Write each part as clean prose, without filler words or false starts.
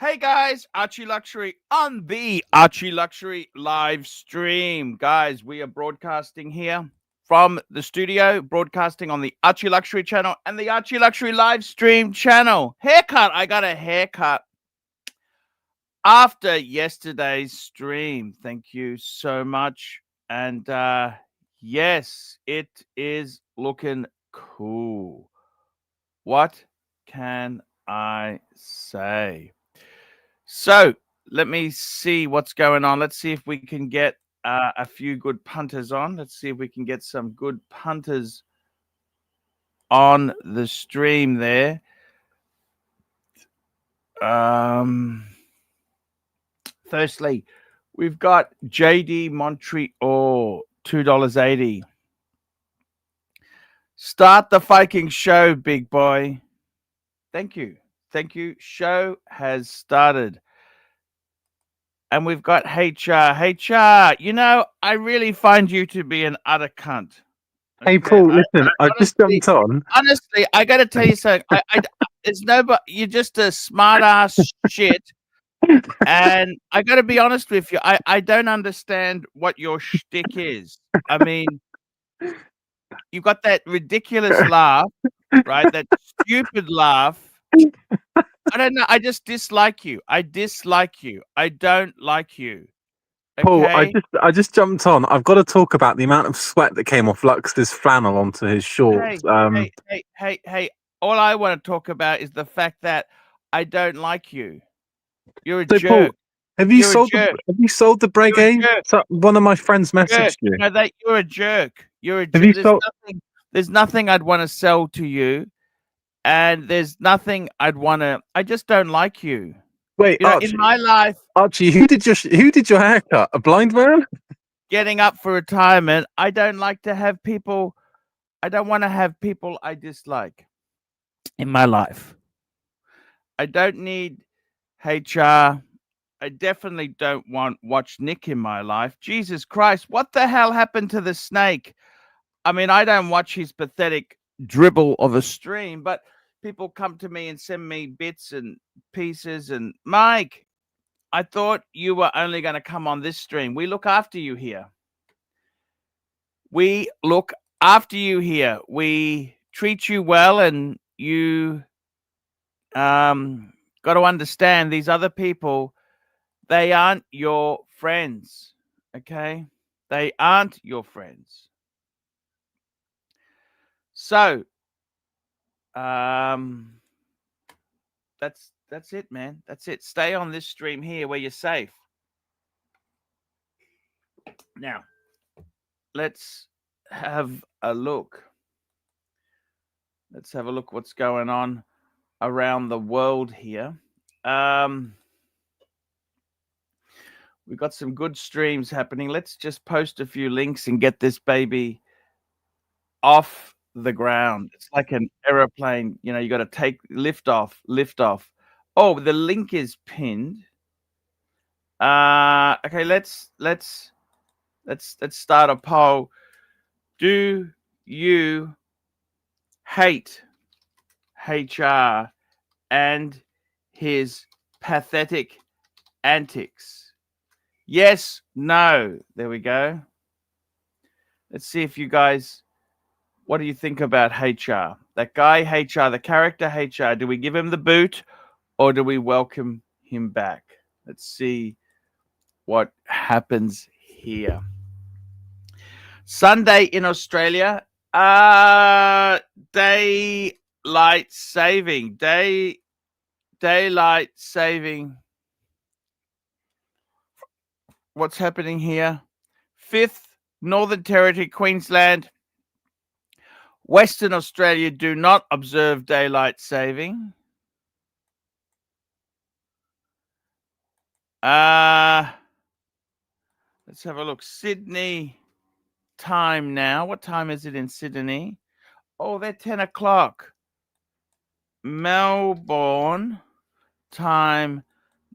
Hey guys, Archie Luxury on the Archie Luxury live stream. Guys, we are broadcasting here from the studio, broadcasting on the Archie Luxury channel and the Archie Luxury live stream channel. Haircut. I got a haircut after yesterday's stream. Thank you so much. And yes, it is looking cool. What can I say? So let me see what's going on. Let's see if we can get a few good punters on. Let's see if we can get some good punters on the stream there. Firstly, we've got JD Montreal, $2.80. Start the fucking show, big boy. Thank you. Thank you. Show has started. And we've got HR. You know, I really find you to be an utter cunt. Okay? Hey, Paul, listen, I just jumped on. Honestly, I got to tell you something. It's nobody. You're just a smart ass shit. And I got to be honest with you. I don't understand what your shtick is. I mean, you've got that ridiculous laugh, right? That stupid laugh. I don't know. I just dislike you. I dislike you. I don't like you. Okay? Paul, I just jumped on. I've got to talk about the amount of sweat that came off Lux's flannel onto his shorts. Hey. All I want to talk about is the fact that I don't like you. You're a jerk. Paul, have you sold the Breguet? So one of my friends messaged you. No, you're a jerk. You're a jerk. There's nothing I'd want to sell to you, and there's nothing I'd want to. I just don't like you. Wait, you know, Archie, in my life, Archie, who did your haircut? A blind man? Getting up for retirement. I don't like to have people. I don't want to have people I dislike in my life. I don't need HR. I definitely don't want Watch Nick in my life. Jesus Christ, what the hell happened to the snake? I mean, I don't watch his pathetic dribble of a stream, but people come to me and send me bits and pieces. And Mike, I thought you were only going to come on this stream. We look after you here. We look after you here. We treat you well, and you got to understand these other people, they aren't your friends, okay? They aren't your friends. So, that's it, man. That's it. Stay on this stream here where you're safe. Now, let's have a look. Let's have a look what's going on around the world here. We've got some good streams happening. Let's just post a few links and get this baby off the ground. It's like an aeroplane. You know, you got to take lift off. Oh, the link is pinned. Okay, let's start a poll. Do you hate HR and his pathetic antics? Yes, no. There we go. Let's see if you guys, what do you think about HR? That guy HR, the character HR, do we give him the boot or do we welcome him back? Let's see what happens here. Sunday in Australia, daylight saving. What's happening here? 5th, Northern Territory, Queensland, Western Australia do not observe daylight saving. Let's have a look. Sydney time now. What time is it in Sydney? Oh, they're 10 o'clock. Melbourne time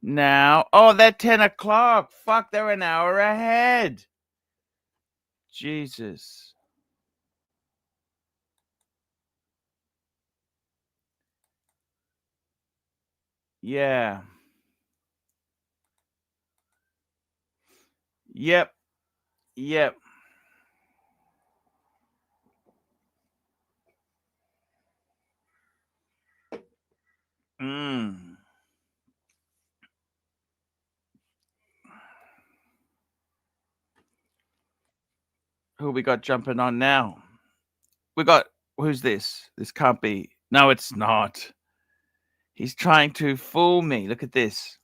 now. Oh, they're 10 o'clock. Fuck, they're an hour ahead. Jesus. Yeah. Yep. Yep. Mm. Who we got jumping on now? We got, who's this? This can't be. No, it's not. He's trying to fool me. Look at this.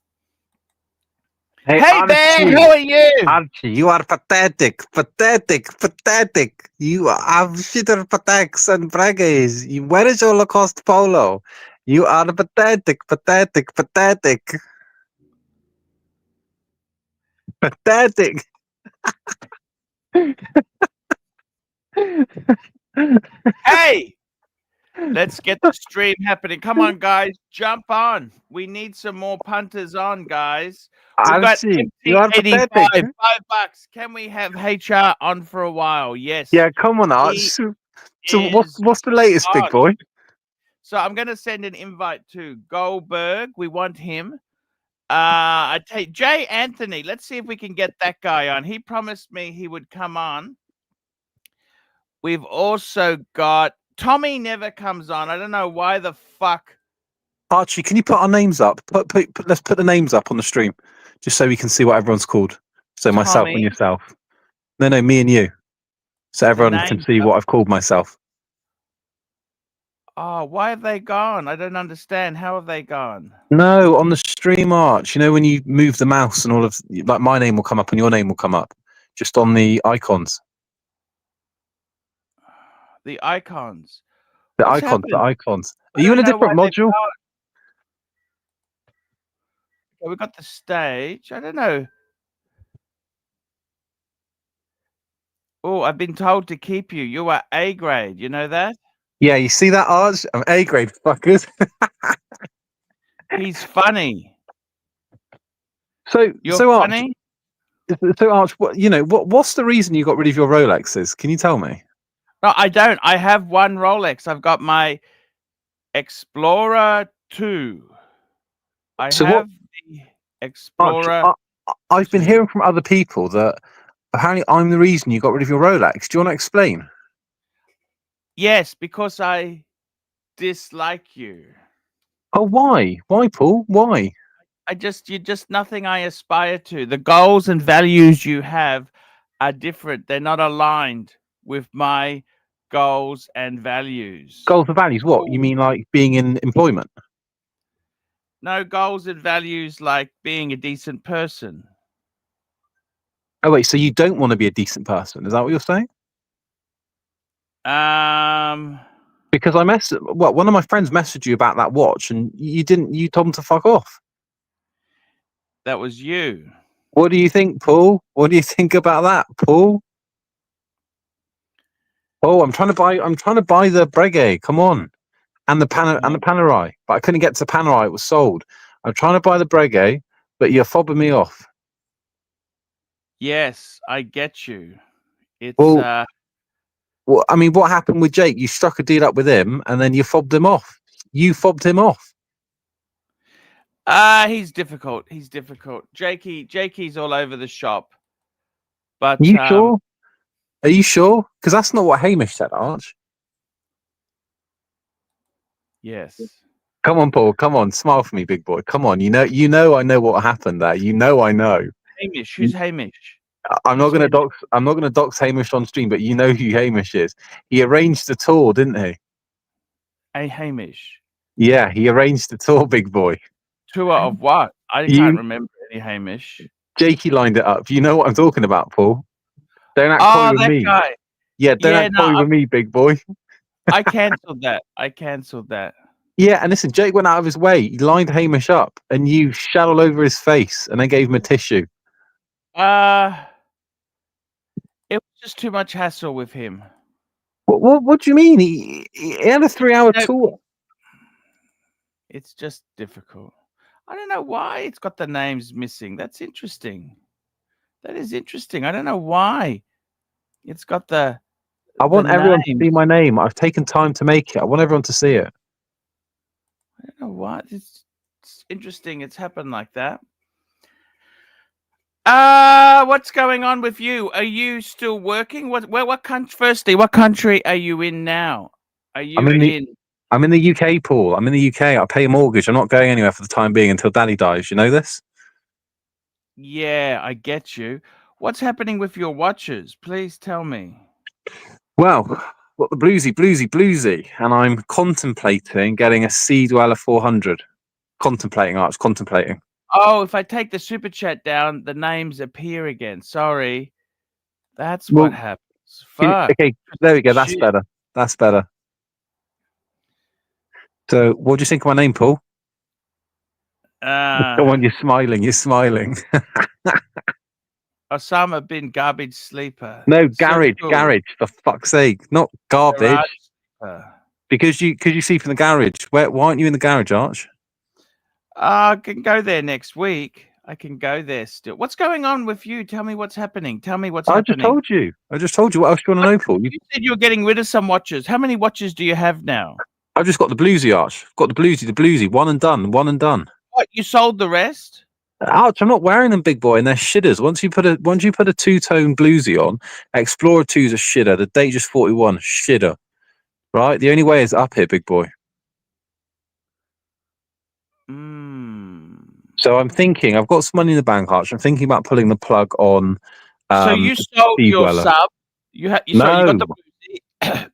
Hey, Hey, Bear, Archie, how are you? Archie, you are pathetic, pathetic, pathetic. You have shitter pateks and braggers. Where is your Lacoste polo? You are pathetic, pathetic, pathetic. Pathetic. Hey, let's get the stream happening. Come on, guys, jump on. We need some more punters on, guys. We've got Archie, you are MT85, pathetic. $5. Can we have HR on for a while? Yes. Yeah, come on, Arch. He So is what's the latest, big on. boy? So I'm going to send an invite to Goldberg. We want him. I take Jay Anthony. Let's see if we can get that guy on. He promised me he would come on. We've also got Tommy never comes on. I don't know why the fuck. Archie, can you put our names up? Let's put the names up on the stream, just so we can see what everyone's called. So myself and Tommy, yourself. No, me and you. So everyone can names see up. what I've called myself. Oh, why have they gone? I don't understand. How have they gone? No, on the stream, Arch. You know when you move the mouse and all of like my name will come up and your name will come up, just on the icons. The icons. The What's icons. happened? The icons. Are I you in don't a know why different they've module? gone. Okay, we got the stage. I don't know. Oh, I've been told to keep you. You are A grade. You know that? Yeah, you see that, Arch? I'm A grade, fuckers. He's funny. So You're Arch, funny? what's the reason you got rid of your Rolexes? Can you tell me? No, I don't. I have one Rolex. I've got my Explorer 2. I So have the Arch, Explorer I've been 2. hearing from other people that apparently I'm the reason you got rid of your Rolex. Do you want to explain? Yes, because I dislike you. Oh, why? Why, Paul? Why? You're just nothing I aspire to. The goals and values you have are different. They're not aligned with my goals and values. Goals and values? What? You mean like being in employment? No, goals and values like being a decent person. Oh, wait, so you don't want to be a decent person? Is that what you're saying? Because one of my friends messaged you about that watch and you told him to fuck off. That was you. What do you think, Paul? What do you think about that, Paul? Oh, I'm trying to buy the Breguet. Come on. And the Panerai. But I couldn't get to Panerai, it was sold. I'm trying to buy the Breguet, but you're fobbing me off. Yes, I get you. It's Well, I mean, what happened with Jake? You struck a deal up with him and then you fobbed him off. You fobbed him off. he's difficult. He's difficult. Jakey's all over the shop. But You sure? Are you sure? Because that's not what Hamish said, Arch. Yes. Come on, Paul. Come on, smile for me, big boy. Come on. You know I know what happened there. You know I know. Hamish. Who's Hamish? I'm not gonna dox Hamish on stream, but you know who Hamish is. He arranged the tour, didn't he? A Hamish. Yeah, he arranged the tour, big boy. Tour of what? I can't remember any Hamish. Jakey lined it up. You know what I'm talking about, Paul. Don't act coy with me. Guy. Yeah, don't act coy with me, big boy. I cancelled that. Yeah, and listen, Jake went out of his way. He lined Hamish up, and you shat all over his face, and then gave him a tissue. It was just too much hassle with him. What do you mean? He had a 3-hour tour. It's just difficult. I don't know why it's got the names missing. That's interesting. That is interesting. I don't know why it's got the. I want everyone to see my name. I've taken time to make it. I want everyone to see it. I don't know why. It's interesting. It's happened like that. What's going on with you? Are you still working? What country? Firstly, what country are you in now? Are you I'm in the UK, Paul. I'm in the UK. I pay a mortgage. I'm not going anywhere for the time being until Daddy dies. You know this? Yeah, I get you. What's happening with your watches? Please tell me. Well, got the bluesy, and I'm contemplating getting a Sea Dweller 400. Contemplating, Arch, contemplating. Oh, if I take the super chat down, the names appear again. Sorry. That's Well, what happens. Fuck. okay, there we go. That's Shit. better. That's better. So, what do you think of my name, Paul? Come on, you're smiling. You're smiling. Osama bin Garbage Sleeper. No, So garage, cool. garage. For fuck's sake, not garbage. Because you see from the garage. Why aren't you in the garage, Arch? I can go there next week. I can go there still. What's going on with you? Tell me what's happening. Tell me what's happening. I just told you. What else do you want to know, Paul? You said you were getting rid of some watches. How many watches do you have now? I've just got the bluesy, Arch. I've got the bluesy. One and done. What? You sold the rest? Arch, I'm not wearing them, big boy, and they're shitters. Once you put a two-tone bluesy on, Explorer 2's a shitter. The Datejust 41, shitter. Right? The only way is up here, big boy. So I'm thinking, I've got some money in the bank, Arch. I'm thinking about pulling the plug on. So you sold your sub. You got the bluesy.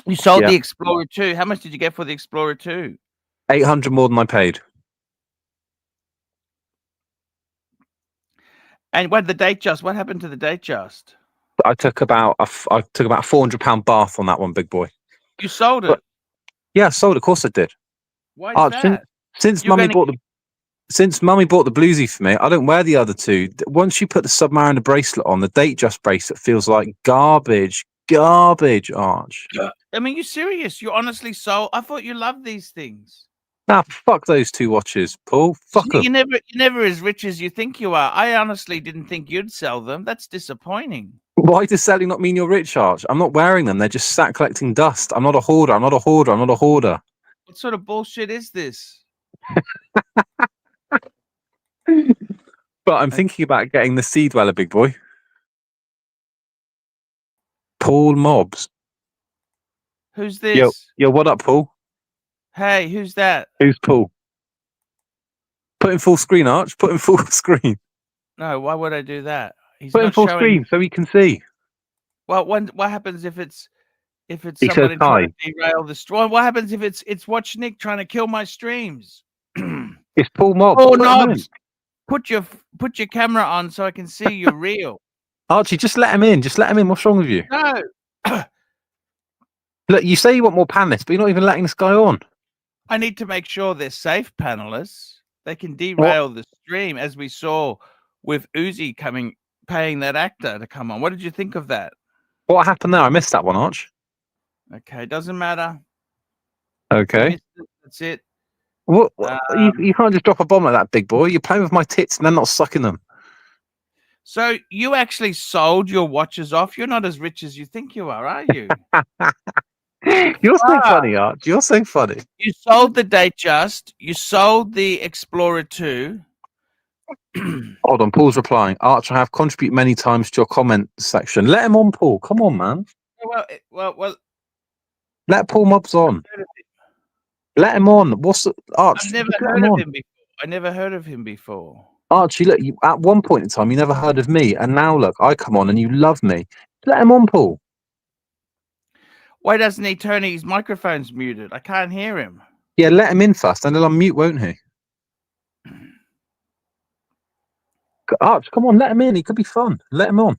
You sold the Explorer 2. How much did you get for the Explorer 2? 800 more than I paid. And what the Datejust? What happened to the Datejust? I took about a £400 bath on that one, big boy. You sold it? Yeah, I sold it. Of course I did. Why is that? Since Mummy bought the bluesy for me, I don't wear the other two. Once you put the Submariner bracelet on, the Datejust bracelet feels like garbage, Arch. I mean, you serious? You honestly sold? I thought you loved these things. Nah, fuck those two watches, Paul. Fuck them. You're never as rich as you think you are. I honestly didn't think you'd sell them. That's disappointing. Why does selling not mean you're rich, Arch? I'm not wearing them. They're just sat collecting dust. I'm not a hoarder. What sort of bullshit is this? But I'm thinking about getting the Sea Dweller, big boy. Paul Mobs. Who's this? Yo, what up, Paul? Hey, who's that? Who's Paul? Put in full screen, Arch. Put in full screen. No, why would I do that? Put in full screen so we can see. Well, what happens if it's He somebody says trying to derail the stream? What happens if it's Watch Nick trying to kill my streams? It's Paul Mobs. Oh, Knobs, put your camera on so I can see you're real. Archie, just let him in. What's wrong with you? No. Look, you say you want more panelists, but you're not even letting this guy on. I need to make sure they're safe panelists. They can derail the stream, as we saw with Uzi paying that actor to come on. What did you think of that? What happened there? I missed that one, Arch. Okay, doesn't matter. Okay. That's it. What you can't just drop a bomb like that, big boy. You're playing with my tits and then not sucking them. So you actually sold your watches off. You're not as rich as you think you are you? You're so funny, Arch. You're so funny. You sold the Datejust. You sold the Explorer 2. Hold on, Paul's replying. Arch, I have contributed many times to your comment section. Let him on, Paul. Come on, man. Well. Let Paul Mobs on. Let him on. Arch? I've never heard of him before. I never heard of him before. Archie, look, at one point in time, you never heard of me. And now, look, I come on and you love me. Let him on, Paul. Why doesn't he turn his microphones muted? I can't hear him. Yeah, let him in first, and he'll unmute, won't he? Arch, come on, let him in. He could be fun. Let him on.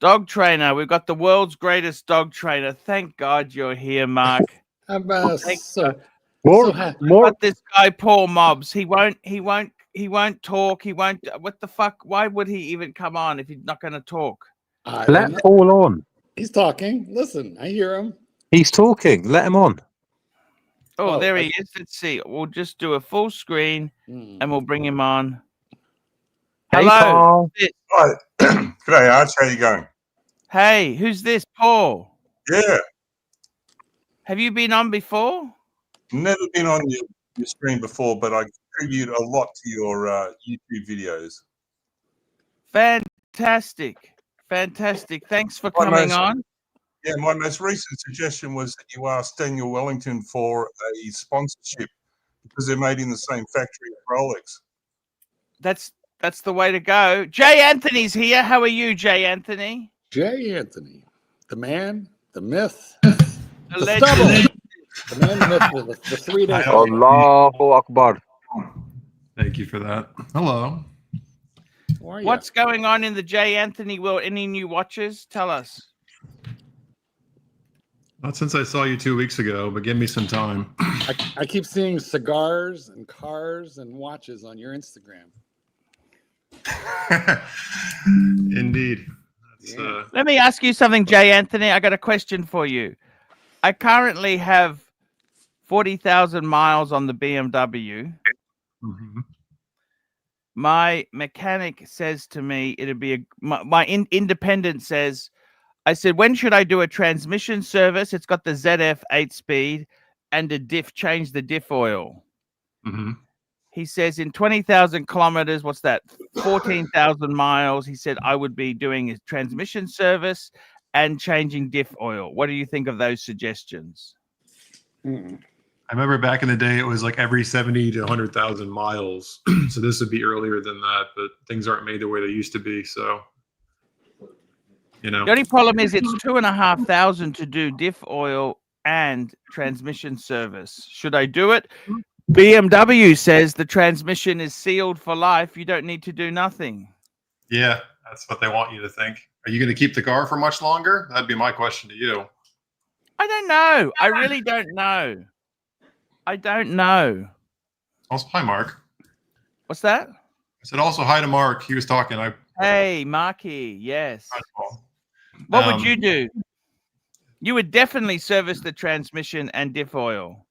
Dog trainer. We've got the world's greatest dog trainer. Thank God you're here, Mark. More. Got this guy, Paul Mobs. He won't talk. He won't. What the fuck? Why would he even come on if he's not going to talk? Let Paul on. He's talking. Listen, I hear him. He's talking. Let him on. Oh, there he is. Let's see. We'll just do a full screen and we'll bring him on. Hey, hello. Hi. G'day, Arch. How you going? Hey, who's this? Paul. Yeah. Have you been on before? Never been on your screen before, but I contribute a lot to your YouTube videos. Fantastic. Fantastic. Thanks for coming on. Yeah, my most recent suggestion was that you ask Daniel Wellington for a sponsorship because they're made in the same factory as Rolex. That's the way to go. Jay Anthony's here. How are you, Jay Anthony? Jay Anthony, the man, the myth, The the legend. stubble. The man, the myth, the 3 days. Allahu Akbar. Thank you for that. Hello. How are you? What's going on in the Jay Anthony world? Any new watches? Tell us. Not since I saw you 2 weeks ago, but give me some time. I keep seeing cigars and cars and watches on your Instagram. Indeed. Let me ask you something, Jay Anthony. I got a question for you. I currently have 40,000 miles on the BMW. Mm-hmm. My mechanic says to me, it'd be my independent says, I said, when should I do a transmission service? It's got the ZF 8-speed and a diff, change the diff oil. Mm-hmm. He says in 20,000 kilometers, what's that? 14,000 miles. He said, I would be doing a transmission service and changing diff oil. What do you think of those suggestions? I remember back in the day, it was like every 70 to 100,000 miles. So this would be earlier than that, but things aren't made the way they used to be. So, you know. The only problem is it's 2,500 to do diff oil and transmission service. Should I do it? BMW says the transmission is sealed for life. You don't need to do nothing. Yeah, that's what they want you to think. Are you going to keep the car for much longer? That'd be my question to you. I don't know. I really don't know. I don't know. Also, hi, Mark. What's that? I said also hi to Mark. He was talking. Hey, Marky. Yes. Hi, Paul. What would you do? You would definitely service the transmission and diff oil.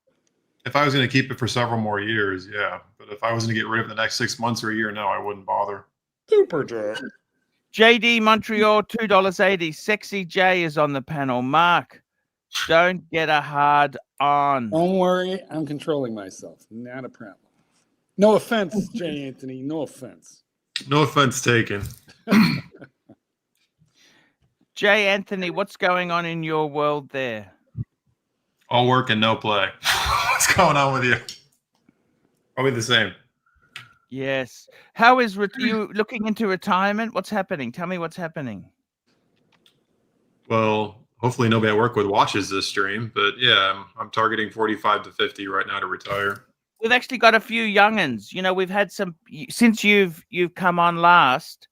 If I was going to keep it for several more years, yeah. But if I was going to get rid of it in the next 6 months or a year, no, I wouldn't bother. Super Joe. JD Montreal, $2.80. Sexy J is on the panel. Mark, don't get a hard on. Don't worry, I'm controlling myself. Not a problem. No offense, Jay Anthony. No offense. No offense taken. Jay Anthony, what's going on in your world there? All work and no play. What's going on with you? Probably the same. Yes. How is you looking into retirement? What's happening? Tell me what's happening. Well, hopefully nobody at work with watches this stream, but yeah, I'm targeting 45 to 50 right now to retire. We've actually got a few young'uns. You know, we've had some since you've come on last.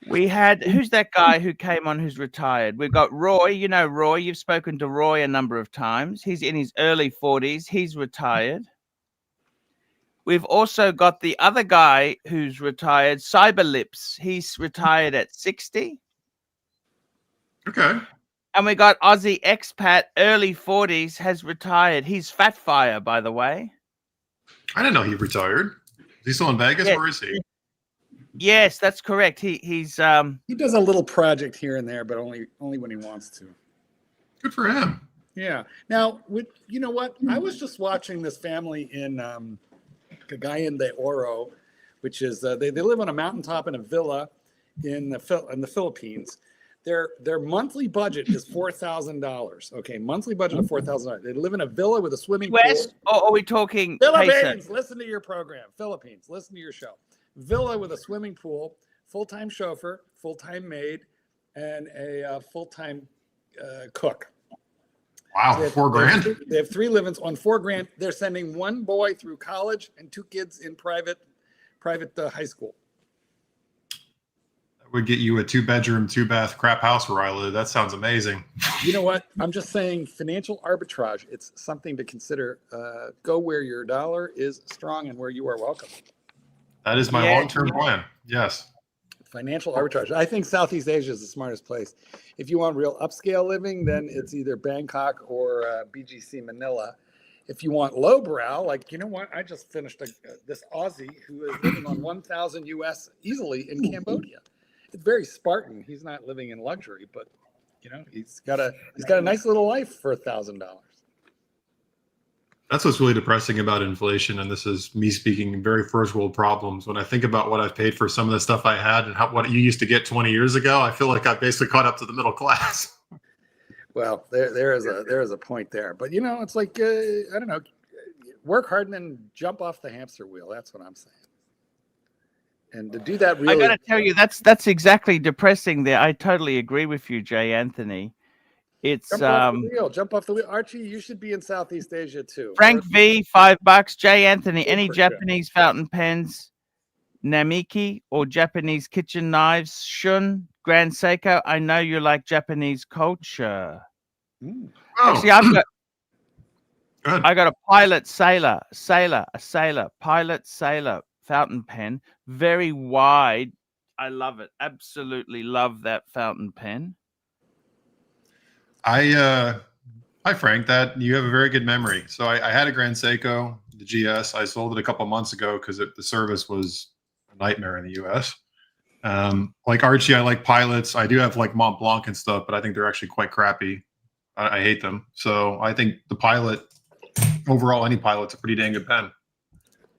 We had, who's that guy who came on who's retired? We've got Roy. You know Roy. You've spoken to Roy a number of times. He's in his early 40s. He's retired. We've also got the other guy who's retired, Cyberlips. He's retired at 60. Okay. And we got Aussie expat, early 40s, has retired. He's Fat Fire, by the way. I didn't know he retired. Is he still in Vegas? Yes. Where is he? Yes, that's correct. He's He does a little project here and there, but only when he wants to. Good for him. Yeah. Now, you know what? I was just watching this family in a guy in the Oro, which is they live on a mountaintop in a villa in the Philippines. Their monthly budget is $4,000. Okay, monthly budget of $4,000. They live in a villa with a swimming West, pool. or are we talking Philippines? peso? Listen to your program. Philippines, listen to your show. Villa with a swimming pool, full-time chauffeur, full-time maid, and a full-time cook. Wow, So $4,000. They have 3 live-ins on $4,000. They're sending 1 boy through college and 2 kids in private high school. That would get you a 2-bedroom, 2-bath crap house where I live. That sounds amazing. You know what? I'm just saying financial arbitrage. It's something to consider. Go where your dollar is strong and where you are welcome. That is my long-term plan. Yes. Financial arbitrage. I think Southeast Asia is the smartest place. If you want real upscale living, then it's either Bangkok or BGC Manila. If you want lowbrow, like, you know what? I just finished this Aussie who is living on 1,000 US easily in Cambodia. It's very Spartan. He's not living in luxury, but you know, he's got a nice little life for $1,000. That's what's really depressing about inflation, and this is me speaking very first world problems. When I think about what I've paid for some of the stuff I had and what you used to get 20 years ago, I feel like I've basically caught up to the middle class. Well, there is a point there, but you know, it's like I don't know, work hard and then jump off the hamster wheel. That's what I'm saying. And to do that, really, I got to tell you, that's exactly depressing. There, I totally agree with you, Jay Anthony. It's jump off the wheel. Archie, you should be in Southeast Asia too. Frank V, $5. Jay Anthony, any Super Japanese fountain pens, Namiki, or Japanese kitchen knives? Shun, Grand Seiko. I know you like Japanese culture. Actually, I've got. Good. I got a Pilot Sailor fountain pen, very wide. I love it. Absolutely love that fountain pen. Hi Frank, that you have a very good memory. So I had a Grand Seiko, the GS. I sold it a couple months ago because the service was a nightmare in the US. Like Archie, I like Pilots. I do have like Mont Blanc and stuff, but I think they're actually quite crappy. I hate them. So I think the Pilot, overall, any Pilot's a pretty dang good pen.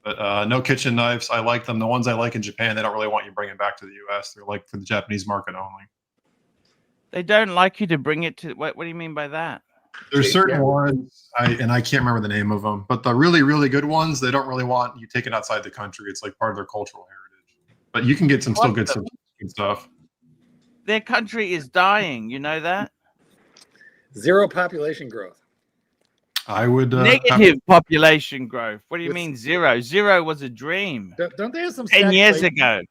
But no kitchen knives. I like them. The ones I like in Japan, they don't really want you bringing back to the US. They're like for the Japanese market only. They don't like you to bring it to. What do you mean by that? There's certain ones, I can't remember the name of them, but the really, really good ones, they don't really want you taken outside the country. It's like part of their cultural heritage. But you can get some still good stuff. Their country is dying. You know that? Zero population growth. I would negative population growth. What do you mean zero? Zero was a dream. Don't they have some 10 years ago?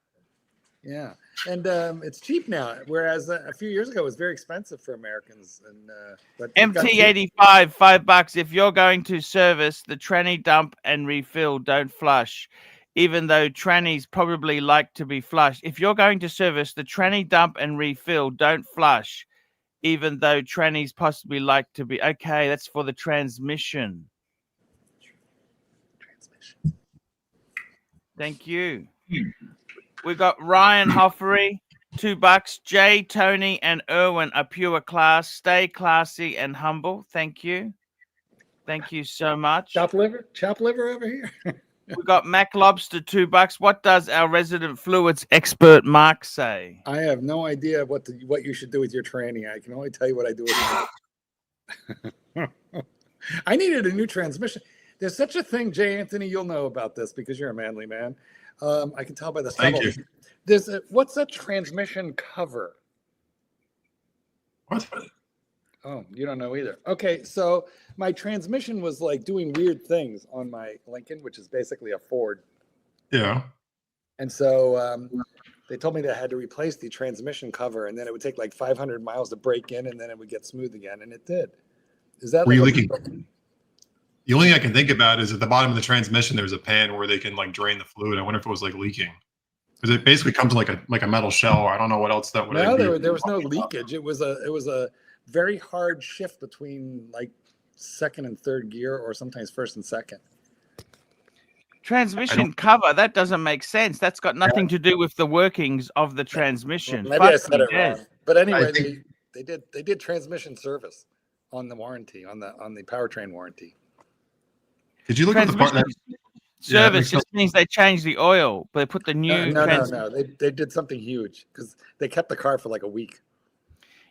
Yeah, and it's cheap now, whereas a few years ago it was very expensive for Americans. And but MT85, $5. If you're going to service the tranny dump and refill, don't flush. Even though trannies probably like to be flushed. If you're going to service the tranny dump and refill, don't flush. Even though trannies possibly like to be. Okay, that's for the transmission. Thank you. We got Ryan Hoffery, $2. Jay, Tony, and Erwin, a pure class. Stay classy and humble. Thank you. Thank you so much. Chop liver over here. We got Mac Lobster, $2. What does our resident fluids expert Mark say? I have no idea what you should do with your tranny. I can only tell you what I do with it. I needed a new transmission. There's such a thing, Jay Anthony. You'll know about this because you're a manly man. I can tell by the Thank you. There's what's a transmission cover? What? Oh, you don't know either. Okay, so my transmission was like doing weird things on my Lincoln, which is basically a Ford. Yeah. And so they told me that I had to replace the transmission cover, and then it would take like 500 miles to break in, and then it would get smooth again, and it did. Is that Were you like leaking? The only thing I can think about is at the bottom of the transmission, there's a pan where they can like drain the fluid. I wonder if it was like leaking, because it basically comes like a metal shell. I don't know what else that would. No, there was no leakage. It was a very hard shift between like second and third gear, or sometimes first and second. Transmission cover, that doesn't make sense. That's got nothing to do with the workings of the transmission. Well, maybe I said it wrong. But anyway, they did transmission service on the warranty, on the powertrain warranty. Did you look at the part that service just means they changed the oil, but they put the new No. They did something huge because they kept the car for like a week.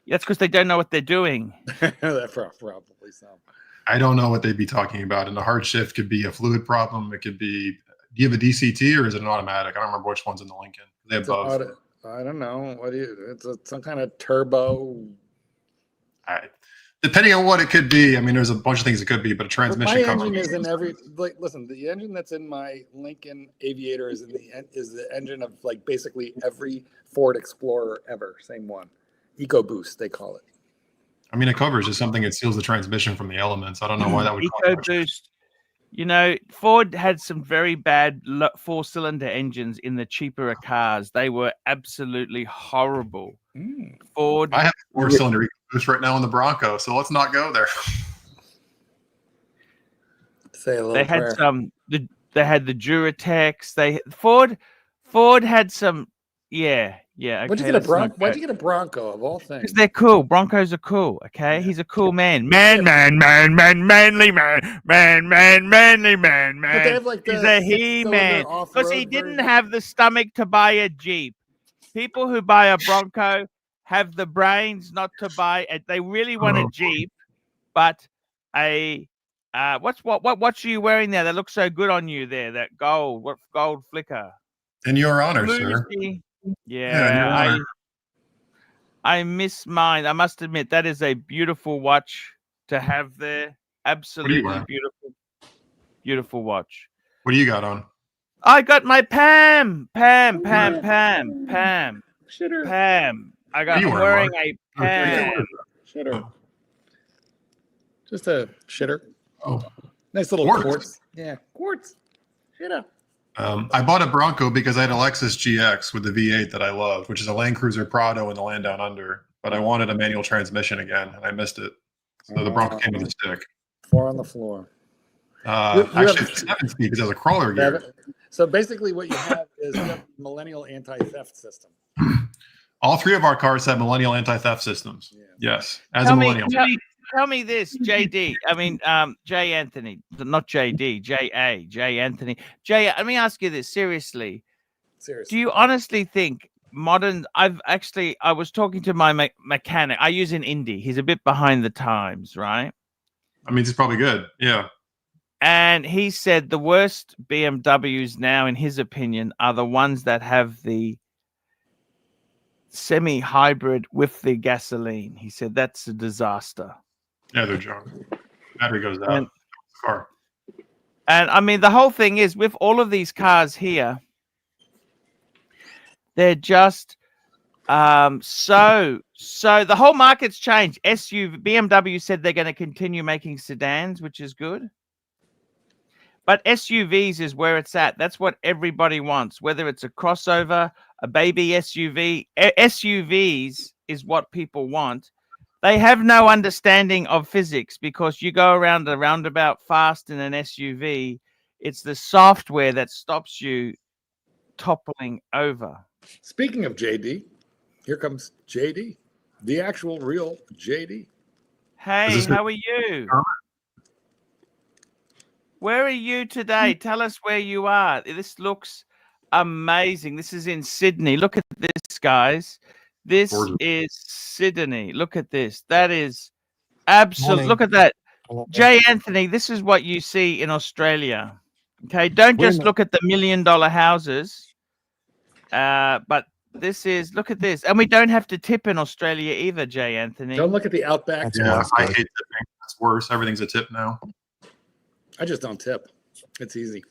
That's because they don't know what they're doing. Probably so. I don't know what they'd be talking about. And the hard shift could be a fluid problem. It could be, do you have a DCT or is it an automatic? I don't remember which one's in the Lincoln. They have both. I don't know. It's some kind of turbo. Depending on what it could be. I mean, there's a bunch of things it could be, but a transmission cover. My engine is in every, listen, the engine that's in my Lincoln Aviator is the engine of like basically every Ford Explorer ever. Same one. EcoBoost, they call it. I mean, a cover is just something that seals the transmission from the elements. I don't know why that would EcoBoost. You know, Ford had some very bad 4-cylinder engines in the cheaper cars. They were absolutely horrible. Ford. I have a 4-cylinder EcoBoost right now in the Bronco, so let's not go there. Say a little they prayer. had some. They had the Duratex. Ford had some Yeah. Why'd you Okay, get a let's not Bronco? Why'd go. you get a Bronco of all things? Because they're cool. Broncos are cool. Okay, Yeah. he's a cool man. Manly man. But they have like He's the a he-man because he off-road didn't version. have the stomach to buy a Jeep. People who buy a Bronco have the brains not to buy it. They really want a Jeep, but a what are you wearing there? That looks so good on you there. That gold, what gold flicker? In your honor, sir. Lucy. Yeah, in your honor. I miss mine. I must admit that is a beautiful watch to have there. Absolutely wearing? beautiful watch. What do you got on? I got my Pam. Shitter. Pam. I'm What are you wearing wearing, a Pam. Shitter. Just a shitter. Oh. Nice little Quartz. quartz. Yeah, quartz. Shitter. I bought a Bronco because I had a Lexus GX with the V8 that I loved, which is a Land Cruiser Prado in the Land Down Under. But I wanted a manual transmission again, and I missed it. So the Bronco came with a stick. 4 on the floor. Actually, it's 7 speed because it has a crawler gear. So basically what you have is a millennial anti-theft system. All 3 of our cars have millennial anti-theft systems. Yeah. Yes, as a millennial. Tell me this, JD. I mean, J Anthony, not JD, J Anthony. J. Let me ask you this seriously. Do you honestly think modern? I was talking to my mechanic. I use an Indy. He's a bit behind the times, right? I mean, it's probably good. Yeah. And he said the worst BMWs now, in his opinion, are the ones that have the semi-hybrid with the gasoline. He said that's a disaster. Yeah, they're junk. Battery goes out. Car. And I mean, the whole thing is with all of these cars here, they're just so the whole market's changed. BMW said they're going to continue making sedans, which is good. But SUVs is where it's at. That's what everybody wants, whether it's a crossover, a baby SUV. SUVs is what people want. They have no understanding of physics because you go around a roundabout fast in an SUV. It's the software that stops you toppling over. Speaking of JD, here comes JD, the actual real JD. Hey, how are you? Where are you today? Tell us where you are. This looks amazing. This is in Sydney. Look at this, guys. This is Sydney. Look at this. That is absolute. Look at that. Jay Anthony, this is what you see in Australia. Okay, don't just look at the $1 million houses. But this is, look at this. And we don't have to tip in Australia either, Jay Anthony. Don't look at the Outback. Yeah, I hate tipping. It's worse. Everything's a tip now. I just don't tip. It's easy.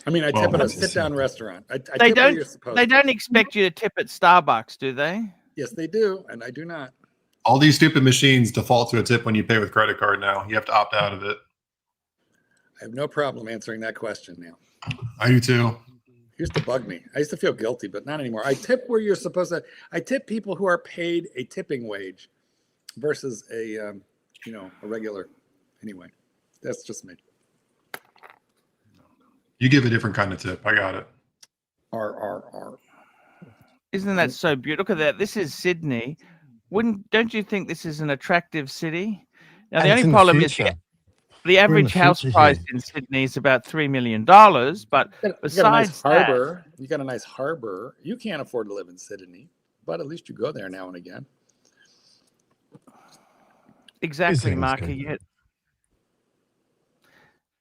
I mean, I tip at a sit-down restaurant. They don't expect you to tip at Starbucks, do they? Yes, they do, and I do not. All these stupid machines default to a tip when you pay with credit card now. You have to opt out of it. I have no problem answering that question now. I do too. It used to bug me. I used to feel guilty, but not anymore. I tip where you're supposed to. I tip people who are paid a tipping wage versus a regular. Anyway, that's just me. You give a different kind of tip. I got it. R. Isn't that so beautiful? Look at that. This is Sydney. Don't you think this is an attractive city? Now, the only problem is the average house price in Sydney is about $3 million. But besides that, you got a nice harbor. You can't afford to live in Sydney, but at least you go there now and again. Exactly, Marky.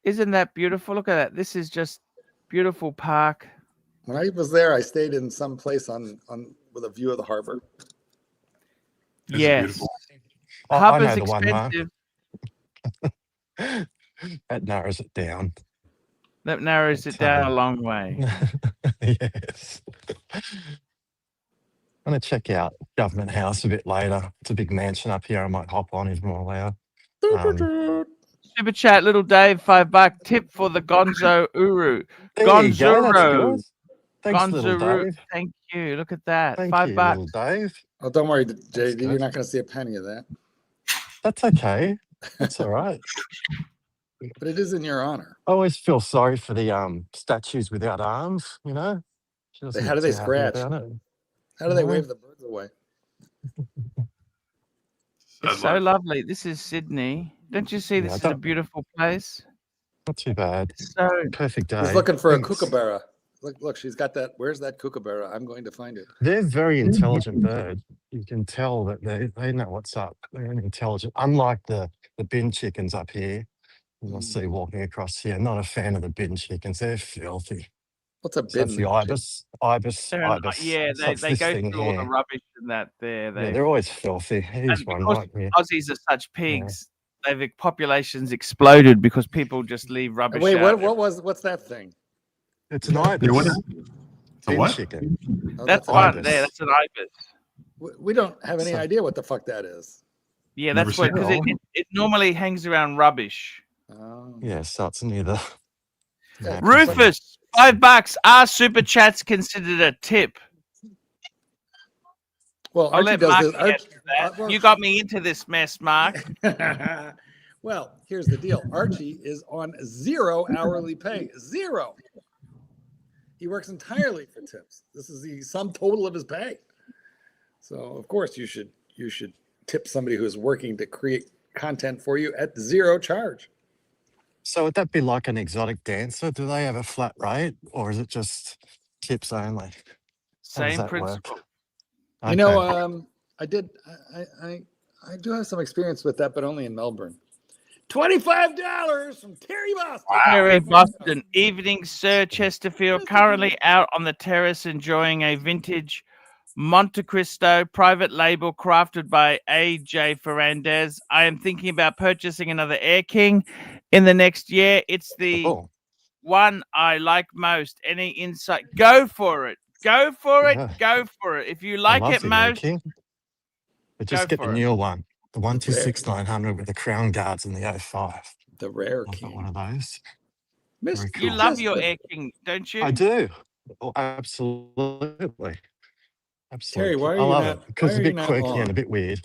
Isn't that beautiful? Look at that. This is just beautiful park. When I was there, I stayed in some place on with a view of the harbor. Yes. Harbor's expensive. That narrows it down. That narrows it down a long way. Yes. I'm going to check out Government House a bit later. It's a big mansion up here. I might hop on if I'm allowed. Super chat, little Dave, $5 tip for the Gonzo Uru. Gonzuro. Thanks, little Dave. Thank you. Look at that. Thank $5. You, little Dave. Oh, don't worry, JD. You're not going to see a penny of that. That's okay. That's all right. But it is in your honor. I always feel sorry for the statues without arms, you know? She doesn't How look do they too happy scratch? about it. How do they No. wave the birds away? It's so lovely. This is Sydney. Don't you see Yeah, this is a beautiful place? Not too bad. It's so Perfect day. He's looking for a Thanks. kookaburra. Look, she's got that. Where's that kookaburra? I'm going to find it. They're very intelligent bird. You can tell that they know what's up. They're intelligent. Unlike the bin chickens up here, you'll see walking across here. Not a fan of the bin chickens. They're filthy. What's a So that's bin? the ibis. yeah, So it's they this go thing through all the here. rubbish and that there. Yeah, they're always filthy. Here's and one because right here. Aussies are such pigs, populations exploded because people just leave rubbish. Wait, out. what's that thing? It's an ibis. A Bin what? chicken. Oh, That's an one ibis. there. That's an ibis. We don't have any So- idea what the fuck that is. Yeah, Never that's what, because seen it normally hangs around rubbish. Oh. Yeah, so it's near the. Yeah, Rufus, $5. Are super chats considered a tip? Well, I'll Archie let does Mark this. answer that. Well, You got me into this mess, Mark. well, here's the deal. Archie is on 0 hourly pay. 0. He works entirely for tips. This is the sum total of his pay. So of course you should tip somebody who's working to create content for you at 0 charge. So would that be like an exotic dancer? Do they have a flat rate, or is it just tips only? How does Same that principle. work? You know, Okay. I do have some experience with that, but only in Melbourne. $25 from Terry Boston. Terry Boston, evening, Sir Chesterfield, currently out on the terrace enjoying a vintage Monte Cristo private label crafted by AJ Ferrandez. I am thinking about purchasing another Air King in the next year. It's the Oh, one I like most. Any insight? Go for it. Go for it. Yeah. Go for it. If you I like love it the Air most, King. But just go get the for it. newer one, the 126-900 with the crown guards and the 05. The rare I've got king. one of those. Mr. Very You cool. love your Air King, don't you? I do. Oh, absolutely. Absolutely. Terry, why are I you love not- it because why it's a are you bit not quirky on? and a bit weird.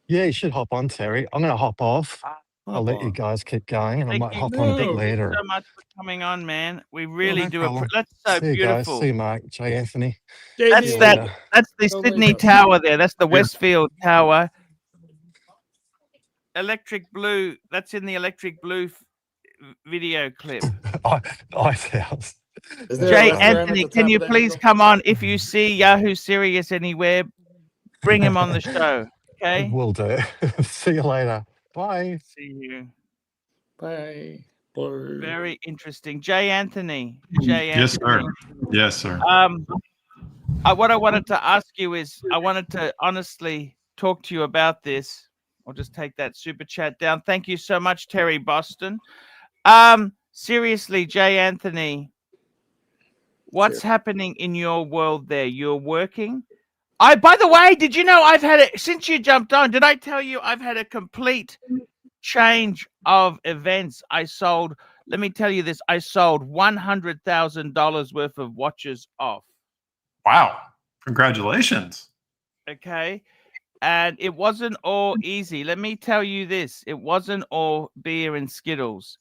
Yeah, you should hop on, Terry. I'm going to hop off. I'll let you guys keep going, and I Thank might you. hop on a bit Thank you later. so much for coming on, man. We really no do. problem. That's so See you guys. beautiful. See you, Mark. J. Anthony. That's See you that. later. That's the Go Sydney later. Tower there. That's the Westfield Tower. Electric Blue. That's in the Electric Blue video clip. Ice House. Is there a Jay restaurant at Anthony, the can top you of that please hill? come on? If you see Yahoo Serious anywhere, bring him on the show. Okay. Will do. See you later. Bye. See you. Bye. Bye. Very interesting. Jay Anthony. Jay Yes, Anthony. sir. Yes, sir. What I wanted to ask you is, I wanted to honestly talk to you about this. I'll just take that super chat down. Thank you so much, Terry Boston. Seriously, Jay Anthony, what's happening in your world there? You're working. By the way, did you know I've had it since you jumped on? Did I tell you I've had a complete change of events? Let me tell you this, I sold $100,000 worth of watches off. Wow. Congratulations. Okay. And it wasn't all easy. Let me tell you this. It wasn't all beer and Skittles.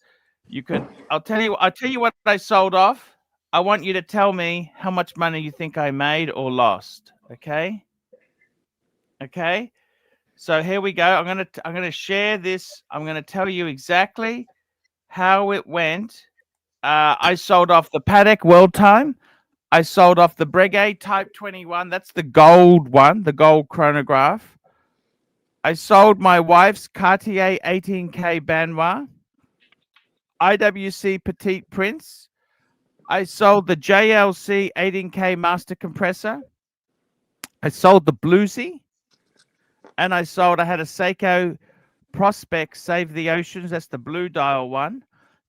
I'll tell you what I sold off. I want you to tell me how much money you think I made or lost. Okay. Okay. So here we go. I'm gonna share this. I'm gonna tell you exactly how it went. I sold off the Patek World Time. I sold off the Breguet Type 21. That's the gold one, the gold chronograph. I sold my wife's Cartier 18K Banois, IWC Petite Prince. I sold the JLC 18K Master Compressor. I sold the Bluesy. And I had a Seiko Prospect Save the Oceans. That's the blue dial one.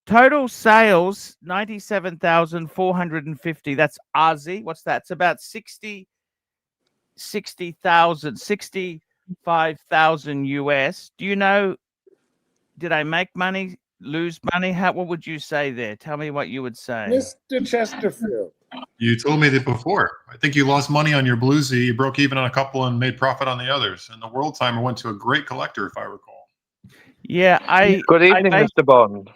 Total sales, 97,450. That's Aussie. What's that? It's about 65,000 US. Do you know, did I make money, lose money? What would you say there? Tell me what you would say. Mr. Chesterfield. You told me that before. I think you lost money on your Bluesy. You broke even on a couple and made profit on the others. And the World Timer went to a great collector, if I recall. Yeah, Good evening, Mr. Bond.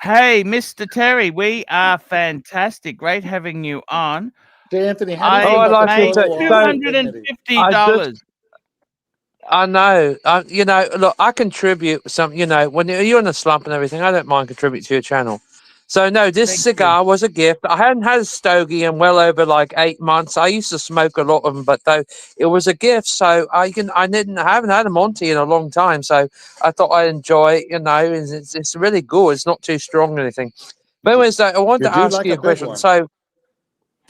Hey, Mr. Terry, we are fantastic. Great having you on. J. Anthony, how do you I feel Oh, I about the like it made too. total two loss So of hundred and dignity? fifty I just dollars. I know. You know, look, I contribute some, you know, when you're in a slump and everything, I don't mind contributing to your channel. So, no, this Thank you. cigar was a gift. I hadn't had a stogie in well over like 8 months. I used to smoke a lot of them, but though it was a gift. So I haven't had a Monty in a long time. So I thought I'd enjoy it, you know, and it's really good. It's not too strong or anything. But anyways, I wanted You to do ask like you a a big question. one. So,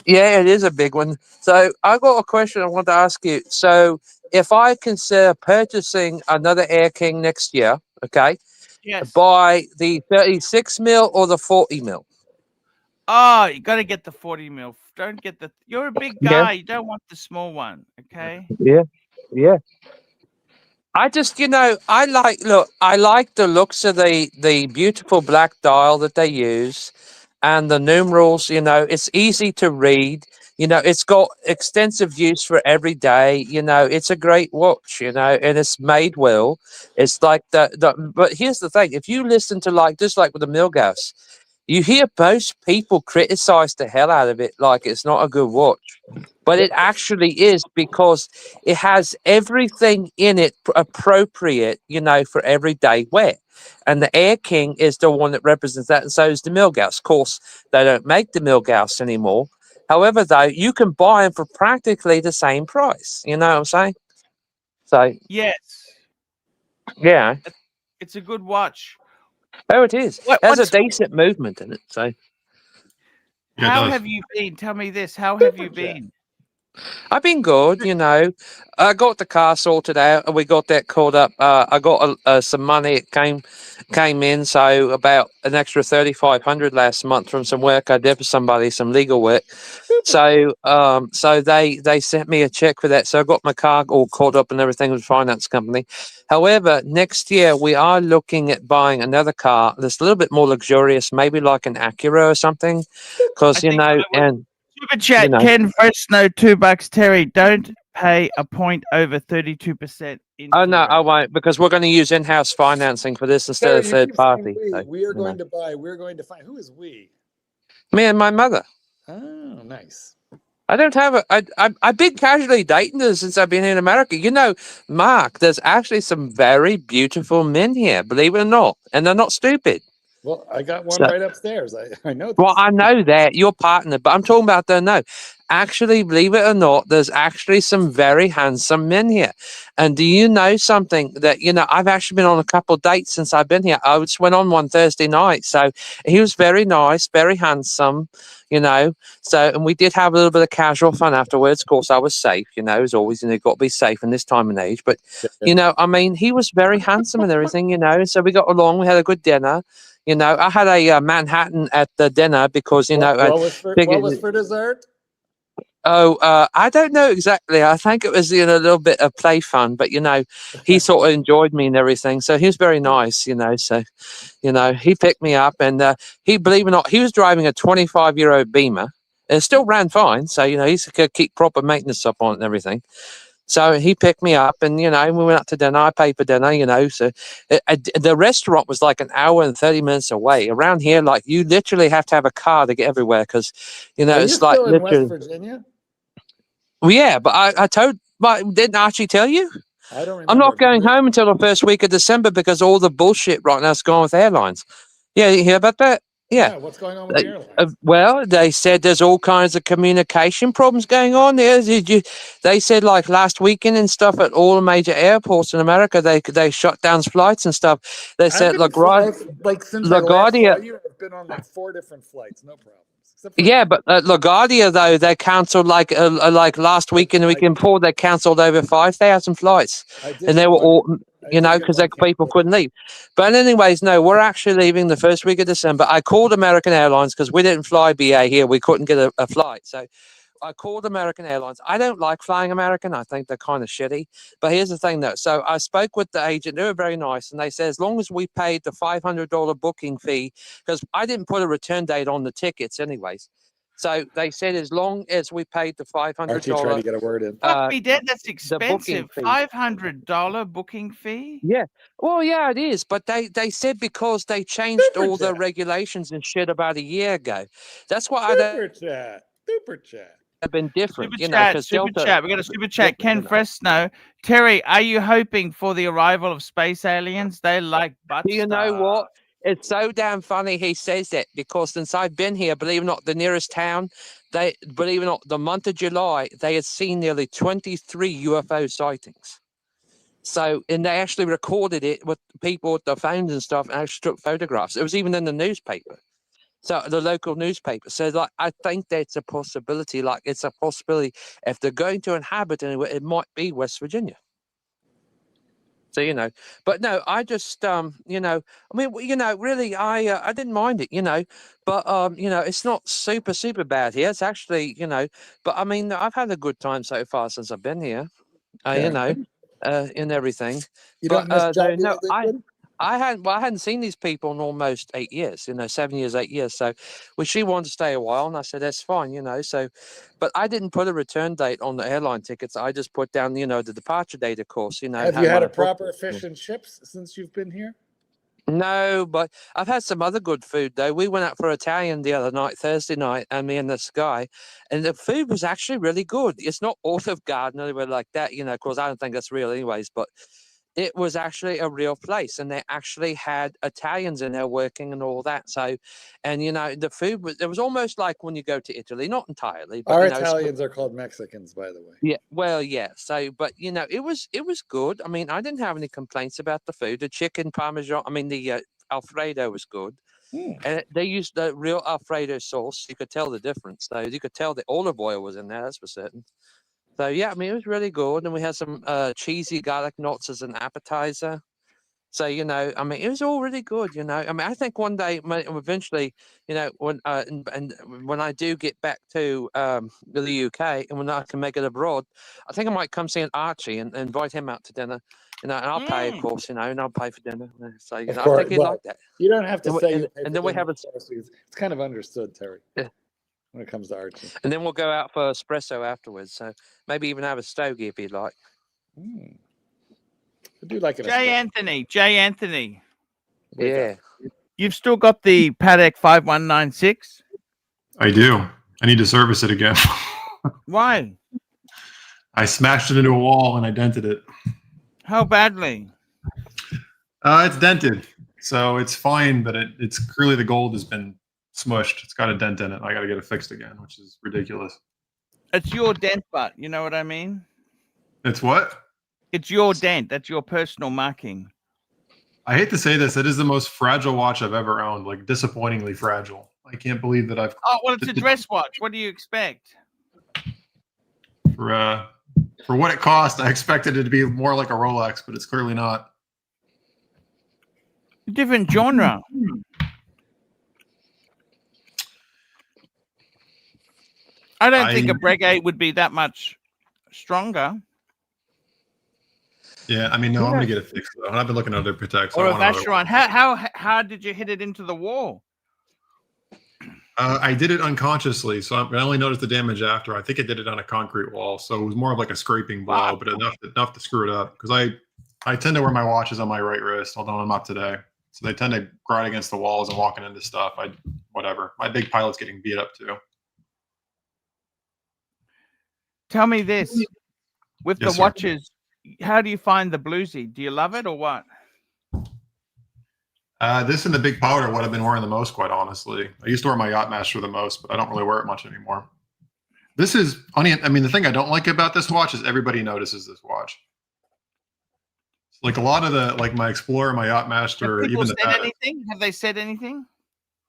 yeah, it is a big one. So I got a question I want to ask you. So if I consider purchasing another Air King next year, okay, Yes. buy the 36 mil or the 40 mil? Oh, you got to get the 40 mil. Don't get the. You're a big Yeah, guy. You don't want the small one. Okay. yeah, yeah. I just, you know, I like the looks of the beautiful black dial that they use and the numerals, you know, it's easy to read. You know, it's got extensive use for every day. You know, it's a great watch, you know, and it's made well. It's like but here's the thing, if you listen to like just like with the Milgauss, you hear most people criticize the hell out of it like it's not a good watch. But it actually is because it has everything in it appropriate, you know, for everyday wear. And the Air King is the one that represents that, and so is the Milgauss. Of course, they don't make the Milgauss anymore. However, though, you can buy them for practically the same price. You know what I'm saying? So, Yes. yeah. It's a good watch. Oh, it is. What? It has a What's? decent movement in it. So, Yeah, it How does. have you been? Tell me this. How have you Super chat. been? I've been good, you know. I got the car sorted out, and we got that caught up. I got some money. It came in, so about an extra 3,500 last month from some work I did for somebody, some legal work. So so they sent me a check for that. So I got my car all caught up and everything with the finance company. However, next year we are looking at buying another car that's a little bit more luxurious, maybe like an Acura or something, I because you think know, I would. and Super you chat. know. Ken first note $2. Terry, don't pay a point over 32% Oh no, I interest. won't, because we're going to use in-house financing for this instead Terry, of you third keep saying party. we. So, We are you know, going to buy. We're going to find. Who is we? me and my mother. Oh, nice. I don't have I've been casually dating her since I've been in America. You know, Mark, there's actually some very beautiful men here, believe it or not, and they're not stupid. Well, I got one So, right upstairs. I know well, this. I know that your partner, but I'm talking about the no. Actually, believe it or not, there's actually some very handsome men here. And do you know something that, you know, I've actually been on a couple of dates since I've been here. I just went on one Thursday night. So he was very nice, very handsome, you know. So, and we did have a little bit of casual fun afterwards. Of course, I was safe, you know, as always, and you've got to be safe in this time and age. But, you know, I mean, he was very handsome and everything, you know. So we got along, we had a good dinner. You know, I had a Manhattan at the dinner because, you know, What was for dessert? Oh, I don't know exactly. I think it was, you know, a little bit of play fun, but you know, he sort of enjoyed me and everything. So he was very nice, you know. So, you know, he picked me up and he, believe it or not, he was driving a 25-year-old Beamer and it still ran fine. So, you know, he could keep proper maintenance up on it and everything. So he picked me up and, you know, we went out to dinner. I paid for dinner, you know. So the restaurant was like an hour and 30 minutes away. Around here, like, you literally have to have a car to get everywhere because, you know, Are you it's like still in West literally. Virginia? Well, yeah, but I told, but didn't Archie tell you? I don't remember. I'm not going home until the first week of December because all the bullshit right now is going with airlines. Yeah, you hear about that? Yeah. No, what's going on with the airlines? Well, they said there's all kinds of communication problems going on there. They said like last weekend and stuff at all the major airports in America, they shut down flights and stuff. They said Like since I last saw LaGuardia. you, I've been on like 4 different flights, no problems. Yeah, but LaGuardia though they cancelled like last week and the weekend before they cancelled over 5,000 flights, and they were all, you know, because people couldn't leave. But anyways, no, we're actually leaving the first week of December. I called American Airlines because we didn't fly BA here; we couldn't get a flight, so I called American Airlines. I don't like flying American. I think they're kind of shitty. But here's the thing, though. So I spoke with the agent. They were very nice. And they said, as long as we paid the $500 booking fee, because I didn't put a return date on the tickets anyways. So they said, as long as we paid the $500. Archie trying to get a word in. Fuck me dead. That's expensive. $500 booking fee? Yeah. Well, yeah, it is. But they said because they changed all the regulations and shit about a year ago. That's what I don't. Super chat. have been different, Super you know, chat, because super Delta. chat. We got a super chat. Ken Fresno. Terry, are you hoping for the arrival of space aliens? They like butt Do you know stuff. what? It's so damn funny he says that, because since I've been here, believe it or not, the nearest town, believe it or not, the month of July, they had seen nearly 23 UFO sightings. So, and they actually recorded it with people with their phones and stuff, and actually took photographs. It was even in the newspaper. So the local newspaper. So like, I think that's a possibility. Like, it's a possibility if they're going to inhabit anywhere, it might be West Virginia. So, you know, but no, I just, you know, I mean, you know, really, I didn't mind it, you know, but, you know, it's not super, super bad here. It's actually, you know, but I mean, I've had a good time so far since I've been here, you know, in everything. You But, don't miss no, Johnny Liquid? I hadn't seen these people in almost 8 years, you know, 7 years, 8 years. So, well, she wanted to stay a while, and I said, that's fine, you know. So, but I didn't put a return date on the airline tickets. I just put down, you know, the departure date, of course, you know. Have you had my a proper book. fish and chips since you've been here? No, but I've had some other good food though. We went out for Italian the other night, Thursday night, and me and this guy, and the food was actually really good. It's not Olive Garden or anywhere like that, you know. Of course, I don't think that's real, anyways. But it was actually a real place, and they actually had Italians in there working and all that. So, and you know, the food was, it was almost like when you go to Italy, not entirely, but Our you know, Italians are called Mexicans, by the way. yeah, well, yeah. So, but you know, it was good. I mean, I didn't have any complaints about the food. The chicken parmesan, I mean, the Alfredo was good, and they used the real Alfredo sauce. You could tell the difference, though. You could tell the olive oil was in there. That's for certain. So yeah, I mean, it was really good. And we had some cheesy garlic knots as an appetizer. So, you know, I mean, it was all really good, you know. I mean, I think one day, eventually, you know, when and when I do get back to the UK, and when I can make it abroad, I think I might come see an Archie and invite him out to dinner, you know, and I'll pay, of course, you know, and I'll pay for dinner. So, you Of know, I course. think he'd Well, like that. you don't have to And, say and, you pay and for then we dinner, have a, of course, because it's kind of understood, Terry, yeah, when it comes to Archie. and then we'll go out for espresso afterwards. So maybe even have a stogie if you'd like. I do like an Jay espresso. Anthony. Jay Anthony. Wake Yeah. up. You've still got the Paddock 5196? I do. I need to service it again. Why? I smashed it into a wall and I dented it. How badly? It's dented, so it's fine, but it's clearly the gold has been smushed. It's got a dent in it. I got to get it fixed again, which is ridiculous. It's your dent, but you know what I mean? It's what? It's your dent. That's your personal marking. I hate to say this. It is the most fragile watch I've ever owned. Like, disappointingly fragile. I can't believe that I've. Oh, well, it's a dress watch. What do you expect? For what it cost, I expected it to be more like a Rolex, but it's clearly not. Different genre. I don't think a Breguet would be that much stronger. Yeah, I mean, no, I'm gonna get it fixed though. I've been looking at other Pateks. Or a Vacheron. How hard did you hit it into the wall? I did it unconsciously, so I only noticed the damage after. I think I did it on a concrete wall, so it was more of like a scraping blow, but enough to screw it up. Because I tend to wear my watches on my right wrist, although I'm not today. So they tend to grind against the walls and walking into stuff. Whatever. My big pilot's getting beat up too. Tell me this. With Yes, the sir. watches, how do you find the bluesy? Do you love it or what? This and the big powder, what I've been wearing the most, quite honestly. I used to wear my Yachtmaster the most, but I don't really wear it much anymore. This is funny. I mean, the thing I don't like about this watch is everybody notices this watch. Like a lot of the, like my Explorer, my Yachtmaster, Have people even the said Patek. anything? Have they said anything?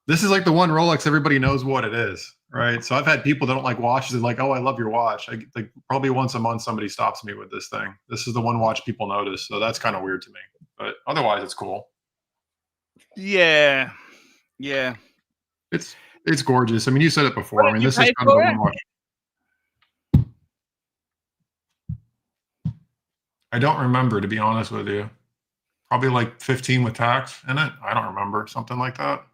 This is like the one Rolex everybody knows what it is, right? So I've had people that don't like watches and like, oh, I love your watch. Like probably once a month somebody stops me with this thing. This is the one watch people notice, so that's kind of weird to me. But otherwise, it's cool. Yeah. It's gorgeous. I mean, you said it before. What I mean, did you this is pay kind of for the it? one watch. I don't remember, to be honest with you. Probably like 15 with tax in it. I don't remember, something like that.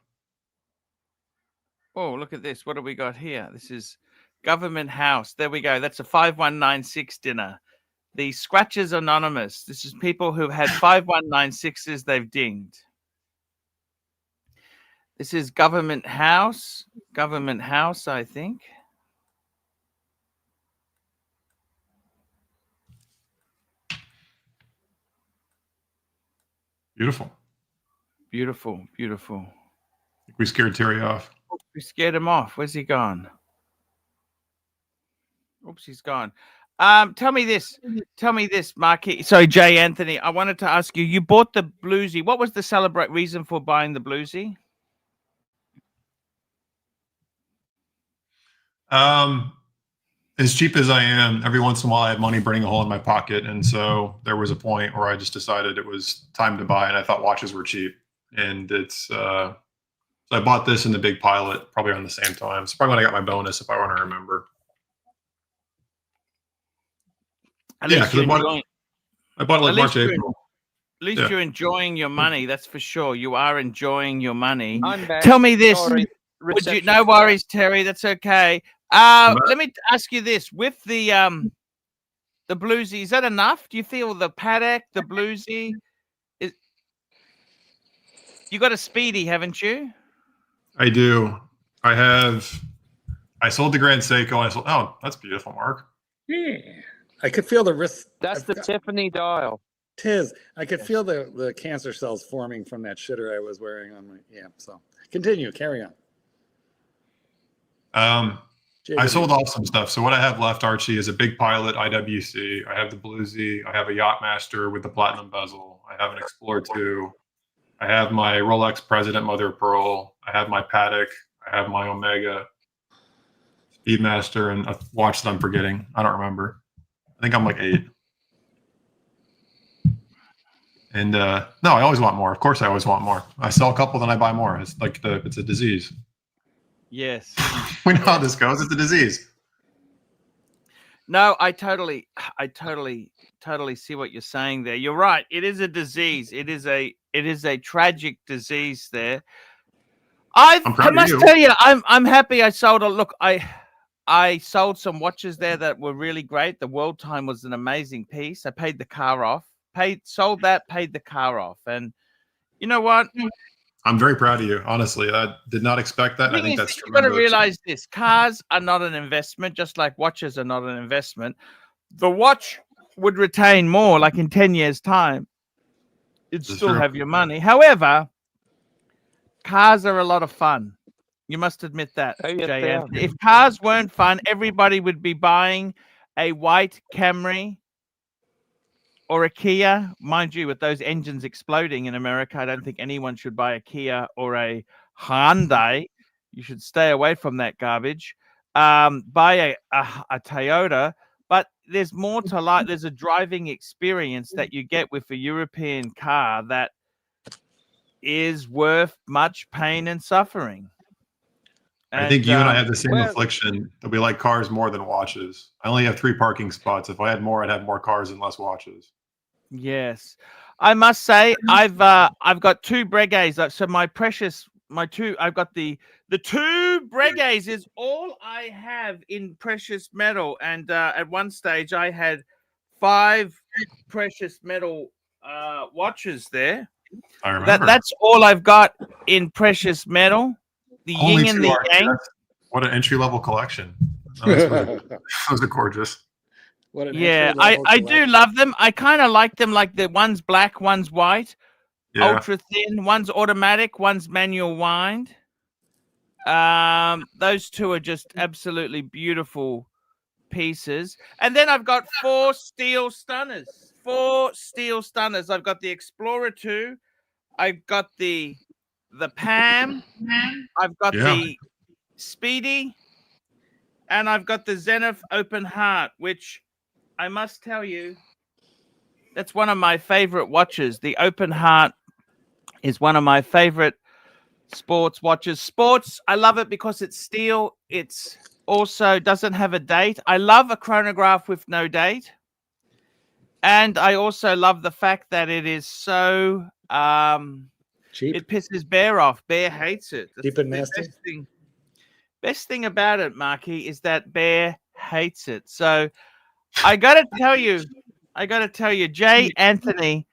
Oh, look at this. What do we got here? This is Government House. There we go. That's a 5196 dinner. The Scratchers Anonymous. This is people who've had 5196s they've dinged. This is Government House. Government House, I think. Beautiful. Beautiful, beautiful. We scared Terry off. We scared him off. Where's he gone? Oops, he's gone. Tell me this, Marky. Sorry, Jay Anthony. I wanted to ask you. You bought the bluesy. What was the reason for buying the bluesy? As cheap as I am, every once in a while I have money burning a hole in my pocket, and so there was a point where I just decided it was time to buy, and I thought watches were cheap, and it's. So I bought this in the Big Pilot probably around the same time. It's probably when I got my bonus, if I want to remember. At least I bought it like March, April. At least you're enjoying your money. That's for sure. You are enjoying your money. I'm back. Tell me this. Sorry, Would you? reception No failed. worries, Terry. That's okay. Let me ask you this: with the bluesy, is that enough? Do you feel the paddock, the bluesy? You got a Speedy, haven't you? I do. I sold the Grand Seiko. And I sold. Oh, that's beautiful, Mark. Yeah. I could feel the wrist. That's the Tiffany dial. Tiz. I could feel the cancer cells forming from that shitter I was wearing on my. Yeah. So continue. Carry on. I sold off some stuff. So what I have left, Archie, is a Big Pilot IWC. I have the Bluesy. I have a Yachtmaster with the platinum bezel. I have an Explorer 2. I have my Rolex President Mother of Pearl. I have my Patek. I have my Omega Speedmaster, and a watch that I'm forgetting. I don't remember. I think I'm like 8. And no, I always want more. Of course, I always want more. I sell a couple, then I buy more. It's like it's a disease. Yes. We know how this goes. It's a disease. No, I totally see what you're saying there. You're right. It is a disease. It is a tragic disease there. I must tell you, I'm happy I sold a look. I sold some watches there that were really great. The World Time was an amazing piece. I paid the car off. Sold that, paid the car off. And you know what? I'm very proud of you. Honestly, I did not expect that. I think that's tremendous. You've got to realize this. Cars are not an investment, just like watches are not an investment. The watch would retain more, like in 10 years' time. You'd still have your money. However, cars are a lot of fun. You must admit that, Jay. If cars weren't fun, everybody would be buying a white Camry or a Kia. Mind you, with those engines exploding in America, I don't think anyone should buy a Kia or a Hyundai. You should stay away from that garbage. Buy a Toyota. But there's more to life. There's a driving experience that you get with a European car that is worth much pain and suffering. I think you and I have the same affliction that we like cars more than watches. I only have 3 parking spots. If I had more, I'd have more cars and less watches. Yes, I must say I've got 2 Breguets. So I've got the 2 Breguets is all I have in precious metal. And at one stage I had 5 precious metal watches there. I remember. That's all I've got in precious metal. The yin and the yang. What an entry-level collection. Those are gorgeous. Yeah, I do love them. I kind of like them, like the one's black, one's white, ultra thin, one's automatic, one's manual wind. Those 2 are just absolutely beautiful pieces. And then I've got 4 steel stunners. 4 steel stunners. I've got the Explorer 2. I've got the Pam. I've got the Speedy. And I've got the Zenith Open Heart, which I must tell you, that's one of my favorite watches. The Open Heart is one of my favorite sports watches. Sports, I love it because it's steel. It's also doesn't have a date. I love a chronograph with no date. And I also love the fact that it is so cheap. It pisses Bear off. Bear hates it. That's cheap and nasty. Best thing about it, Marky, is that Bear hates it. So I gotta tell you, Jay Anthony.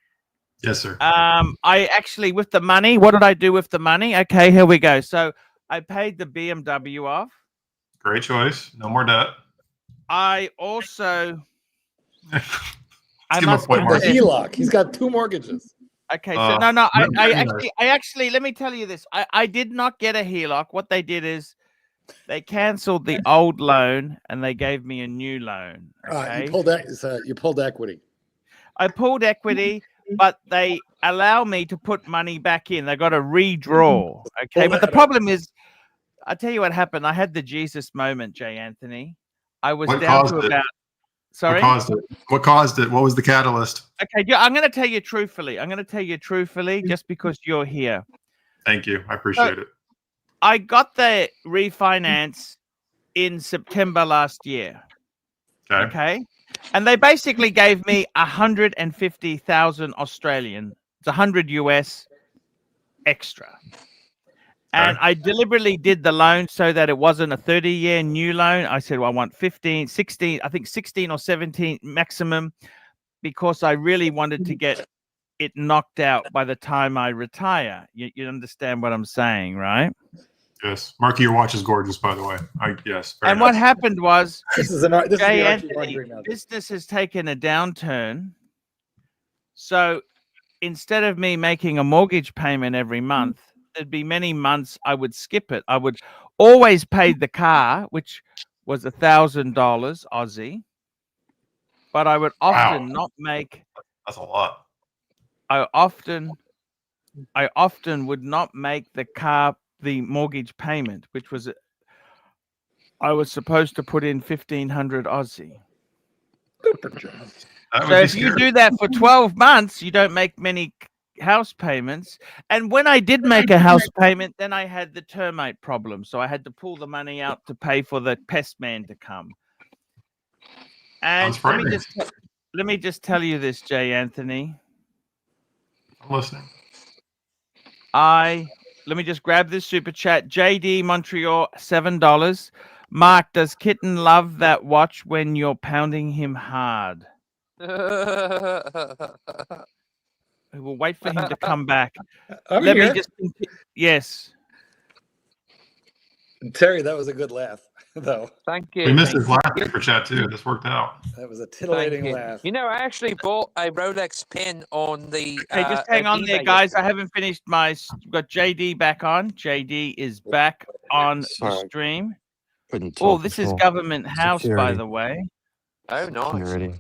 Yes, sir. I actually, with the money, what did I do with the money? Okay, here we go. So I paid the BMW off. Great choice. No more debt. I also I must the HELOC. He's got 2 mortgages. Okay, so no, I nice. actually, let me tell you this. I did not get a HELOC. What they did is they canceled the old loan and they gave me a new loan. Okay, You pulled equity. I pulled equity, but they allow me to put money back in. They got to redraw. Okay, but the problem is, I'll tell you what happened. I had the Jesus moment, Jay Anthony. I was What down caused to it? about. Sorry. What caused it? What caused it? What was the catalyst? Okay, yeah, I'm going to tell you truthfully, just because you're here. Thank you. I appreciate it. I got the refinance in September last year. Okay. And they basically gave me 150,000 Australian. It's 100 US extra. And I deliberately did the loan so that it wasn't a 30-year new loan. I said, well, I want 15, 16, I think 16 or 17 maximum, because I really wanted to get it knocked out by the time I retire. You understand what I'm saying, right? Yes. Marky, your watch is gorgeous, by the way. Yes. And what happened was, This is the Jay Archie Anthony, luxury method. business has taken a downturn. So instead of me making a mortgage payment every month, there'd be many months I would skip it. I would always pay the car, which was $1,000 Aussie, but I would often not make. That's a lot. I often would not make the mortgage payment, which was I was supposed to put in 1,500 Aussie. So if you do that for 12 months, you don't make many house payments. And when I did make a house payment, then I had the termite problem. So I had to pull the money out to pay for the pest man to come. And let me just tell you this, Jay Anthony. I'm listening. Let me just grab this super chat. JD Montreal, $7. Mark, does Kitten love that watch when you're pounding him hard? We'll wait for him to come back. Let me just. Yes. Terry, that was a good laugh, though. Thank you. We missed his laugh for chat too. This worked out. That was a titillating laugh. You know, I actually bought a Rolex pin on the. Hey, just hang on there, guys. I haven't finished my. Got JD back on. JD is back on the stream. Oh, this is Government House, by the way. Oh, nice. Security.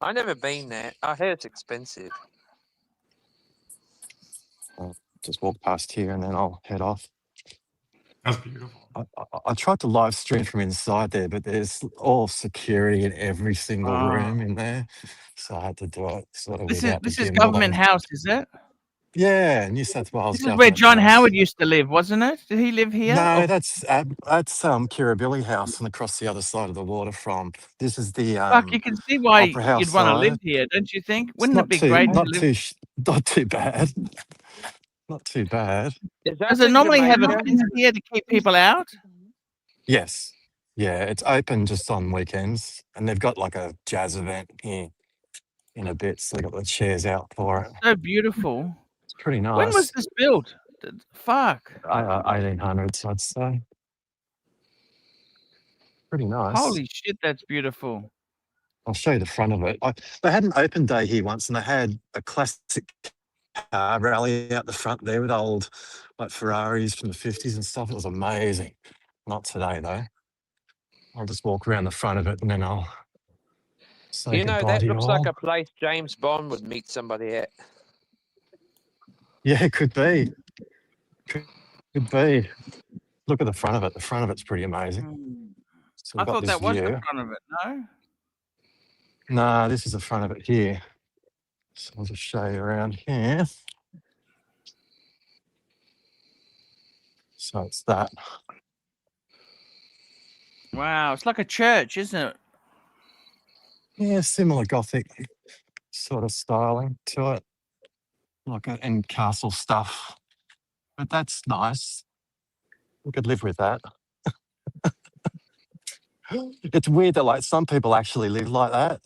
I've never been there. I heard it's expensive. I'll just walk past here and then I'll head off. That's beautiful. I tried to live stream from inside there, but there's all security in every single room in there, so I had to do it sort of without the This is dim Government light. House, is it? Yeah, New South Wales. This is where John Howard used to live, wasn't it? Did he live here? No, that's Kirribilli House and across the other side of the water from. This is the Fuck, you can see why Opera House you'd want to live side. here, don't you think? It's Wouldn't it be great to live? not too bad. Not too bad. Does it normally have a fence here to keep people out? Yes. Yeah, it's open just on weekends, and they've got like a jazz event here in a bit, so they got the chairs out for it. So beautiful. It's pretty nice. When was this built? Fuck. 1800s, I'd say. Pretty nice. Holy shit, that's beautiful. I'll show you the front of it. They had an open day here once, and they had a classic car rally out the front there with old like Ferraris from the 50s and stuff. It was amazing. Not today, though. I'll just walk around the front of it and then I'll say goodbye that to you looks all. like a place James Bond would meet somebody at. Yeah, it could be. Could be. Look at the front of it. The front of it's pretty amazing. So I thought that was the front of it, no? No, this is the front of it here. So I'll just show you around here. So it's that. Wow, it's like a church, isn't it? Yeah, similar Gothic sort of styling to it. Like and castle stuff. But that's nice. We could live with that. It's weird that like some people actually live like that.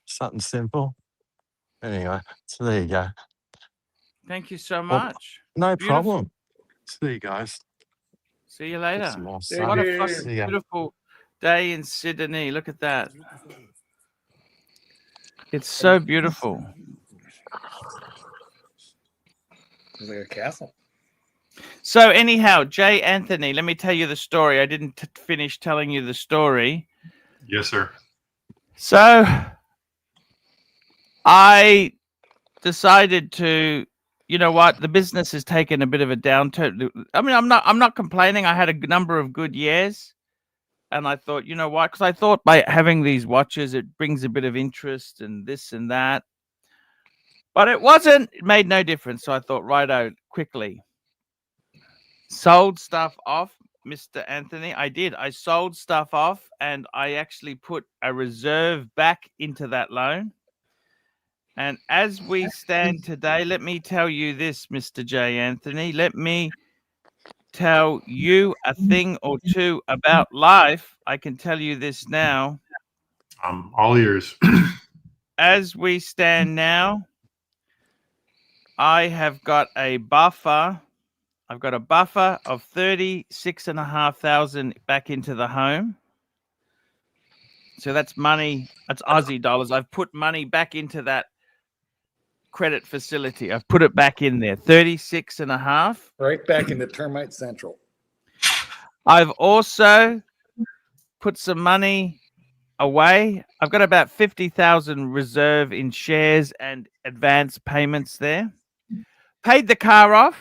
Something simple. Anyway, so there you go. Thank you so much. No problem. So there you guys. See you later. What a fucking beautiful day in Sydney. Look at that. It's so beautiful. It's like a castle. So anyhow, Jay Anthony, let me tell you the story. I didn't finish telling you the story. Yes, sir. So I decided to, you know what, the business has taken a bit of a downturn. I mean, I'm not complaining. I had a number of good years, and I thought, you know what, because I thought by having these watches, it brings a bit of interest and this and that. But it wasn't. It made no difference. So I thought, righto, quickly. Sold stuff off, Mr. Anthony. I did. I sold stuff off, and I actually put a reserve back into that loan. And as we stand today, let me tell you this, Mr. J. Anthony. Let me tell you a thing or two about life. I can tell you this now. I'm all ears. As we stand now, I have got a buffer. I've got a buffer of 36,500 back into the home. So that's money. That's Aussie dollars. I've put money back into that credit facility. I've put it back in there. 36.5. Right back into Termite Central. I've also put some money away. I've got about 50,000 reserve in shares and advance payments there. Paid the car off.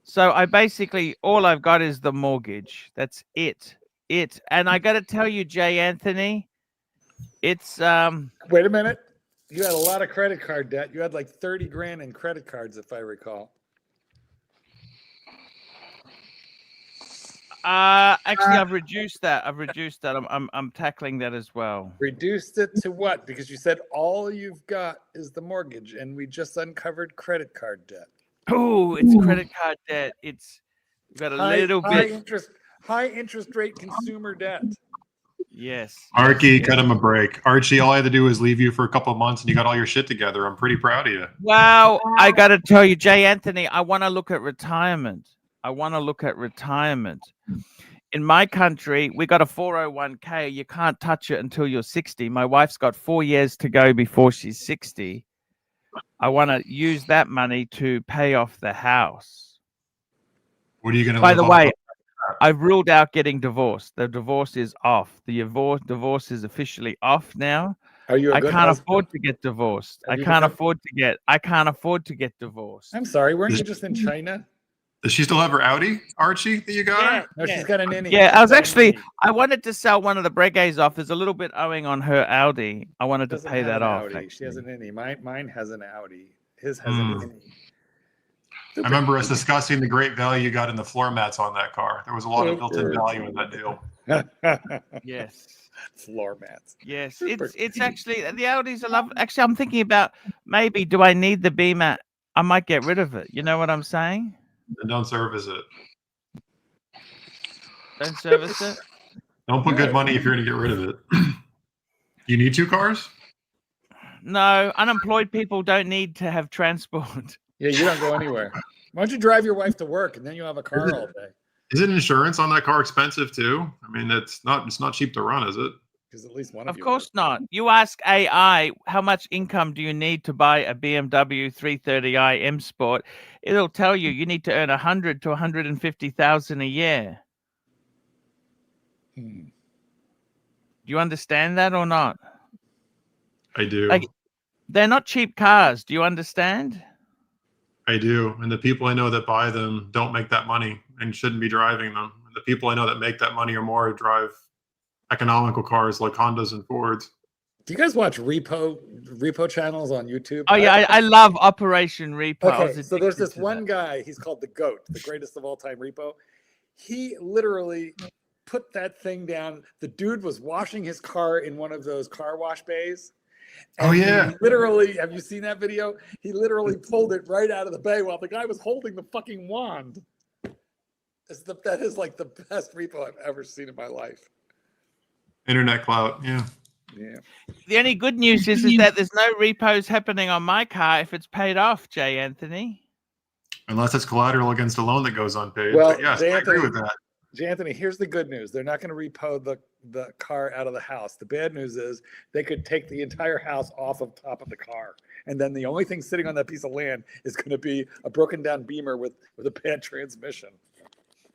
So I basically, all I've got is the mortgage. That's it. And I got to tell you, Jay Anthony, it's Wait a minute. You had a lot of credit card debt. You had like 30 grand in credit cards, if I recall. Actually, I've reduced that. I'm tackling that as well. Reduced it to what? Because you said all you've got is the mortgage, and we just uncovered credit card debt. Oh, it's credit card debt. It's got a little bit high interest rate consumer debt. Yes. Archie, cut him a break. Archie, all I had to do was leave you for a couple of months and you got all your shit together. I'm pretty proud of you. Wow, I got to tell you, Jay Anthony, I want to look at retirement. In my country, we got a 401k. You can't touch it until you're 60. My wife's got 4 years to go before she's 60. I want to use that money to pay off the house. What are you going to By the way, I've ruled out getting divorced. The divorce is off. The divorce is officially off now. Are you? I can't afford to get divorced. I can't afford to get divorced. I'm sorry, weren't you just in China? Does she still have her Audi, Archie, that you got her? No, she's got an innie. Yeah, I wanted to sell one of the Breguets off. There's a little bit owing on her Audi. I wanted to pay that off. She has an innie. Mine has an Audi. His has an innie. I remember us discussing the great value you got in the floor mats on that car. There was a lot of built-in value in that deal. Yes. Floor mats. Yes. It's actually, the Audis are lovely. Actually, I'm thinking about maybe, do I need the B mat? I might get rid of it. You know what I'm saying? And don't service it. Don't service it? Don't put good money if you're going to get rid of it. You need 2 cars? No, unemployed people don't need to have transport. Yeah, you don't go anywhere. Why don't you drive your wife to work and then you have a car all day? Isn't insurance on that car expensive too? I mean, it's not cheap to run, is it? Because at least one of you. Of course not. You ask AI, how much income do you need to buy a BMW 330i M Sport? It'll tell you need to earn 100 to 150,000 a year. Do you understand that or not? I do. Like, they're not cheap cars. Do you understand? I do. And the people I know that buy them don't make that money and shouldn't be driving them. And the people I know that make that money or more drive economical cars like Hondas and Fords. Do you guys watch Repo channels on YouTube? Oh yeah, I love Operation Repo. Okay, so there's this one guy, he's called the GOAT, the greatest of all time Repo. He literally put that thing down. The dude was washing his car in one of those car wash bays. And oh yeah. He literally, have you seen that video? He literally pulled it right out of the bay while the guy was holding the fucking wand. That is like the best Repo I've ever seen in my life. Internet clout, yeah. Yeah. The only good news is that there's no repos happening on my car if it's paid off, Jay Anthony. Unless it's collateral against a loan that goes unpaid. Well, but yes, Jay I agree Anthony, with that. J. Anthony, here's the good news. They're not going to repo the car out of the house. The bad news is they could take the entire house off of top of the car. And then the only thing sitting on that piece of land is going to be a broken down Beamer with a bad transmission.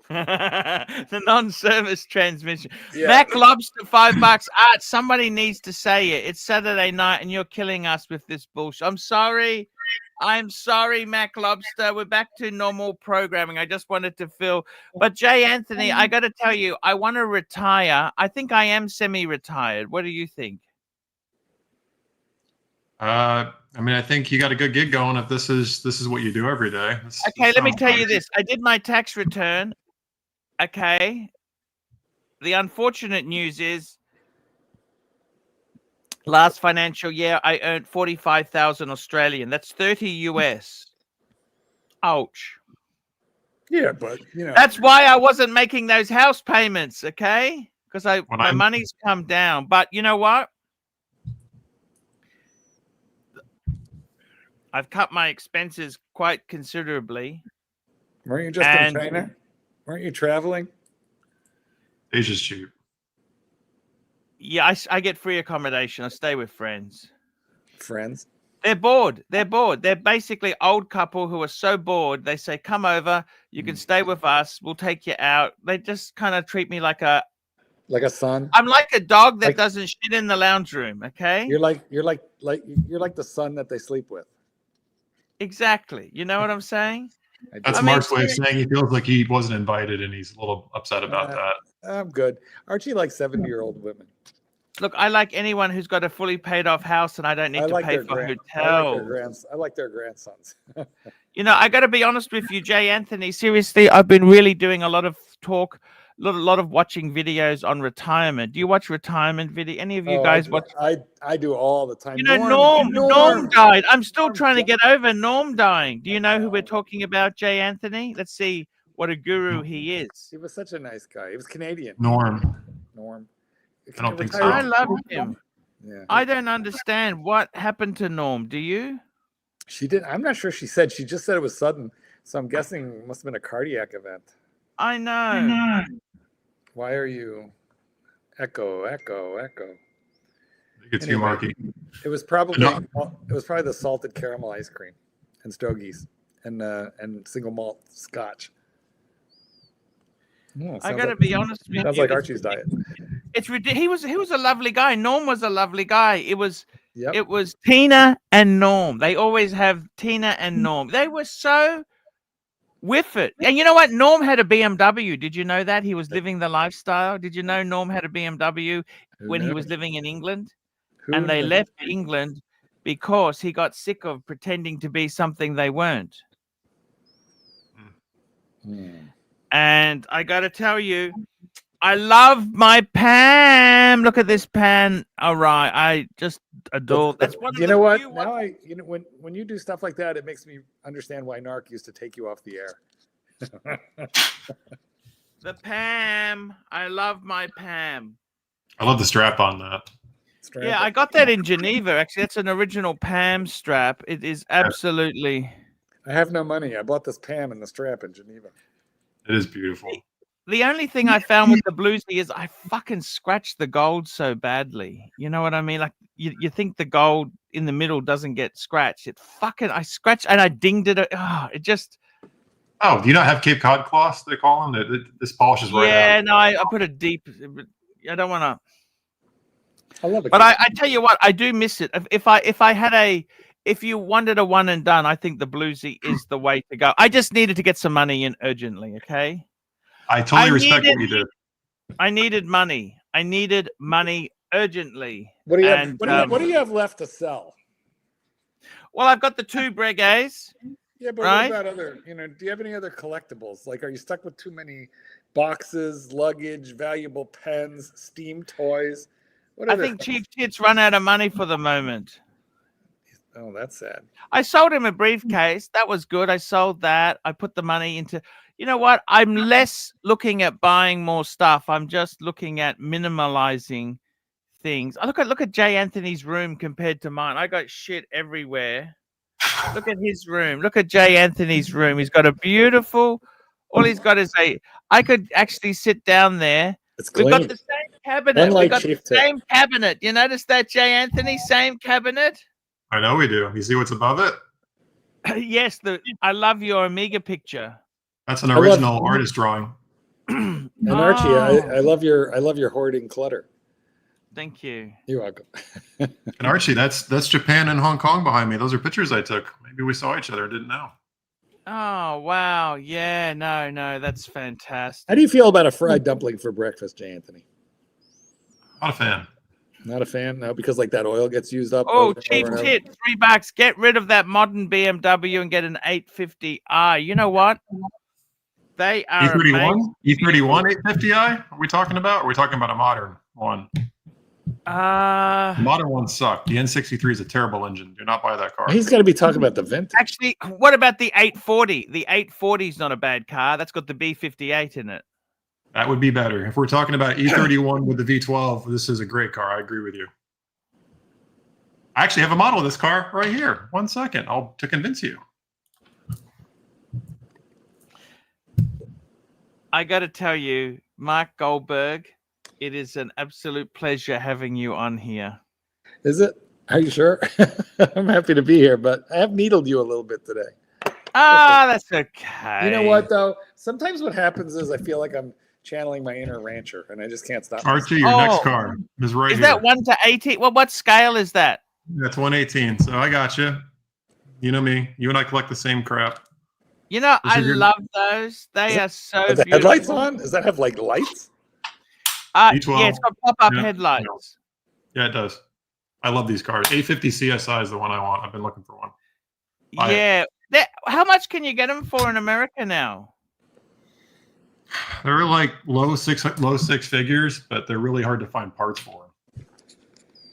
The non-service transmission. Yeah. Mac Lobster, $5. Art, somebody needs to say it. It's Saturday night and you're killing us with this bullshit. I'm sorry. I'm sorry, Mac Lobster. We're back to normal programming. I just wanted to fill. But Jay Anthony, I got to tell you, I want to retire. I think I am semi-retired. What do you think? I mean, I think you got a good gig going if this is what you do every day. Okay, let me tell you this. I did my tax return. Okay. The unfortunate news is last financial year I earned 45,000 Australian. That's 30 US. Ouch. Yeah, but you know That's why I wasn't making those house payments, okay? Because my money's come down. But you know what? I've cut my expenses quite considerably. weren't you just in China? Weren't you traveling? Asia's cheap. Yeah, I get free accommodation. I stay with friends. Friends? They're bored. They're bored. They're basically old couple who are so bored. They say, come over. You can stay with us. We'll take you out. They just kind of treat me like a son. I'm like a dog that doesn't shit in the lounge room. Okay. You're like the son that they sleep with. Exactly. You know what I'm saying? That's Mark's way of saying he feels like he wasn't invited and he's a little upset about that. I'm good. Archie likes 70-year-old women. Look, I like anyone who's got a fully paid off house and I don't need to pay for a hotel. I like their grandsons. You know, I got to be honest with you, Jay Anthony. Seriously, I've been really doing a lot of talk, a lot of watching videos on retirement. Do you watch retirement video? Any of you guys watch? I do all the time. You know, Norm died. I'm still trying to get over Norm dying. Do you know who we're talking about, Jay Anthony? Let's see what a guru he is. He was such a nice guy. He was Canadian. Norm. I don't think so. I love him. Yeah. I don't understand what happened to Norm. Do you? She did. I'm not sure she said. She just said it was sudden. So I'm guessing it must have been a cardiac event. I know. Why are you echo? I think it's you, Marky. It was probably the salted caramel ice cream and stogies and single malt scotch. I got to be honest with you. Sounds like Archie's diet. It's ridiculous. He was a lovely guy. Norm was a lovely guy. It was Tina and Norm. They always have Tina and Norm. They were so with it. And you know what? Norm had a BMW. Did you know that? He was living the lifestyle. Did you know Norm had a BMW when he was living in England? And they left England because he got sick of pretending to be something they weren't. And I got to tell you, I love my Pam. Look at this Pam. All right, I just adore. That's one. You know what? Now when you do stuff like that, it makes me understand why Narc used to take you off the air. The Pam. I love my Pam. I love the strap on that. Yeah, I got that in Geneva. Actually, that's an original Pam strap. It is absolutely. I have no money. I bought this Pam and the strap in Geneva. It is beautiful. The only thing I found with the bluesy is I fucking scratched the gold so badly. You know what I mean? Like you think the gold in the middle doesn't get scratched. I scratched and I dinged it. Oh, it just. Oh, do you not have Cape Cod cloths? They call them. This polish is right. Yeah, no, I put a deep. I don't want to. I love it. But I tell you what, I do miss it. If you wanted a one and done, I think the bluesy is the way to go. I just needed to get some money in urgently. Okay. I totally respect what you did. I needed money. I needed money urgently. What do you have? What do you have left to sell? Well, I've got the two Breguets. Yeah, but what about other? Do you have any other collectibles? Like, are you stuck with too many boxes, luggage, valuable pens, steam toys? I think Chief Tits run out of money for the moment. Oh, that's sad. I sold him a briefcase. That was good. I sold that. I put the money into. You know what? I'm less looking at buying more stuff. I'm just looking at minimalizing things. Look at Jay Anthony's room compared to mine. I got shit everywhere. Look at his room. Look at Jay Anthony's room. He's got a beautiful All he's got is a. I could actually sit down there. It's We've got clean. the same cabinet. Unlike We've got Chief the Tip. same cabinet. You notice that, Jay Anthony? Same cabinet. I know we do. You see what's above it? Yes, I love your Amiga picture. That's an original artist drawing. And Archie, I love your hoarding clutter. Thank you. You're welcome. And Archie, that's Japan and Hong Kong behind me. Those are pictures I took. Maybe we saw each other and didn't know. Oh wow. Yeah, no, that's fantastic. How do you feel about a fried dumpling for breakfast, Jay Anthony? Not a fan. Not a fan? No, because like that oil gets used up. Oh, over and cheap over and over. tit, $3. Get rid of that modern BMW and get an 850i. You know what? They are E31? E31 850i? Are we talking about? Or are we talking about a modern one? The modern ones suck. The N63 is a terrible engine. Do not buy that car. He's got to be talking about the vintage. Actually, what about the 840? The 840 is not a bad car. That's got the B58 in it. That would be better. If we're talking about E31 with the V12, this is a great car. I agree with you. I actually have a model of this car right here. 1 second. To convince you. I got to tell you, Mark Goldberg, it is an absolute pleasure having you on here. Is it? Are you sure? I'm happy to be here, but I have needled you a little bit today. That's okay. You know what, though? Sometimes what happens is I feel like I'm channeling my inner rancher, and I just can't stop. Archie, your next car is right here. Is that 1 to 18? Well, what scale is that? That's 118. So I got you. You know me. You and I collect the same crap. You know, I love those. They are so Are the beautiful. headlights on? Does that have like lights? Yeah, it's got pop-up headlights. Yeah, it does. I love these cars. 850 CSI is the one I want. I've been looking for one. Yeah. How much can you get them for in America now? They're like low six figures, but they're really hard to find parts for.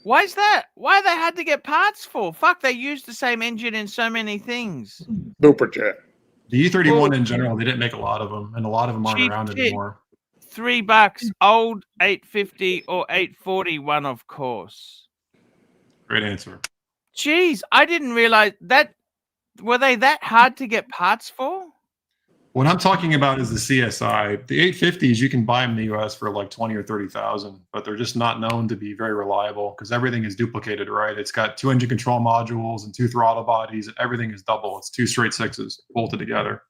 Why is that? Why they had to get parts for? Fuck, they used the same engine in so many things. Super jet. The E31 in general, they didn't make a lot of them, and a lot of them aren't around anymore. $3, old 850 or 840 one, of course. Great answer. Jeez, I didn't realize that. Were they that hard to get parts for? What I'm talking about is the CSI. The 850s, you can buy them in the US for like 20 or 30,000, but they're just not known to be very reliable because everything is duplicated, right? It's got 2 engine control modules and 2 throttle bodies. Everything is double. It's 2 straight 6s bolted together.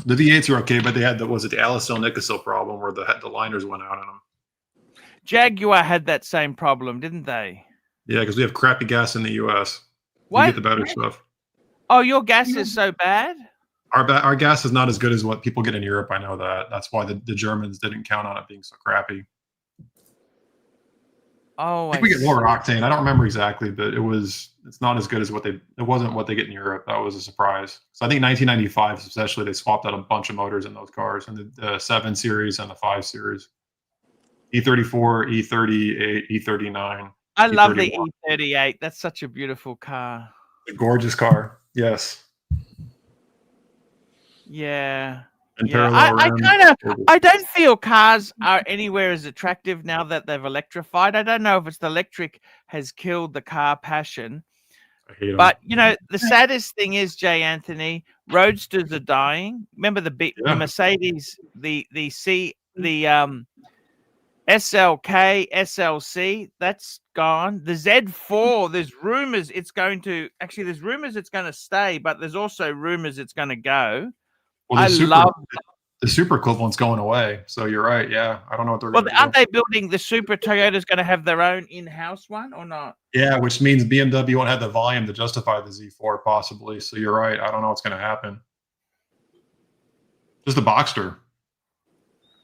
The V8s are okay, but they had the Alisil-Nickesil problem where the liners went out on them. Jaguar had that same problem, didn't they? Yeah, because we have crappy gas in the US. What? We get the better stuff. Oh, your gas is so bad? Our gas is not as good as what people get in Europe. I know that. That's why the Germans didn't count on it being so crappy. Oh, I think we get lower octane. I don't remember exactly, but it's not as good as it wasn't what they get in Europe. That was a surprise. So I think 1995 especially, they swapped out a bunch of motors in those cars, in the 7 series and the 5 series. E34, E38, E39. I love the E38. That's such a beautiful car. A gorgeous car. Yes. Yeah. And I don't feel cars are anywhere as attractive now that they've electrified. I don't know if it's the electric has killed the car passion. I hate them. But you know, the saddest thing is, Jay Anthony, roadsters are dying. Remember the Mercedes, the SLK, SLC, that's gone. The Z4, there's rumors it's going to stay, but there's also rumors it's going to go. Well, the super equivalent's going away. So you're right. Yeah. I don't know what they're going to do. Aren't they building the super Toyota's going to have their own in-house one or not? Yeah, which means BMW won't have the volume to justify the Z4 possibly. So you're right. I don't know what's going to happen. Just the Boxster.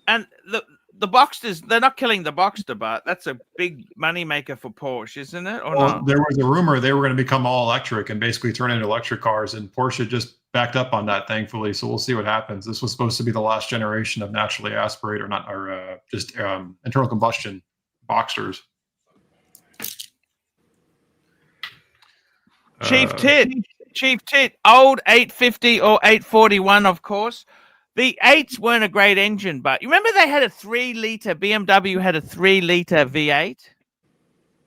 And the Boxsters, they're not killing the Boxster, but that's a big money maker for Porsche, isn't it? Or not? There was a rumor they were going to become all electric and basically turn into electric cars, and Porsche just backed up on that, thankfully. So we'll see what happens. This was supposed to be the last generation of naturally aspirated internal combustion Boxsters. Chief Tit, old 850 or 841, of course. The 8s weren't a great engine, but you remember they had a 3-liter, BMW had a 3-liter V8?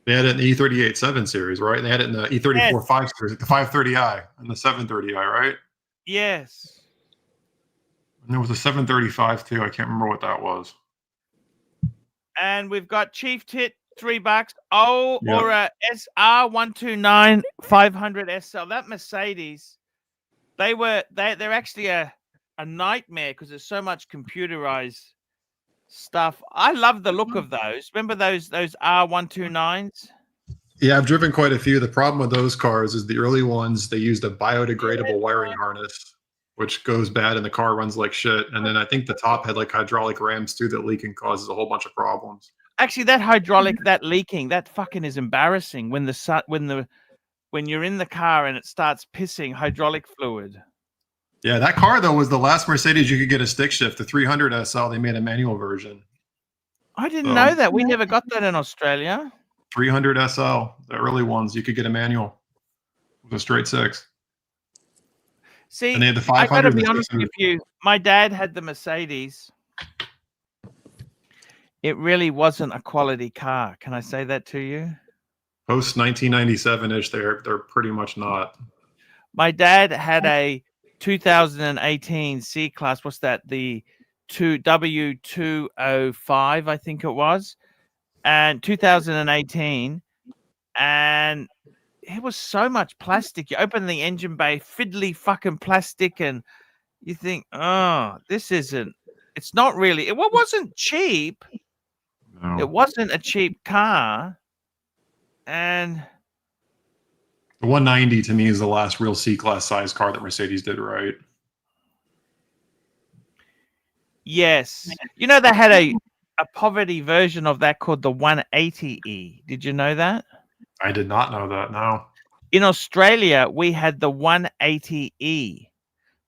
They had it in the E38 7 Series, right? They had it in the E34 5 Series, the 530i and the 730i, right? Yes. And there was a 735 too. I can't remember what that was. And we've got Chief Tit, $3. Oh, Yeah. or a SR129 500 SL. That Mercedes, they're actually a nightmare because there's so much computerized stuff. I love the look of those. Remember those R129s? Yeah, I've driven quite a few. The problem with those cars is the early ones, they used a biodegradable wiring harness, which goes bad and the car runs like shit. And then I think the top had like hydraulic rams too that leak and causes a whole bunch of problems. Actually, that hydraulic, that leaking, that fucking is embarrassing when when you're in the car and it starts pissing hydraulic fluid. Yeah, that car though was the last Mercedes you could get a stick shift. The 300 SL, they made a manual version. I didn't know that. We never got that in Australia. 300 SL, the early ones, you could get a manual with a straight six. See, And they had the I 500. gotta be honest with you. My dad had the Mercedes. It really wasn't a quality car. Can I say that to you? Post 1997-ish, they're pretty much not. My dad had a 2018 C-Class. What's that? The W205, I think it was. And 2018. And it was so much plastic. You open the engine bay, fiddly fucking plastic, and you think, oh, this isn't. It's not really. It wasn't cheap. No. It wasn't a cheap car. And The 190 to me is the last real C-Class size car that Mercedes did right. yes, you know, they had a poverty version of that called the 180E. Did you know that? I did not know that, no. In Australia, we had the 180E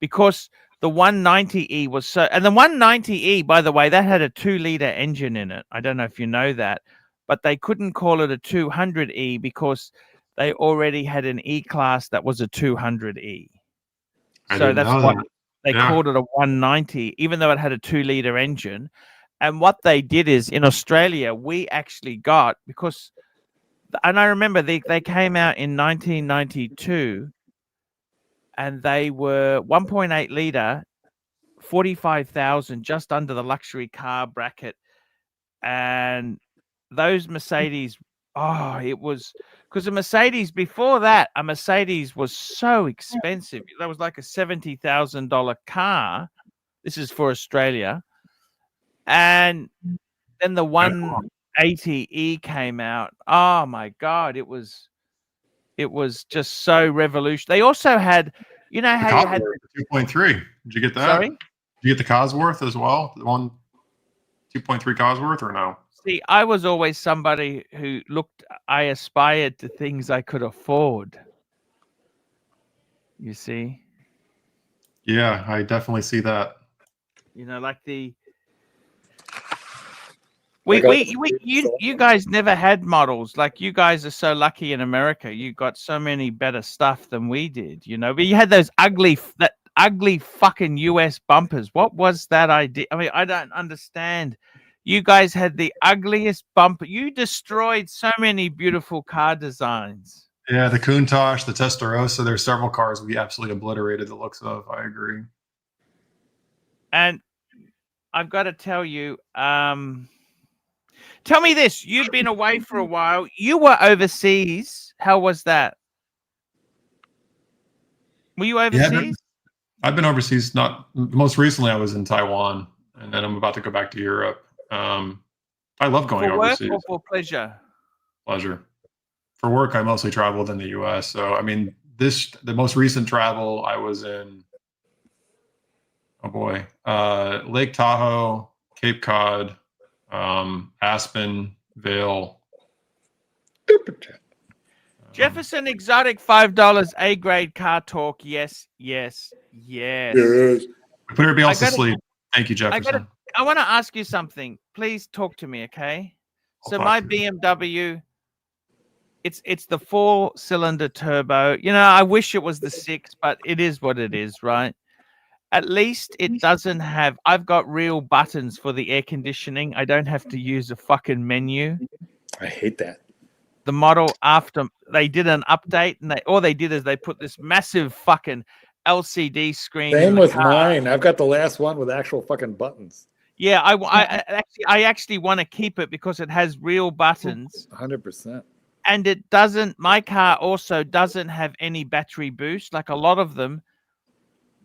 because the 190E was so. And the 190E, by the way, that had a 2-liter engine in it. I don't know if you know that, but they couldn't call it a 200E because they already had an E-Class that was a 200E. So that's what they called it, a 190, even though it had a 2-liter engine. And what they did is in Australia, we actually got, because, and I remember they came out in 1992 and they were 1.8 liter, 45,000, just under the luxury car bracket. And those Mercedes, oh, it was, because a Mercedes before that, a Mercedes was so expensive. That was like a $70,000 car. This is for Australia. And then the 180E came out. Oh my God, it was just so revolutionary. They also had, you know how you had 2.3. Did you get that? Sorry? Did you get the Cosworth as well? The one 2.3 Cosworth or no? See, I was always somebody who I aspired to things I could afford. You see? Yeah, I definitely see that. You know, like you guys never had models. Like, you guys are so lucky in America. You got so many better stuff than we did, you know. But you had those ugly fucking US bumpers. What was that idea? I mean, I don't understand. You guys had the ugliest bumper. You destroyed so many beautiful car designs. Yeah, the Countach, the Testarossa, there's several cars we absolutely obliterated the looks of. I agree. And I've got to tell you, tell me this. You've been away for a while. You were overseas. How was that? Were you overseas? Yeah, I've been overseas. Not most recently, I was in Taiwan, and then I'm about to go back to Europe. I love going overseas. For work or for pleasure? Pleasure. For work, I mostly traveled in the U.S. So, I mean, the most recent travel I was in, oh boy, Lake Tahoe, Cape Cod, Aspen, Vail. Jefferson Exotic, $5. A-grade car talk. Yes. Put everybody else to sleep. Thank you, Jefferson. I want to ask you something. Please talk to me, okay? So my BMW, it's the 4-cylinder turbo. You know, I wish it was the 6, but it is what it is, right? At least it doesn't have. I've got real buttons for the air conditioning. I don't have to use a fucking menu. I hate that. The model after they did an update, and all they did is they put this massive fucking LCD screen. in Same the with car. mine. I've got the last one with actual fucking buttons. Yeah, I actually want to keep it because it has real buttons. 100%. And it doesn't. My car also doesn't have any battery boost. Like a lot of them,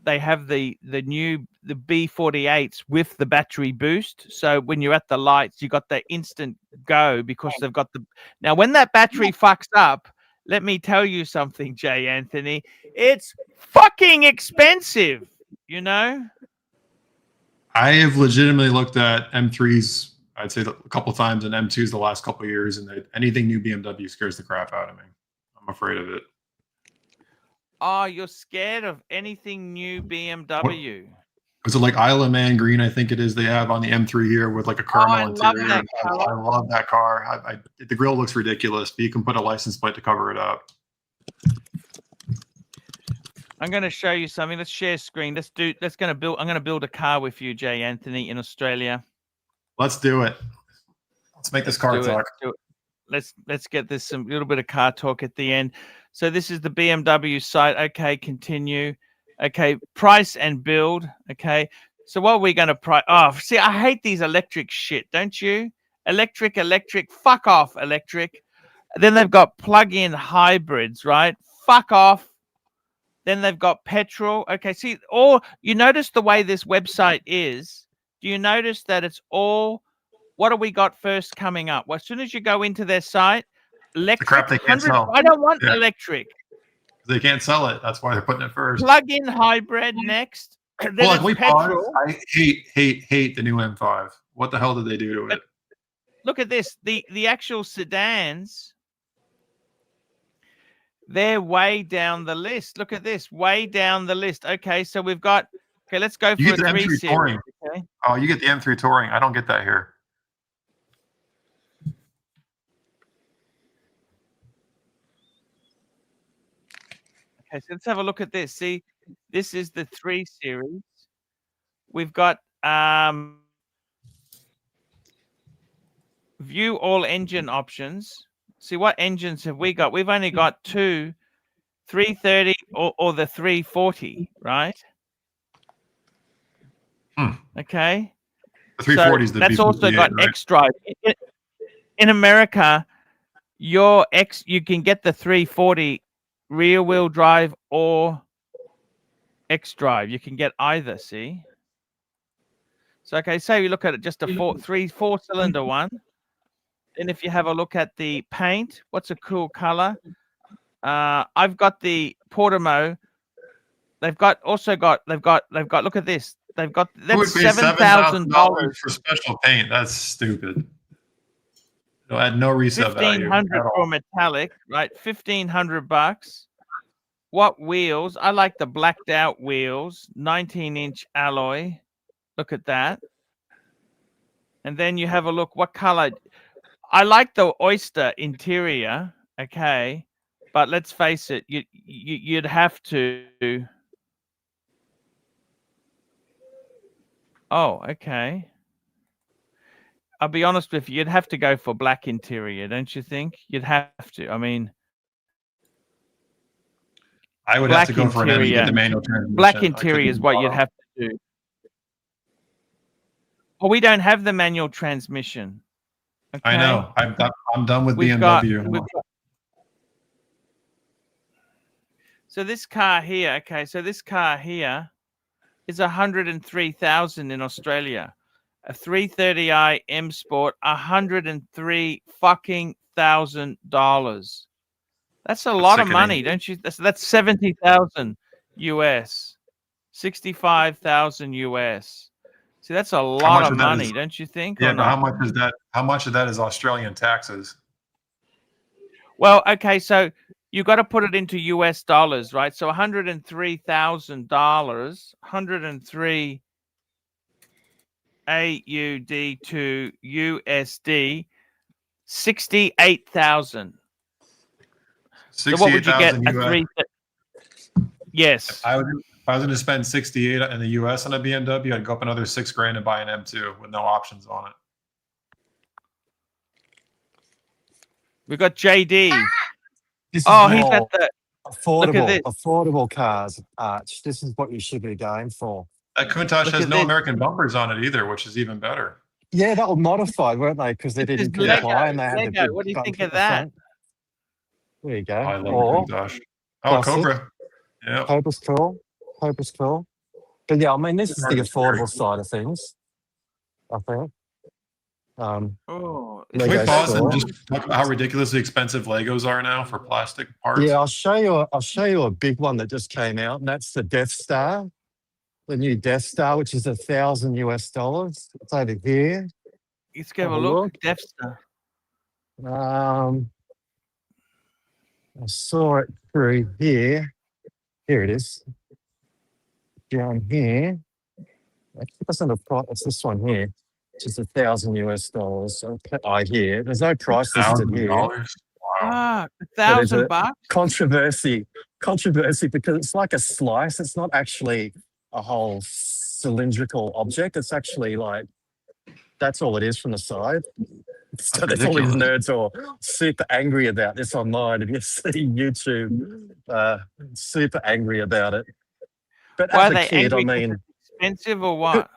they have the B48s with the battery boost. So when you're at the lights, you got the instant go because they've got the. Now, when that battery fucks up, let me tell you something, Jay Anthony. It's fucking expensive. You know. I have legitimately looked at M3s, I'd say a couple times, and M2s the last couple of years, and anything new BMW scares the crap out of me. I'm afraid of it. Oh, you're scared of anything new BMW? Was it like Isle of Man green? I think it is. They have on the M3 here with like a caramel interior. That I love that car. The grill looks ridiculous, but you can put a license plate to cover it up. I'm going to show you something. Let's share screen. I'm going to build a car with you, Jay Anthony, in Australia. Let's do it. Let's make this car talk. Let's get this some little bit of car talk at the end. So this is the BMW site. Okay, continue. Okay, price and build. Okay, so what are we going to price? Oh, see, I hate these electric shit, don't you? Electric, fuck off, electric. Then they've got plug-in hybrids, right? Fuck off. Then they've got petrol. Okay, see, you notice the way this website is. Do you notice that it's all, what do we got first coming up? Well, as soon as you go into their site, electric. The crap they can't sell. I don't want electric. They can't sell it. That's why they're putting it first. Plug-in hybrid next. Then it's petrol. I hate the new M5. What the hell did they do to it? Look at this. The actual sedans, they're way down the list. Look at this, way down the list. Okay, so we've got. Okay, let's go for you get a the 3 M3 series. Touring. Okay. Oh, you get the M3 Touring. I don't get that here. Okay, so let's have a look at this. See, this is the 3 series. We've got view all engine options. See, what engines have we got? We've only got 2, 330 or the 340, right? Okay. The 340 is the that's B58, also got right? X-Drive. In America, you can get the 340 rear-wheel drive or X-Drive. You can get either, see? So, okay, say you look at it, just a 4-cylinder one. Then if you have a look at the paint, what's a cool color? I've got the Portimo. They've got, look at this. That's $7,000 for special paint. That's stupid. It'll add no resale value. $1,500 for metallic, right? $1,500. What wheels? I like the blacked out wheels, 19-inch alloy. Look at that. And then you have a look. What color? I like the oyster interior. Okay, but let's face it. You'd have to. Oh, okay. I'll be honest with you. You'd have to go for black interior, don't you think? You'd have to. I mean, I would have to go for an M to get the manual transmission. Black interior is what you'd have to do. Well, we don't have the manual transmission. Okay? I know. I'm done with BMW. So this car here, okay. So this car here is 103,000 in Australia. A 330i M Sport, $103,000. That's a lot of money, don't you? That's 70,000 US, 65,000 US. See, that's a lot of money, don't you think? Yeah, but how much is that? How much of that is Australian taxes? Well, okay, so you got to put it into US dollars, right? So $103,000, 103 AUD to USD, 68,000. So what would you get? Yes. If I was going to spend 68 in the US on a BMW, I'd go up another $6,000 and buy an M2 with no options on it. We've got JD. This is Oh, more, he's at the. this. affordable cars, Arch. This is what you should be going for. That Countach Look has at no this. American bumpers on it either, which is even better. Yeah, that were modified, weren't they? Because they This is didn't Lego. comply and they had the Lego. big What do you bump think at of the that? front. There you go. I love Or Countach. Oh, classic. Cobra. Yeah. Cobra's cool. Cobra's cool. But yeah, I mean, this is the affordable side of things, I think. Oh, Can we Lego pause store. and just talk about how ridiculously expensive Legos are now for plastic parts? Yeah, I'll show you a big one that just came out, and that's the Death Star, the new Death Star, which is $1,000 US. It's over here. let's go have a look. Death Star. I saw it through here. Here it is. Down here. Actually, that's not a price. It's this one here. Which is $1,000 US. I hear there's no price listed here. $1,000. Wow. $1,000. Controversy because it's like a slice. It's not actually a whole cylindrical object. It's actually like that's all it is from the side. So that's all these nerds are super angry about this online. If you see YouTube, super angry about it. But Why as are a they kid, angry? I mean, Expensive or what?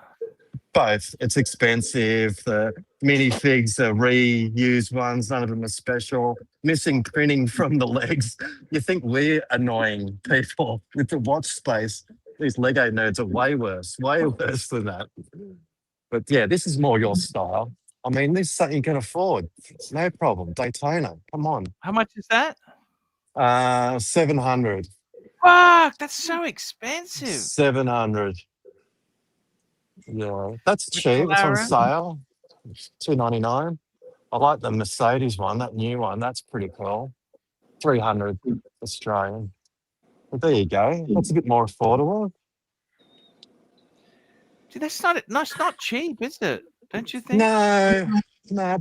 both. It's expensive. The minifigs are reused ones. None of them are special. Missing printing from the legs. You think we're annoying people with the watch space. These Lego nerds are way worse than that. But yeah, this is more your style. I mean, this is something you can afford. It's no problem. Daytona, come on. How much is that? 700. Fuck, that's so expensive. 700. Yeah, that's cheap. It's on McLaren? sale. $299. I like the Mercedes one, that new one. That's pretty cool. 300 Australian. But there you go. That's a bit more affordable. See, that's not cheap, is it? Don't you think? No,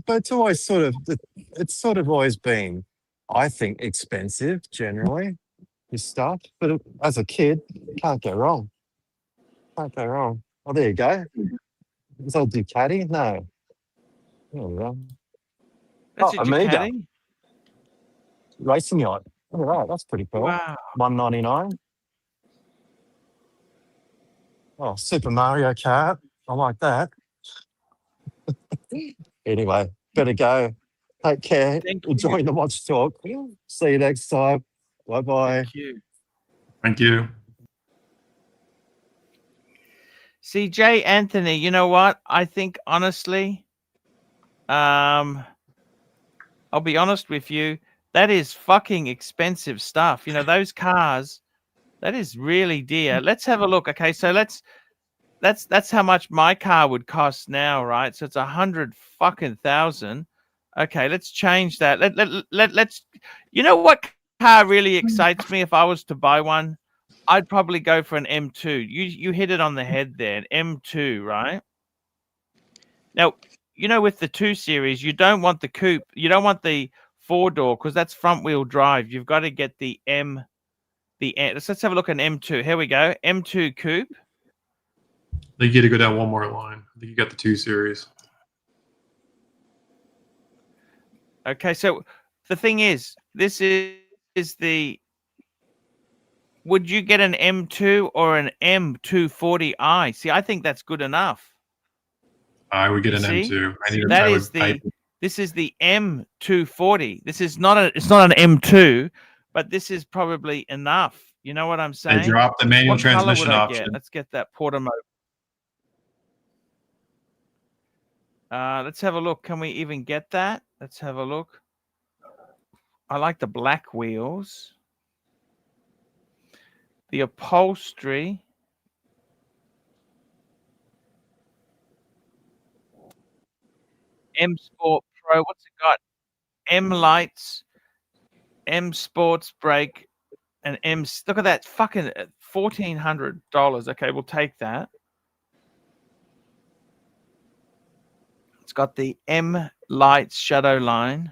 but it's always it's sort of always been, I think, expensive generally, this stuff. But as a kid, can't go wrong. Can't go wrong. Oh, there you go. Is that Ducati? No. There we go. That's a Amiga. Ducati. Racing yacht. All right, that's pretty cool. Wow. $199. Oh, Super Mario Kart. I like that. Anyway, better go. Take care. Thank you. Enjoy the watch talk. See you next time. Bye-bye. Thank you. Thank you. See, Jay Anthony, you know what? I think honestly, I'll be honest with you, that is fucking expensive stuff. You know, those cars, that is really dear. Let's have a look. Okay, so that's how much my car would cost now, right? So it's 100,000. Okay, let's change that. Let's. You know what car really excites me? If I was to buy one, I'd probably go for an M2. You hit it on the head there, an M2, right? Now, you know, with the 2 Series, you don't want the coupe. You don't want the 4-door because that's front-wheel drive. You've got to get the M. Let's have a look at an M2. Here we go, M2 coupe. I think you get to go down one more line. I think you got the 2 Series. Okay, so the thing is, this is the. Would you get an M2 or an M240i? See, I think that's good enough. I would get an See? M2. I need That is this is the M240. This is not it's not an M2, but this is probably enough. You know what I'm saying? They dropped the manual What color transmission would I option. get? Let's get that Porta mode. Let's have a look. Can we even get that? Let's have a look. I like the black wheels. The upholstery. M Sport Pro. What's it got? M lights, M Sports brake, and M. Look at that, fucking $1,400. Okay, we'll take that. It's got the M lights shadow line,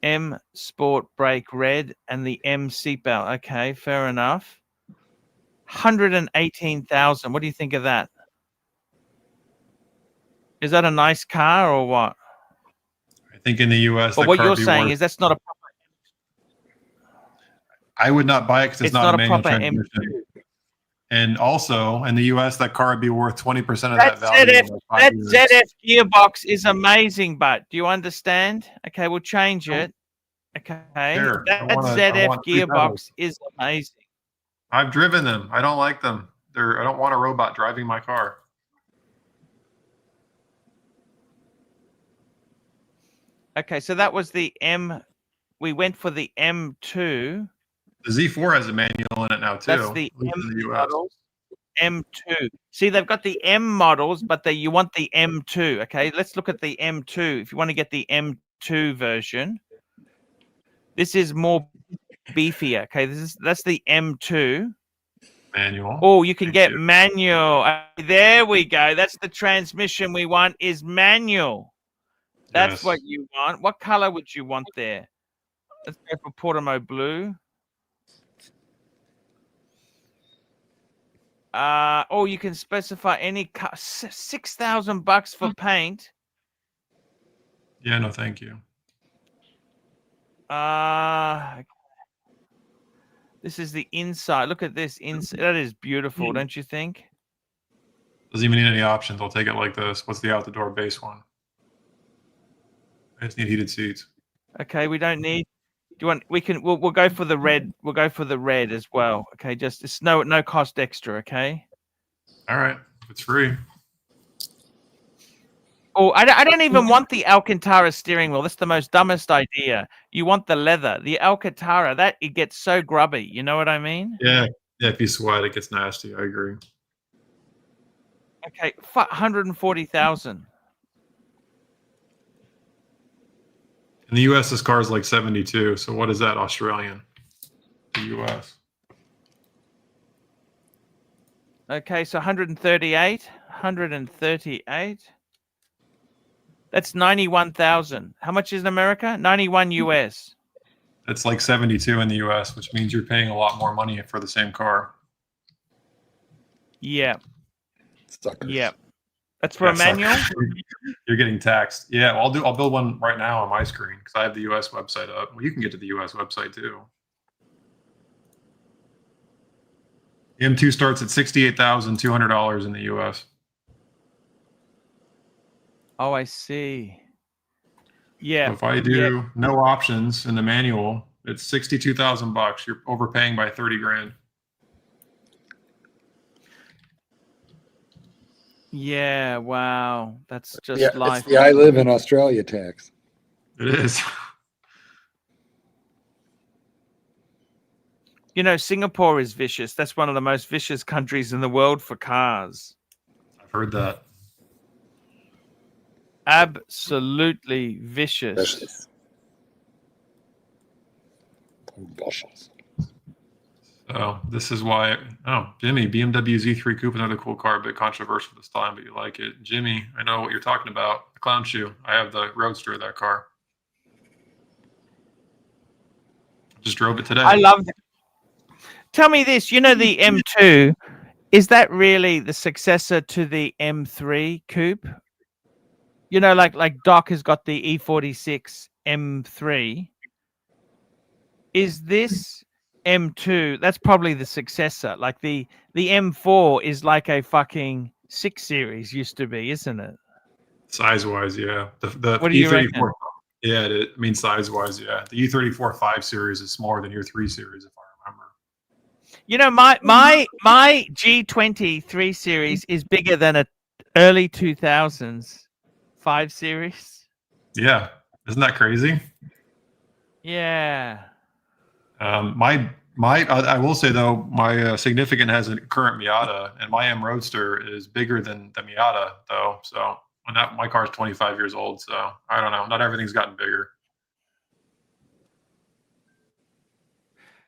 M Sport brake red, and the M seatbelt. Okay, fair enough. 118,000. What do you think of that? Is that a nice car or what? I think in the US, But what you're saying is that's not a. I would not buy it because it's not a manual proper transmission. M2. And also, in the US, that car would be worth 20% of That that value. ZF, in like 5 that years. ZF gearbox is amazing, but do you understand? Okay, we'll change it. Okay, Sure. that I ZF want 3 pedals. gearbox is amazing. I've driven them. I don't like them. I don't want a robot driving my car. Okay, so that was the M. We went for the M2. The Z4 has a manual in it now too. That's the at least M in the US. models. M2. See, they've got the M models, but you want the M2. Okay, let's look at the M2. If you want to get the M2 version, this is more beefier. Okay, that's the M2. Manual. Oh, you can Thank get you. manual. There we go. That's the transmission we want is manual. That's Yes. what you want. What color would you want there? Let's go for Portimo blue. Oh, you can specify any $6,000 for paint. Yeah, no, thank you. This is the inside. Look at this inside. That is beautiful, don't you think? Doesn't even need any options. I'll take it like this. What's the out the door base one? I just need heated seats. Okay, we don't need. Do you want? We'll go for the red. We'll go for the red as well. Okay, just it's no cost extra. Okay. All right, it's free. Oh, I don't even want the Alcantara steering wheel. That's the most dumbest idea. You want the leather. The Alcantara, that it gets so grubby. You know what I mean? Yeah, if you sweat, it gets nasty. I agree. Okay, 140,000. In the US, this car is like 72. So what is that Australian? The US. Okay, so 138. 138. That's 91,000. How much is in America? 91 US. It's like 72 in the US, which means you're paying a lot more money for the same car. Yeah. Suckers. Yeah. That's for a manual? You're getting taxed. Yeah, well, I'll build one right now on my screen because I have the US website up. Well, you can get to the US website too. The M2 starts at $68,200 in the US. Oh, I see. Yeah. So if I do no options in the manual, it's $62,000. You're overpaying by 30 grand. Yeah, wow. That's just life. It's the I live in Australia tax. It is. You know, Singapore is vicious. That's one of the most vicious countries in the world for cars. I've heard that. Absolutely vicious. Vicious. So this is why. Oh, Jimmy, BMW Z3 Coupe, another cool car, a bit controversial this time, but you like it. Jimmy, I know what you're talking about. The clown shoe. I have the Roadster of that car. Just drove it today. I love it. Tell me this, you know, the M2, is that really the successor to the M3 coupe? You know, like Doc has got the E46 M3. Is this M2? That's probably the successor. Like the M4 is like a fucking 6 Series used to be, isn't it? Size-wise, yeah. The What do you reckon? E34, yeah, I mean size-wise, yeah. The E34 5 Series is smaller than your 3 Series, if I remember. You know, my G20 3 Series is bigger than a early 2000s 5 Series. Yeah, isn't that crazy? Yeah. I will say though, my significant has a current Miata, and my M Roadster is bigger than the Miata though. So my car is 25 years old, so I don't know. Not everything's gotten bigger.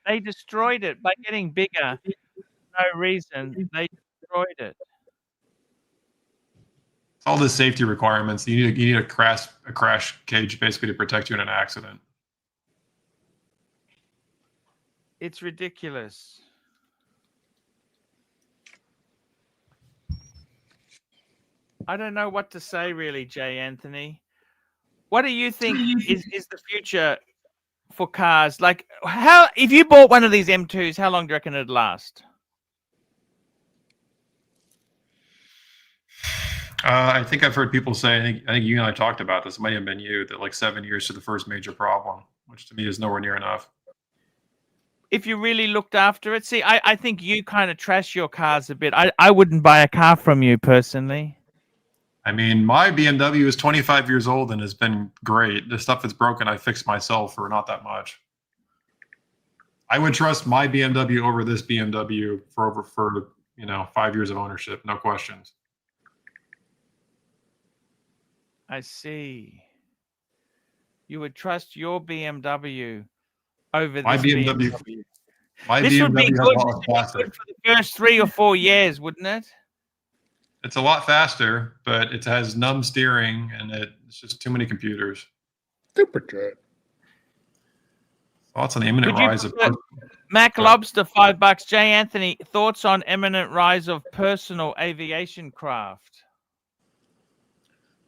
They destroyed it by getting bigger. No reason. They destroyed it. All the safety requirements. You need a crash cage basically to protect you in an accident. It's ridiculous. I don't know what to say really, Jay Anthony. What do you think is the future for cars? Like, how if you bought one of these M2s, how long do you reckon it'd last? I think I've heard people say, I think you and I talked about this, it might have been you, that like 7 years to the first major problem, which to me is nowhere near enough. If you really looked after it. See, I think you kind of trash your cars a bit. I wouldn't buy a car from you personally. I mean, my BMW is 25 years old and has been great. The stuff that's broken, I fixed myself for not that much. I would trust my BMW over this BMW for 5 years of ownership, no questions. I see. You would trust your BMW over My this BMW. My This would be BMW has good. a lot This of would be plastic. good for the first 3 or 4 years, wouldn't it? It's a lot faster, but it has numb steering and it's just too many computers. Super good. Thoughts on the imminent Would you rise of prefer- Mac Lobster, $5. Jay Anthony, thoughts on imminent rise of personal aviation craft?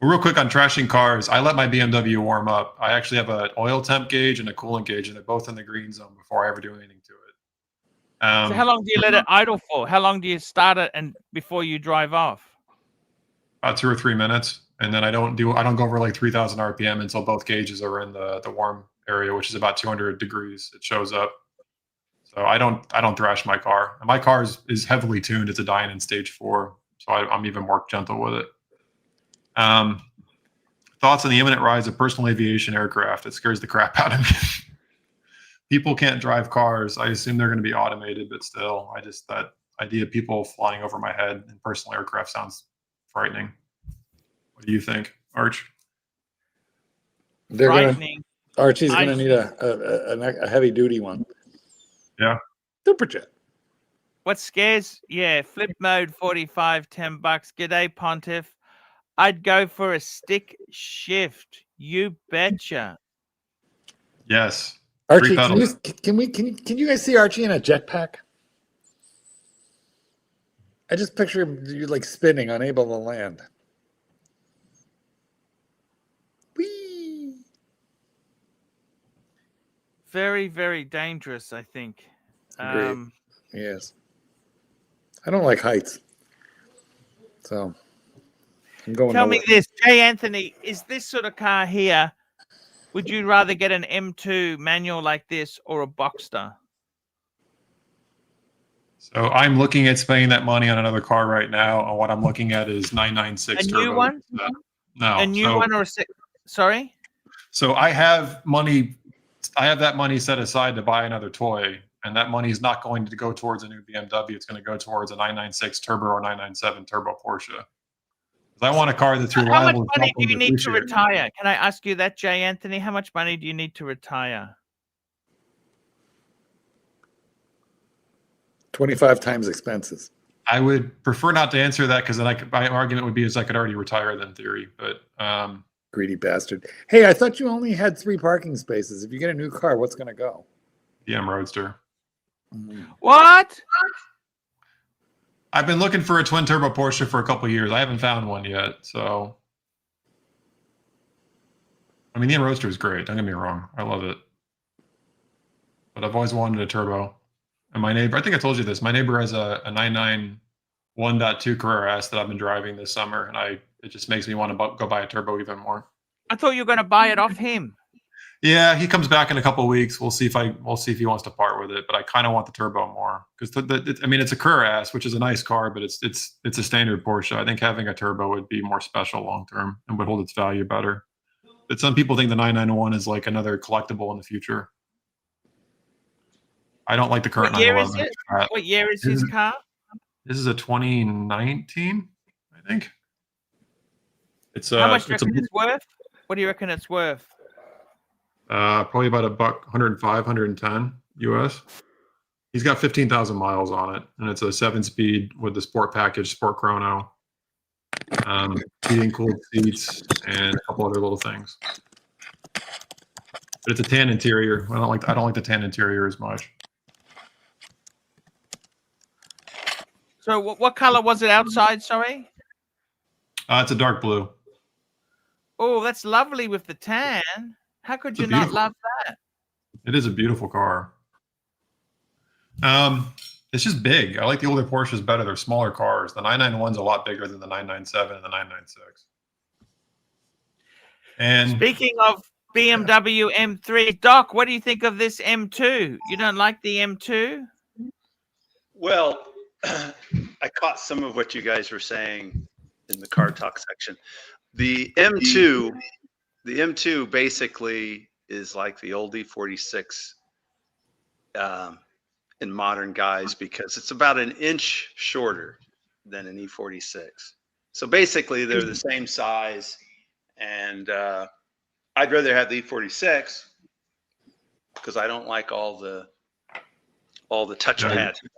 Real quick on trashing cars, I let my BMW warm up. I actually have an oil temp gauge and a coolant gauge, and they're both in the green zone before I ever do anything to it. So how long do you let it idle for? How long do you start it and before you drive off? About 2 or 3 minutes, and then I don't go over like 3,000 RPM until both gauges are in the warm area, which is about 200 degrees. It shows up. So I don't thrash my car. My car is heavily tuned. It's a dying in stage 4, so I'm even more gentle with it. Thoughts on the imminent rise of personal aviation aircraft? It scares the crap out of me. People can't drive cars. I assume they're going to be automated, but still, that idea of people flying over my head in personal aircraft sounds frightening. What do you think, Arch? Archie's gonna need a heavy duty one. Yeah. Superjet. What scares? Yeah, flip mode 45, $10. G'day, Pontiff. I'd go for a stick shift. You betcha. Yes. Archie, can you guys see Archie in a jetpack? I just picture you like spinning, unable to land. Whee! Very, very dangerous, I think. Agreed. Yes. I don't like heights. So I'm going Tell me this, Jay Anthony, is this sort of car here, would you rather get an M2 manual like this or a Boxster? So I'm looking at spending that money on another car right now, and what I'm looking at is 996 turbo. A new one? No. A new one or a sorry? So I have that money set aside to buy another toy, and that money is not going to go towards a new BMW. It's going to go towards a 996 turbo or 997 turbo Porsche. I want a car that's reliable. How much money do you need to retire? Can I ask you that, Jay Anthony? How much money do you need to retire? 25 times expenses. I would prefer not to answer that because then my argument would be I could already retire in theory. But greedy bastard. Hey, I thought you only had 3 parking spaces. If you get a new car, what's going to go? BM Roadster. What? I've been looking for a twin turbo Porsche for a couple of years. I haven't found one yet. So, I mean, the Roadster is great. Don't get me wrong. I love it. But I've always wanted a turbo. And my neighbor, I think I told you this, my neighbor has a 99 1.2 Carrera S that I've been driving this summer, and it just makes me want to go buy a turbo even more. I thought you were going to buy it off him. Yeah, he comes back in a couple of weeks. We'll see if he wants to part with it, but I kind of want the turbo more because it's a Carrera S, which is a nice car, but it's a standard Porsche. I think having a turbo would be more special long term and would hold its value better. But some people think the 991 is like another collectible in the future. I don't like the current 911. What year is his car? This is a 2019, I think. How much do you reckon it's worth? What do you reckon it's worth? Probably about $105, 110 US. He's got 15,000 miles on it, and it's a 7-speed with the sport package, sport chrono, heating, cooled seats, and a couple other little things. But it's a tan interior. I don't like the tan interior as much. So what color was it outside? Sorry. It's a dark blue. Oh, that's lovely with the tan. How could you not love that? It is a beautiful car. It's just big. I like the older Porsches better. They're smaller cars. The 991's a lot bigger than the 997 and the 996. And speaking of BMW M3, Doc, what do you think of this M2? You don't like the M2? Well, I caught some of what you guys were saying in the car talk section. The M2 basically is like the old E46 in modern guise because it's about an inch shorter than an E46. So basically they're the same size, and I'd rather have the E46 because I don't like all the touchpad stuff.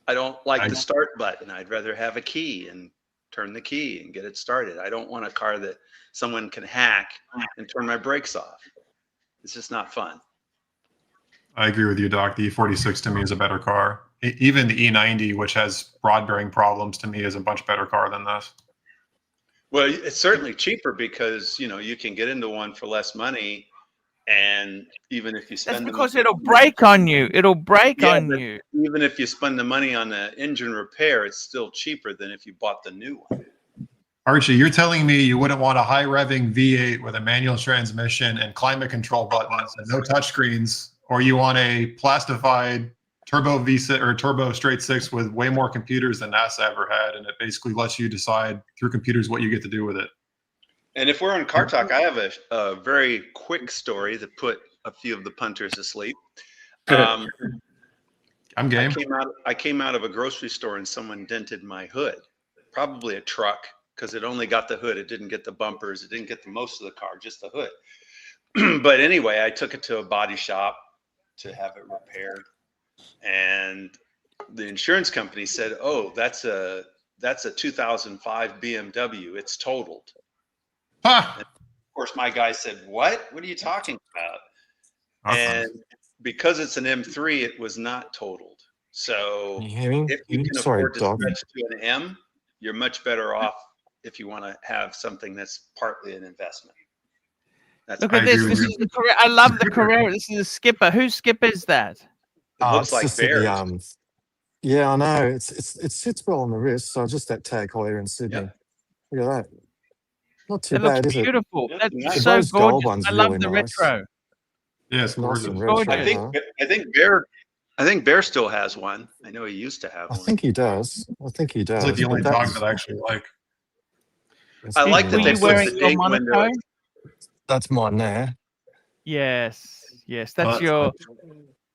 I don't like the start button. I'd rather have a key and turn the key and get it started. I don't want a car that someone can hack and turn my brakes off. It's just not fun. I agree with you, Doc. The E46 to me is a better car. Even the E90, which has rod bearing problems, to me is a much better car than this. Well, it's certainly cheaper because, you know, you can get into one for less money, and even if you spend That's because it'll break on you. It'll break on but you. even if you spend the money on the engine repair, it's still cheaper than if you bought the new one. Archie, you're telling me you wouldn't want a high revving V8 with a manual transmission and climate control buttons and no touchscreens, or you want a plastified turbo V6 or turbo straight six with way more computers than NASA ever had, and it basically lets you decide through computers what you get to do with it. And if we're on Car Talk, I have a very quick story that put a few of the punters asleep. I'm game. I came out of a grocery store and someone dented my hood, probably a truck, because it only got the hood. It didn't get the bumpers. It didn't get the most of the car, just the hood. But anyway, I took it to a body shop to have it repaired. And the insurance company said, "Oh, that's a 2005 BMW. It's totaled." Ha! And of course, my guy said, "What? What are you talking about?" Awesome. And because it's an M3, it was not totaled. So Can you hear me? if you can Sorry, afford to Doc. stretch to an M, you're much better off if you want to have something that's partly an investment. That's Look at I this. agree This with is the Carrera. I love the Skipper. Carrera. This is a Skipper. Whose Skipper is that? It looks It's like just bears. yeah, I know. It sits well on the wrist. So just that Tag Heuer in Sydney. Yep. Look at that. Not too It looks bad, is it? beautiful. Yeah, That's nice. The so rose gold gorgeous. one's I love really the nice. retro. Yeah, it's Nice and gorgeous. retro. Gorgeous. I think Bear still has one. I know he used to have I one. think he does. I think he does. It's like the only but dog that's- that I actually like. that's I like really that Were they you nice. put wearing the your date window. Monaco? That's mine there. Yes. Yes. That's Well, your.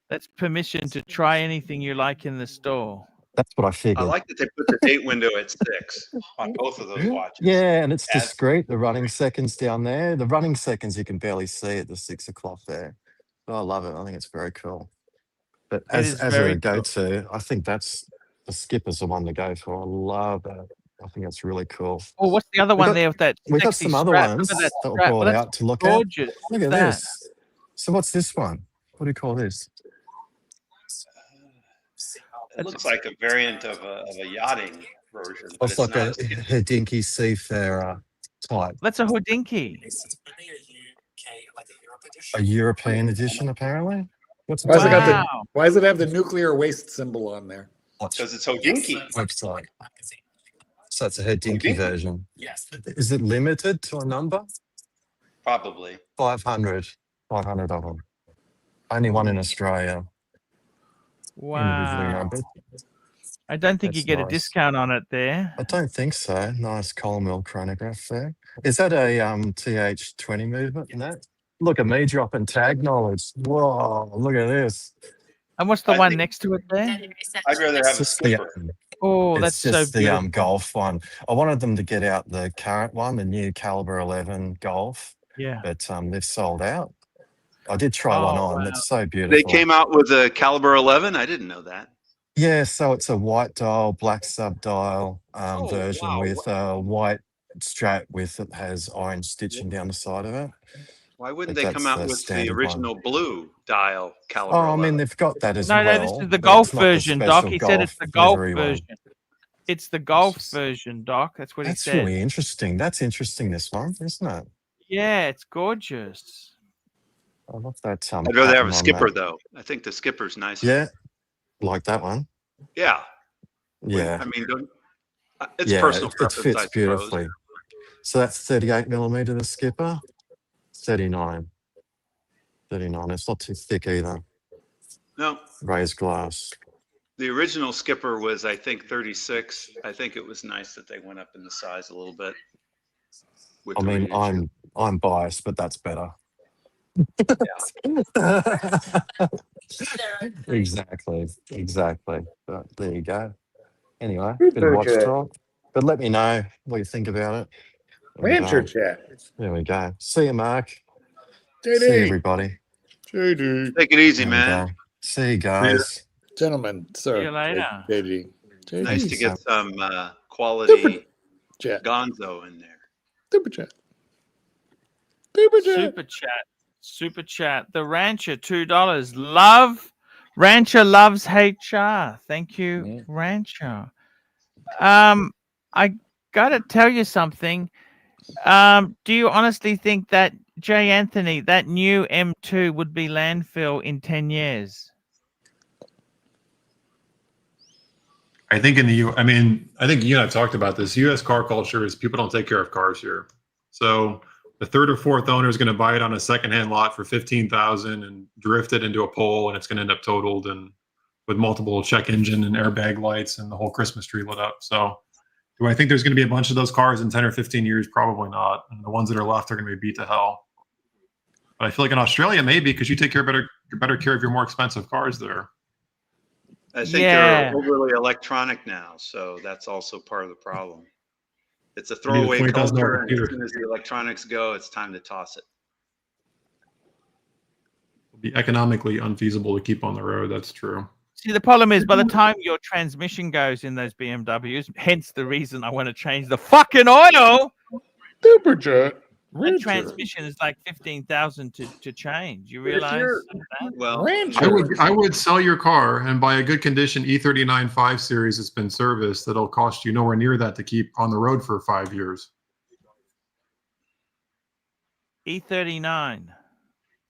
That's permission to try anything you like in the store. That's what I I figured. like that they put the date window at 6 on both of those watches. Yeah, and it's As- discreet. The running seconds down there. The running seconds you can barely see at the 6 o'clock there. But I love it. I think it's very cool. But It as is a very cool. go-to, I think that's the Skipper's the one to go for. I love that. I think that's really cool. Oh, what's the other We one got- there with that We got sexy some other strap? Look ones at that that were strap. brought Well, that's out to look at. gorgeous. Look at that. this. So what's this one? What do you call this? It looks like a variant of a yachting version, but It's like a not. Hodinkee Seafarer type. That's a Hodinkee. A European edition, apparently. What's Why does it got the? Wow. Why does it have the nuclear waste symbol on there? Because it's Hodinkee. website? So it's a Hodinkee Hodinkee. version. Is it limited to a number? Probably. 500. 500 of them. Only one in Australia. Individually Wow. numbered. I don't think you That's get a nice. discount on it there. I don't think so. Nice coal mill chronograph there. Is that a TH20 movement in that? Look at me dropping tag knowledge. Whoa, look at this. And what's the I one think- next to it there? I'd rather It's have a just the, Skipper. Oh, that's it's so just the beautiful. Golf one. I wanted them to get out the current one, the new Caliber 11 Golf, Yeah. but they've sold out. I did try one Oh, on. wow. It's so beautiful. They came out with a Caliber 11. I didn't know that. Yeah, so it's a white dial, black sub dial Oh, version wow. with a white strap with it has orange stitching down the side of it. Why wouldn't But they come that's out the with the standard one. original blue dial Caliber Oh, I 11? mean, they've got that as No, well. no, this is the but golf it's not the version, Doc. special He said it's golf the golf livery one. version. It's the golf just- version, Doc. That's what he That's said. really interesting. That's interesting, this one, isn't it? Yeah, it's gorgeous. I love that I'd rather have pattern a on skipper that. though. I think the skipper's nicer. Yeah, like that one. Yeah. Yeah, I mean, it's yeah, personal it preference, I fits suppose. beautifully. So that's 38 millimeter, the skipper. 39. 39. It's not too thick either. No, Raised glass. the original skipper was, I think, 36. I think it was nice that they went up in the size a little bit. With I the mean, reissue. I'm biased, but that's better. Exactly. But there you go. Anyway, bit of watch talk. But let me know what you think about it. And, Rancher chat. there we go. See you, Mark. JD. See you, everybody. JD. Take it easy, There we man. go. See you guys. Gentlemen, sir. See you later. JD. JD. Nice to get Thanks, some quality Chat. gonzo in there. Super chat. Super chat. Super chat. Super chat. The Rancher, $2. Love. Rancher loves HR. Thank you, Yeah. Rancher. I gotta tell you something. Do you honestly think that J. Anthony, that new M2 would be landfill in 10 years? I think I think you and I talked about this. U.S. car culture is people don't take care of cars here. So the third or fourth owner is going to buy it on a secondhand lot for $15,000 and drift it into a pole, and it's going to end up totaled and with multiple check engine and airbag lights and the whole Christmas tree lit up. So do I think there's going to be a bunch of those cars in 10 or 15 years? Probably not. And the ones that are left are going to be beat to hell. But I feel like in Australia, maybe, because you take better care of your more expensive cars there. I think Yeah. they're overly electronic now, so that's also part of the problem. It's a You need a throwaway $20,000 culture, and as computer. soon as the electronics go, it's time to toss it. It'll be economically unfeasible to keep on the road. That's true. See, the problem is by the time your transmission goes in those BMWs, hence the reason I want to change the fucking oil. Super chat. That transmission is like 15,000 to change. You realize that? Well, I would sell your car and buy a good condition E39 5 Series that's been serviced that'll cost you nowhere near that to keep on the road for 5 years. E39.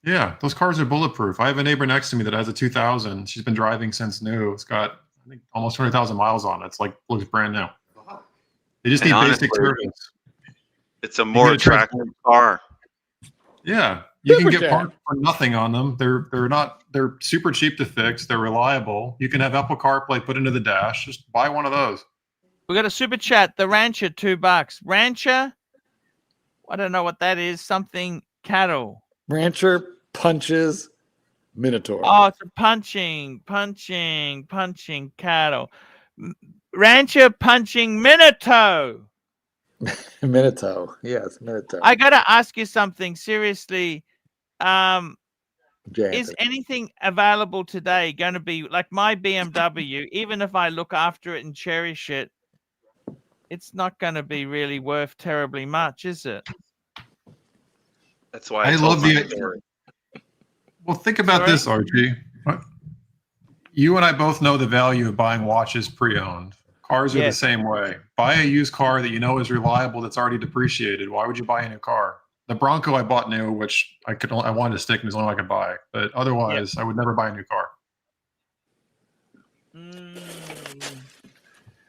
Yeah, those cars are bulletproof. I have a neighbor next to me that has a 2000. She's been driving since new. It's got, I think, almost 200,000 miles on it. It's like, looks brand new. They just And need honestly, basic service. it's a more attractive car. Yeah, you can get parts for nothing on them. They're super cheap to fix. They're reliable. You can have Apple CarPlay put into the dash. Just buy one of those. We got a super chat. The Rancher, $2. Rancher, I don't know what that is. Something cattle. Rancher punches Minotaur. Oh, it's a punching cattle. Rancher punching Minotaur. Minotaur. Yes, Minotaur. I gotta ask you something seriously. Jay Is Anthony. anything available today going to be like my BMW? Even if I look after it and cherish it, it's not going to be really worth terribly much, is it? That's why I I told love my the. story. Well, think about Sorry? this, Archie. You and I both know the value of buying watches pre-owned. Cars are the Yes. same way. Buy a used car that you know is reliable, that's already depreciated. Why would you buy a new car? The Bronco I bought new, which I wanted to stick, and is the only one I could buy. But otherwise, I would never buy a new car.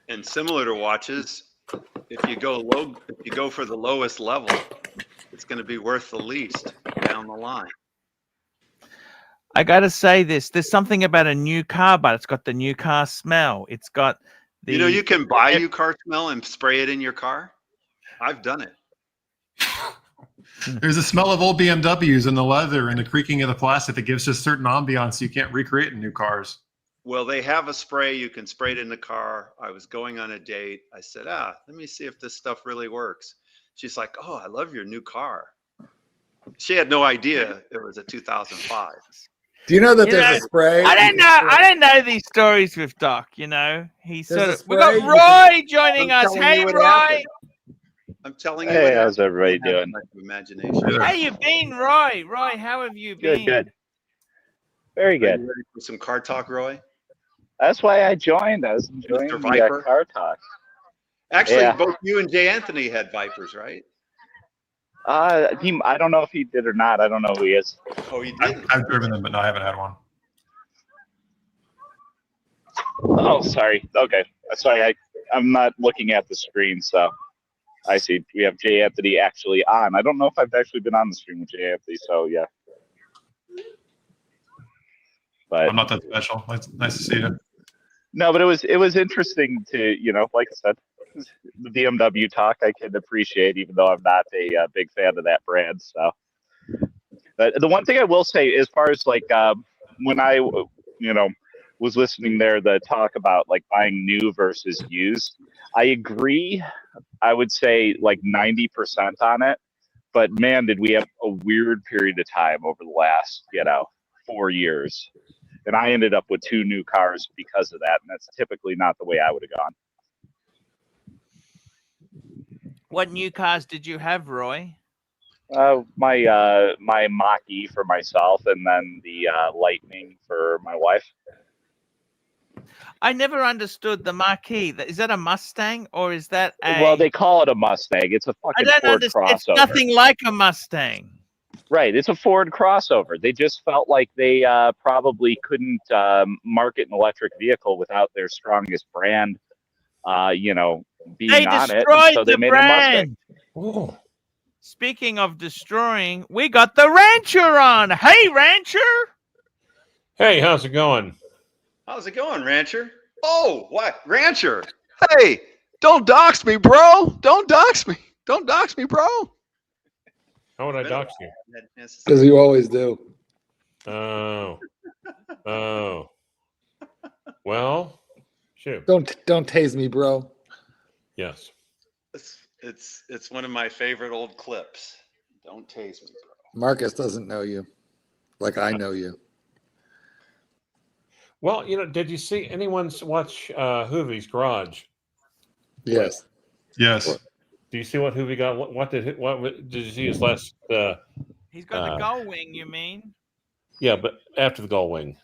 And similar to watches, if you go for the lowest level, it's going to be worth the least down the line. I got to say this. There's something about a new car, but it's got the new car smell. It's got the... You know, you can buy new car smell and spray it in your car. I've done it. There's a smell of old BMWs and the leather and the creaking of the plastic that gives just certain ambiance you can't recreate in new cars. Well, they have a spray. You can spray it in the car. I was going on a date. I said, let me see if this stuff really works. She's like, oh, I love your new car. She had no idea it was a 2005. Do you know that there's a spray? I didn't know these stories with Doc. You know, we got Roy joining us. Hey, Roy. I'm telling you. Hey, how's everybody doing? Imagination. How you been, Roy? Roy, how have you been? Good. Very good. Are you ready for some car talk, Roy? That's why I joined. I was enjoying Mr. the Viper? car talk. Actually, Yeah. both you and Jay Anthony had Vipers, right? I don't know if he did or not. I don't know who he is. Oh, he didn't. I've driven them, but no, I haven't had one. Oh, sorry. Okay, sorry. I'm not looking at the screen, so I see we have J. Anthony actually on. I don't know if I've actually been on the stream with J. Anthony, so yeah. But I'm not that special. Nice to see you. no, but it was interesting to, like I said, the BMW talk I can appreciate, even though I'm not a big fan of that brand. So, but the one thing I will say, as far as like when I, was listening there, the talk about like buying new versus used, I agree. I would say like 90% on it, but man, did we have a weird period of time over the last, 4 years. And I ended up with 2 new cars because of that, and that's typically not the way I would have gone. What new cars did you have, Roy? My Mach-E for myself, and then the Lightning for my wife. I never understood the Mach-E. Is that a Mustang or is that a? Well, they call it a Mustang. It's a I fucking don't Ford understand. It's crossover. nothing like a Mustang. Right, it's a Ford crossover. They just felt like they probably couldn't market an electric vehicle without their strongest brand, being They on it. destroyed So they the made a Mustang. brand. Speaking of destroying, we got the Rancher on. Hey, Rancher. Hey, how's it going? How's it going, Rancher? Oh, what? Rancher. Hey, don't dox me, bro. Don't dox me. Don't dox me, bro. How would I dox you? Because you always do. Oh. Oh. Well, shoot. Don't tase me, bro. Yes. It's one of my favorite old clips. Don't tase me, bro. Marcus doesn't know you like I know you. Well, did you see anyone watch Hoovie's Garage? Yes. Yes. Do you see what Hoovie got? What did you see his last? He's got the gull wing, you mean? Yeah, but after the gull wing.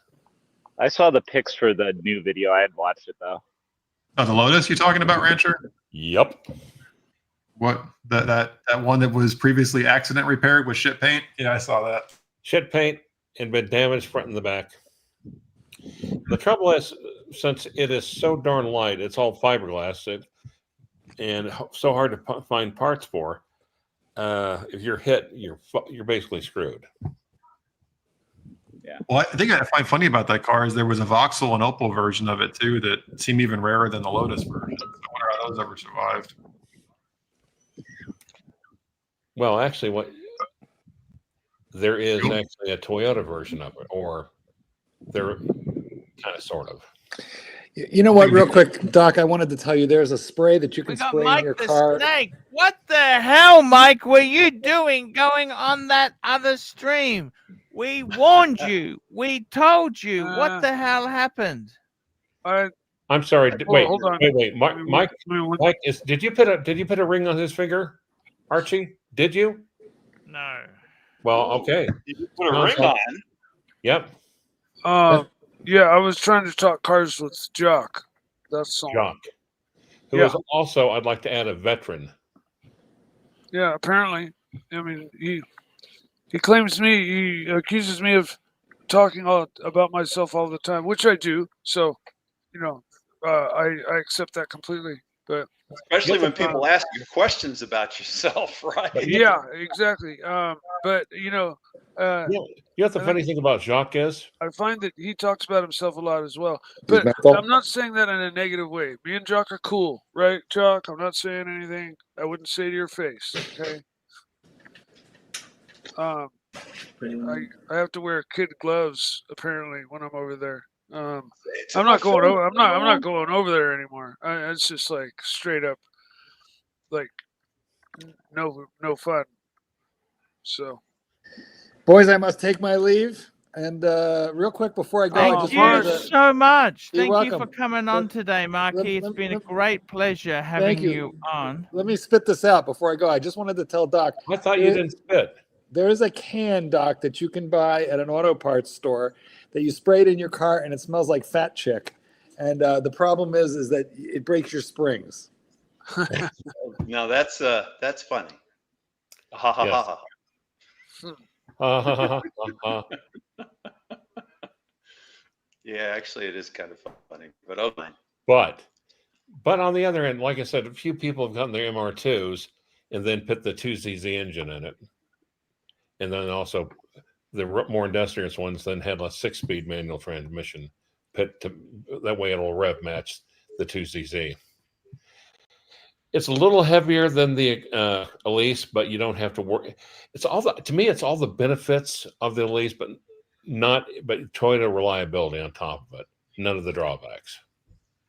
I saw the pics for the new video. I hadn't watched it though. Oh, the Lotus you're talking about, Rancher? Yep. What that one that was previously accident repaired with shit paint? Yeah, I saw that. Shit paint and been damaged front and the back. The trouble is, since it is so darn light, it's all fiberglass, and so hard to find parts for. If you're hit, you're basically screwed. Yeah. Well, I think I find funny about that car is there was a Vauxhall and Opel version of it too that seemed even rarer than the Lotus version. I wonder how those ever survived. Well, actually, there is actually a Toyota version of it, or there kind of sort of. You know what? Real quick, Doc, I wanted to tell you there's a spray that you can We got spray Mike in your the car. Snake. What the hell, Mike, were you doing going on that other stream? We warned you. We told you. What the hell happened? I'm sorry. Wait, hold on. wait. Mike, did you put a ring on his finger, Archie? Did you? No. Well, okay. You put a ring on. Yep. Yeah, I was trying to talk cars with Jock. That's all. Jock, who is also, I'd like to add, a veteran. Yeah, apparently. I mean, he accuses me of talking about myself all the time, which I do. So, I accept that completely. But especially when people ask you questions about yourself, right? Yeah, exactly. But the funny thing about Jacques is, I find that he talks about himself a lot as well. But I'm not saying that in a negative way. Me and Jock are cool, right, Jock? I'm not saying anything I wouldn't say to your face. Okay. I have to wear kid gloves apparently when I'm over there. I'm not going over. I'm not going over there anymore. It's just like straight up, like no fun. So, boys, I must take my leave. And real quick before I go, Thank you so much. Thank you for coming on today, Marky. It's been a great pleasure having you on. Let me spit this out before I go. I just wanted to tell Doc. I thought you didn't spit. There is a can, Doc, that you can buy at an auto parts store that you spray it in your car and it smells like Fat Chick. And the problem is that it breaks your springs. No, that's funny. Ha ha Yes. ha ha. Yeah, actually, it is kind of funny, but oh my. But on the other end, like I said, a few people have gotten their MR2s and then put the 2ZZ engine in it. And then also the more industrious ones then had a 6-speed manual transmission. That way it'll rev match the 2ZZ. It's a little heavier than the Elise, but you don't have to worry. To me, it's all the benefits of the Elise, but Toyota reliability on top of it. None of the drawbacks.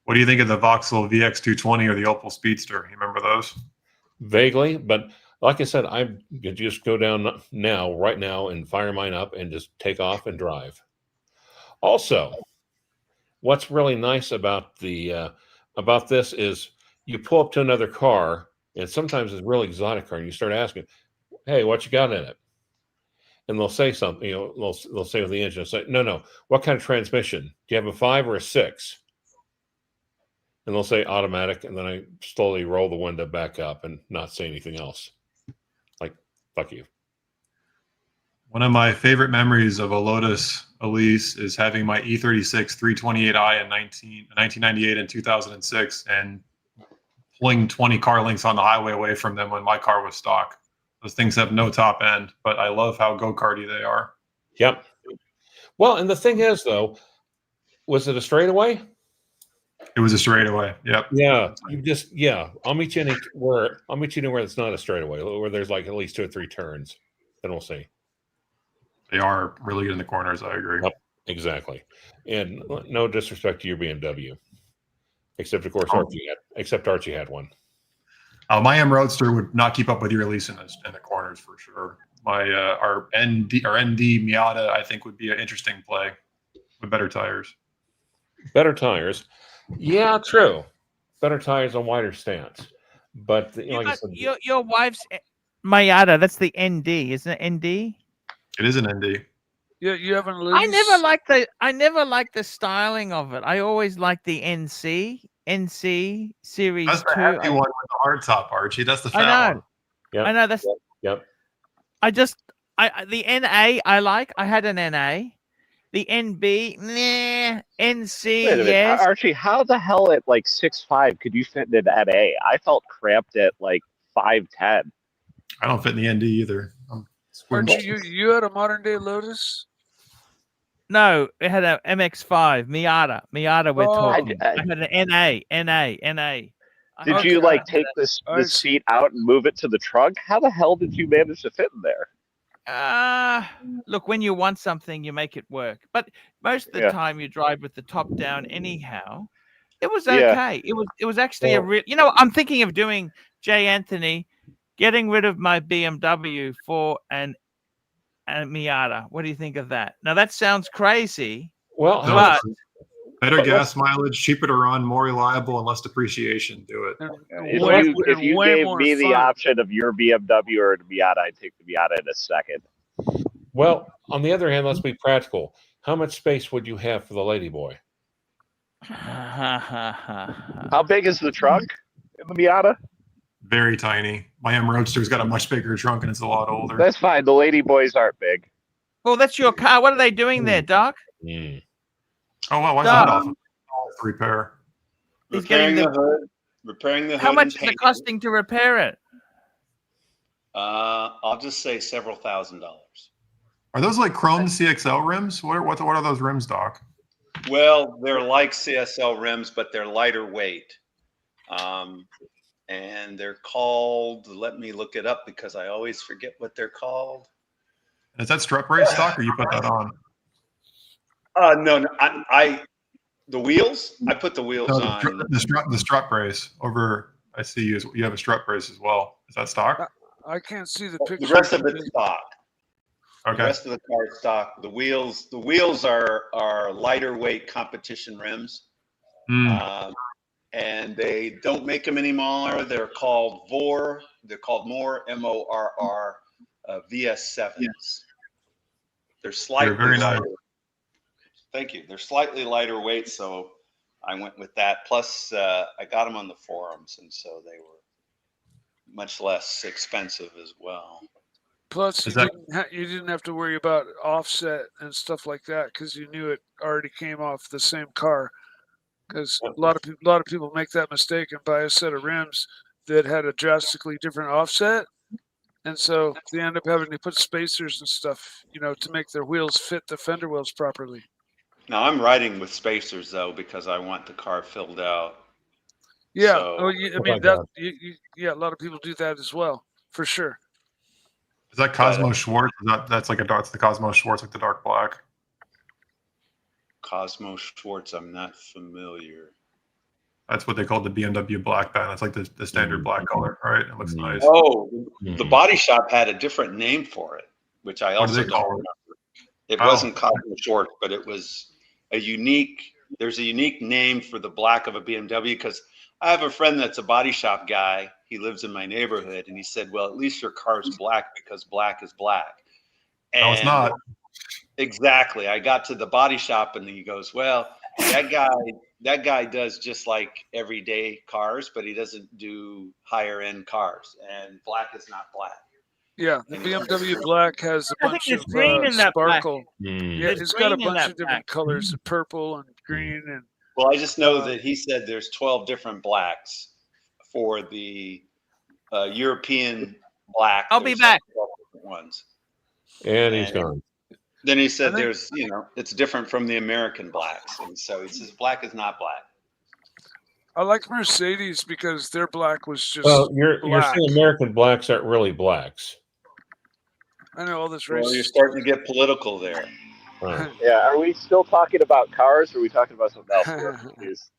What do you think of the Vauxhall VX220 or the Opel Speedster? You remember those? Vaguely, but like I said, I could just go down right now, and fire mine up and just take off and drive. Also, what's really nice about about this is you pull up to another car, and sometimes it's a real exotic car, and you start asking, "Hey, what you got in it?" And they'll say something. They'll say with the engine, they'll say, "No, what kind of transmission? Do you have a 5 or a 6?" And they'll say automatic, and then I slowly roll the window back up and not say anything else. Like, fuck you. One of my favorite memories of a Lotus Elise is having my E36 328i in 1998 and 2006 and pulling 20 car lengths on the highway away from them when my car was stock. Those things have no top end, but I love how go-karty they are. Yep. Well, and the thing is, though, was it a straightaway? It was a straightaway. Yep. Yeah. I'll meet you anywhere that's not a straightaway, where there's like at least 2 or 3 turns. Then we'll see. They are really good in the corners. I agree. Yep, exactly. And no disrespect to your BMW, except of course Archie had one. My M Roadster would not keep up with your Elise in the corners for sure. Our ND Miata, I think, would be an interesting play with better tires. Better tires. Yeah, true. Better tires on wider stance. But like I said, your wife's Miata, that's the ND, isn't it? ND? It is an ND. Yeah, you haven't. I never liked the styling of it. I always liked the NC Series That's the 2. heavy one with the hard top, Archie. That's the fat one. Yep. I know that's. Yep. The NA I like. I had an NA. The NB, nah. NC, Wait a minute, yes. Archie, how the hell at like 6'5" could you fit in an NA? I felt cramped at like 5'10". I don't fit in the ND either. Archie, you had a modern day Lotus? No, it had a MX-5 Miata. We're talking. I had an NA. Did you like take the seat out and move it to the trunk? How the hell did you manage to fit in there? Look, when you want something, you make it work. But most of the time, you drive with the top down anyhow. It was okay. It was actually a real. I'm thinking of doing J. Anthony, getting rid of my BMW for an Miata. What do you think of that? Now that sounds crazy. Well, but better gas mileage, cheaper to run, more reliable, and less depreciation. Do it. If you gave me the option of your BMW or the Miata, I'd take the Miata in a second. Well, on the other hand, let's be practical. How much space would you have for the ladyboy? How big is the trunk in the Miata? Very tiny. My M Roadster's got a much bigger trunk and it's a lot older. That's fine. The ladyboys aren't big. Well, that's your car. What are they doing there, Doc? Oh, wow. Why is that off? Repair. Repairing the hood. Repairing the hood. How much is it costing to repair it? I'll just say several $1,000s. Are those like chrome CXL rims? What are those rims, Doc? Well, they're like CSL rims, but they're lighter weight. And they're called, let me look it up because I always forget what they're called. Is that strut brace stock or you put that on? No, the wheels, I put the wheels on. The strut brace over, I see you have a strut brace as well. Is that stock? I can't see the picture. The rest of it's stock. Okay. The rest of the car is stock. The wheels are lighter weight competition rims. And they don't make them anymore. They're called VOR. They're called MORR, MORR VS7s. They're slightly very lighter. nice. Thank you. They're slightly lighter weight, so I went with that. Plus, I got them on the forums, and so they were much less expensive as well. Plus, you didn't have to worry about offset and stuff like that because you knew it already came off the same car. Because a lot of people make that mistake and buy a set of rims that had a drastically different offset, and so they end up having to put spacers and stuff, to make their wheels fit the fender wells properly. Now I'm riding with spacers though because I want the car filled out. Yeah. So, I mean yeah, a lot of people do that as well, for sure. Is that Cosmo Schwartz? That's like it's the Cosmo Schwartz, like the dark black. Cosmo Schwartz, I'm not familiar. That's what they call the BMW black band. That's like the standard black color, right? It looks nice. Oh, the body shop had a different name for it, which I also don't remember. It wasn't Cosmo Schwartz, but it was there's a unique name for the black of a BMW, because I have a friend that's a body shop guy. He lives in my neighborhood, and he said, well, at least your car's black because black is black. And no, it's not. Exactly. I got to the body shop and he goes, well, that guy does just like everyday cars, but he doesn't do higher end cars, and black is not black. Yeah, the BMW black has a bunch of sparkle. Yeah, it's got a bunch of different colors, purple and green. And well, I just know that he said there's 12 different blacks for the European black. I'll be back. 12 different ones. And he's gone. Then he said there's, it's different from the American blacks. And so he says black is not black. I like Mercedes because their black was just you're saying American blacks aren't really blacks. I know all this racist. Well, you're starting to get political there. Yeah, are we still talking about cars, or are we talking about something else?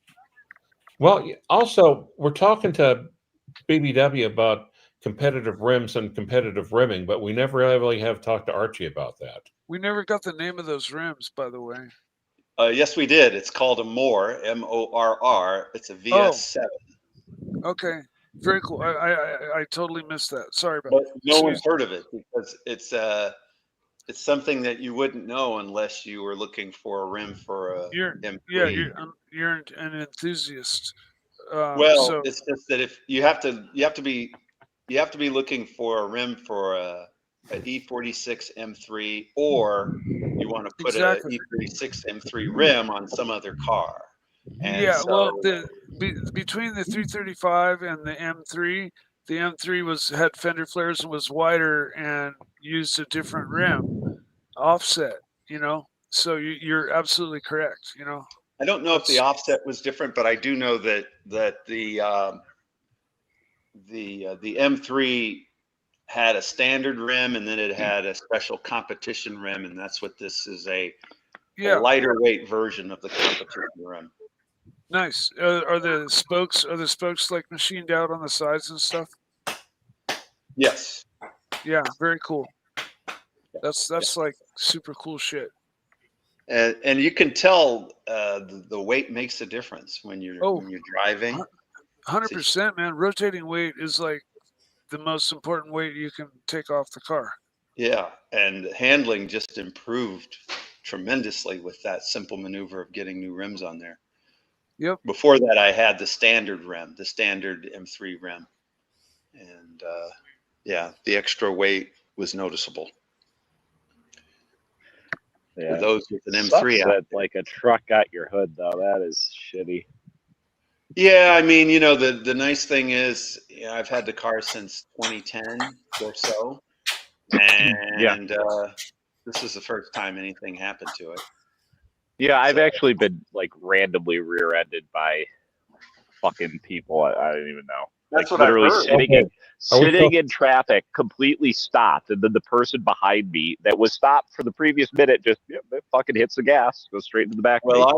Well, also, we're talking to BBW about competitive rims and competitive rimming, but we never really have talked to Archie about that. We never got the name of those rims, by the way. Yes, we did. It's called a Moore, M-O-R-R. It's a VS7. Okay, very cool. I totally missed that. Sorry about that. No one's heard of it because it's something that you wouldn't know unless you were looking for a rim for a M3. You're an enthusiast. It's just that if you have to be looking for a rim for a E46 M3, or you want to put a E36 M3 rim on some other car. And between the 335 and the M3, the M3 had fender flares and was wider and used a different rim offset. So you're absolutely correct. I don't know if the offset was different, but I do know that the M3 had a standard rim, and then it had a special competition rim, and that's what this is, a lighter weight version of the competition rim. Nice. Are the spokes like machined out on the sides and stuff? Yes. Yeah, very cool. That's like super cool shit. And you can tell the weight makes a difference when you're driving. 100%, man. Rotating weight is like the most important weight you can take off the car. Yeah, and handling just improved tremendously with that simple maneuver of getting new rims on there. Yep. Before that, I had the standard rim, the standard M3 rim. And the extra weight was noticeable. Yeah. For those with an M3 that like a truck got your hood, though. That is shitty. Yeah, I mean, the nice thing is, I've had the car since 2010 or so, and this is the first time anything happened to it. Yeah, I've actually been like randomly rear-ended by fucking people. I don't even know. That's like what literally I heard. sitting in traffic, completely stopped, and then the person behind me that was stopped for the previous minute just fucking hits the gas, goes straight into the back. Well,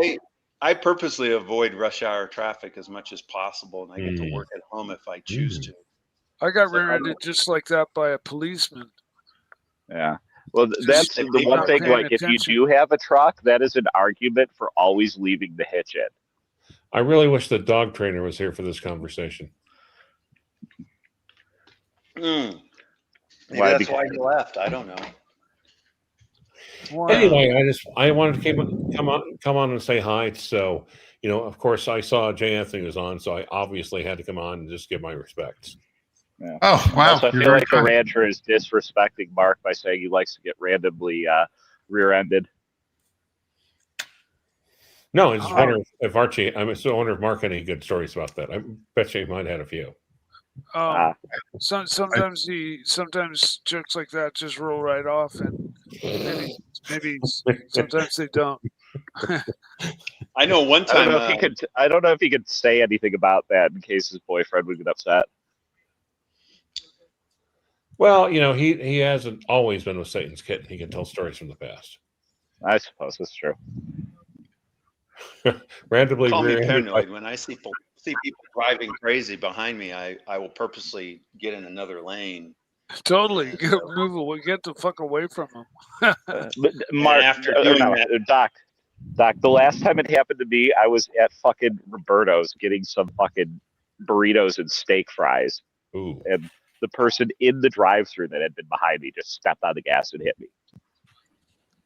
I purposely avoid rush hour traffic as much as possible, and I get to work at home if I choose to. I got rear-ended just like that by a policeman. Yeah. Well, that's the one thing, like, if you do have a truck, that is an argument for always leaving the hitch in. I really wish the dog trainer was here for this conversation. Maybe that's why he left. I don't know. Wow. Anyway, I wanted to come on and say hi. So, of course, I saw Jay Anthony was on, so I obviously had to come on and just give my respects. Yeah. Oh, wow. Also, I You're feel very like the kind. rancher is disrespecting Mark by saying he likes to get randomly rear-ended. No, I just wonder if Archie. I wonder if Mark had any good stories about that. I bet you he might have had a few. Sometimes jokes like that just roll right off, and maybe sometimes they don't. I know one I don't time. know if he could. I don't know if he could say anything about that in case his boyfriend would get upset. Well, you know, he hasn't always been with Satan's kitten. He can tell stories from the past. I suppose that's true. Randomly Call me rear-ended paranoid. When I see people driving crazy behind me, I will purposely get in another lane. Totally, move away, get the fuck away from them. But Mark, after doing that, Doc, the last time it happened to me, I was at fucking Roberto's getting some fucking burritos and steak fries. Ooh. And the person in the drive-thru that had been behind me just stepped on the gas and hit me.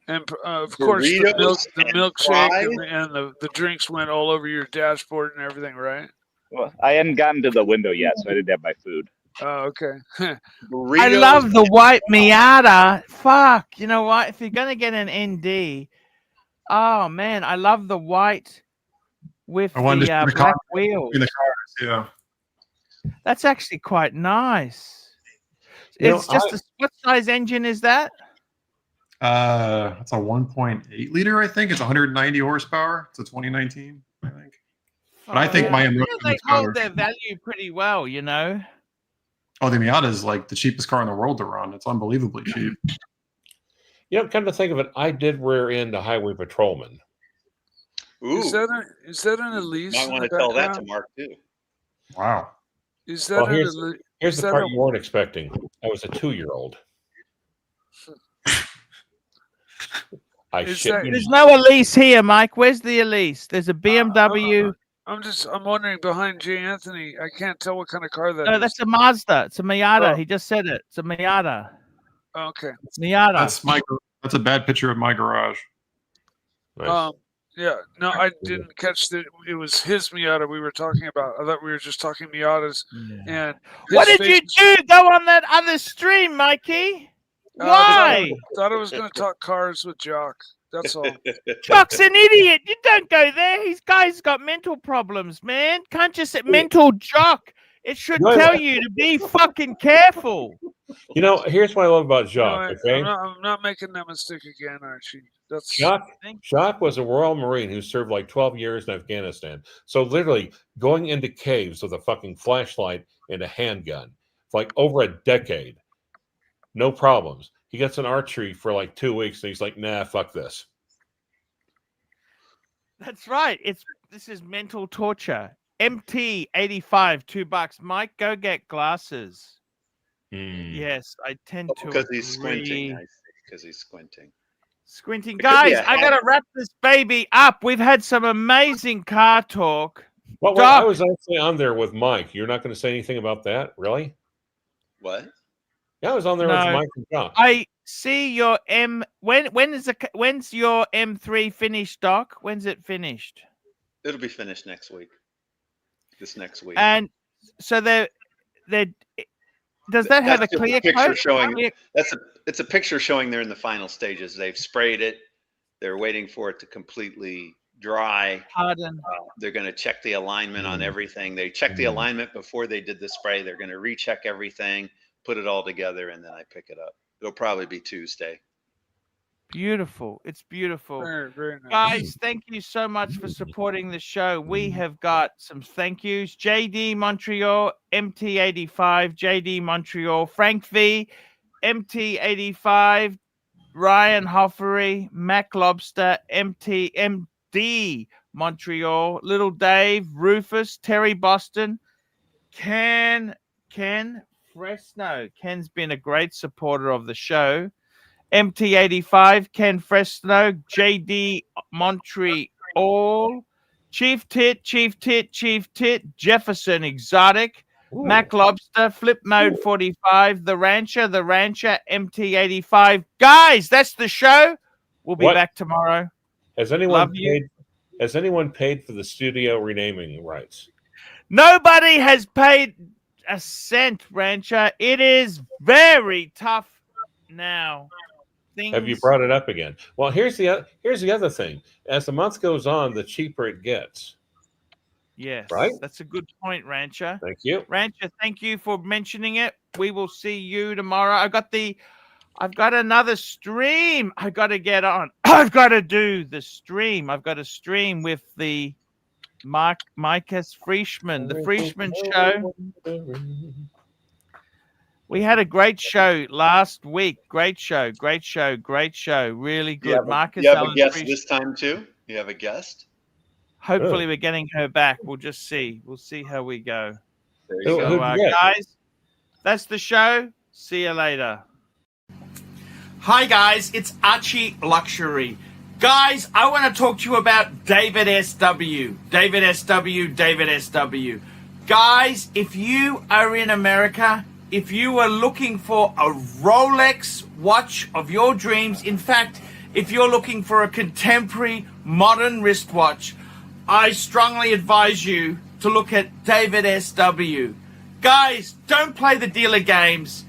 And of course, the milkshake and the drinks went all over your dashboard and everything, right? Well, I hadn't gotten to the window yet, so I didn't have my food. Oh, okay. I love the white Miata. Fuck, you know what? If you're gonna get an ND, oh man, I love the white with the black wheels. In the cars, yeah. That's actually quite nice. You It's know, just what size engine is that? It's a 1.8 liter, I think. It's 190 horsepower. It's a 2019, I think. But I think my Emotion they is better. hold their value pretty well, you know. Oh, the Miata is like the cheapest car in the world to run. It's unbelievably cheap. You know, come to think of it, I did rear end a highway patrolman. Ooh. Is that an Elise? Might want to tell that to Mark too. Wow. Is that here's the part you weren't expecting. I was a 2-year-old. There's no Elise here, Mike. Where's the Elise? There's a BMW. I'm wondering behind J. Anthony. I can't tell what kind of car that is. No, that's a Mazda. It's a Miata. Oh. He just said it. It's a Miata. Oh, okay. It's Miata. That's a bad picture of my garage. Nice. Yeah. No, I didn't catch that. It was his Miata we were talking about. I thought we were just talking Miatas. Yeah. And what did you do? Go on that other stream, Mikey. Why? Thought I was going to talk cars with Jock. That's all. Jock's an idiot. You don't go there. His guy's got mental problems, man. Can't just say mental Jock. It should tell you to be fucking careful. You know, here's what I love about Jacques. Okay, I'm not making that mistake again, Archie. That's Jacques was a Royal Marine who served like 12 years in Afghanistan. So literally going into caves with a fucking flashlight and a handgun for like over a decade. No problems. He gets an archery for like 2 weeks and he's like, nah, fuck this. That's right. This is mental torture. MT 85, $2. Mike, go get glasses. Yes, I tend to. Because he's squinting. I see. Because he's squinting. Squinting. Guys, I got to wrap this baby up. We've had some amazing car talk. Well, wait, I was actually on there with Mike. You're not going to say anything about that? Really? What? Yeah, I was on there with Mike and John. I see your when's your M3 finished, Doc? When's it finished? It'll be finished next week. This next week. And so does that have a clear coat? It's a picture showing they're in the final stages. They've sprayed it. They're waiting for it to completely dry. Harden. They're going to check the alignment on everything. They checked the alignment before they did the spray. They're going to recheck everything, put it all together, and then I pick it up. It'll probably be Tuesday. Beautiful. It's beautiful. Very, very nice. Guys, thank you so much for supporting the show. We have got some thank yous. JD Montreal, MT85, JD Montreal, Frank V, MT85, Ryan Hoffery, Mac Lobster, MD Montreal, Little Dave, Rufus, Terry Boston, Ken Fresno. Ken's been a great supporter of the show. MT85, Ken Fresno, JD Montreal, Chief Tit, Jefferson Exotic, Mac Lobster, Flip Mode 45, The Rancher, MT85. Guys, that's the show. We'll be back tomorrow. Has anyone paid for the studio renaming rights? Nobody has paid. a cent, Rancher. It is very tough now. Have you brought it up again? Well, here's the other thing. As the month goes on, the cheaper it gets. Yes, right? That's a good point, Rancher. Thank you. Rancher, thank you for mentioning it. We will see you tomorrow. I've got another stream I got to get on. I've got to do the stream. I've got to stream with the Micas Frischman, the Frischman show. We had a great show last week. Great show. Really good. You have a guest this time too? You have a guest? Hopefully we're getting her back. We'll just see. We'll see how we go. There you go. Guys, that's the show. See you later. Hi, guys. It's ArchieLuxury. Guys, I want to talk to you about David SW. David SW. Guys, if you are in America, if you are looking for a Rolex watch of your dreams, in fact, if you're looking for a contemporary modern wristwatch, I strongly advise you to look at David SW. Guys, don't play the dealer games.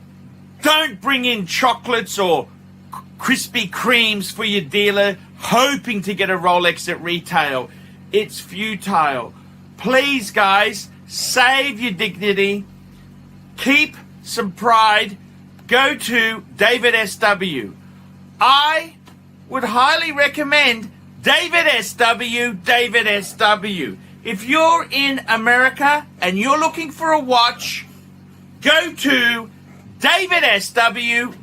Don't bring in chocolates or Krispy Kremes for your dealer hoping to get a Rolex at retail. It's futile. Please, guys, save your dignity. Keep some pride. Go to David SW. I would highly recommend David SW. If you're in America and you're looking for a watch, go to David SW.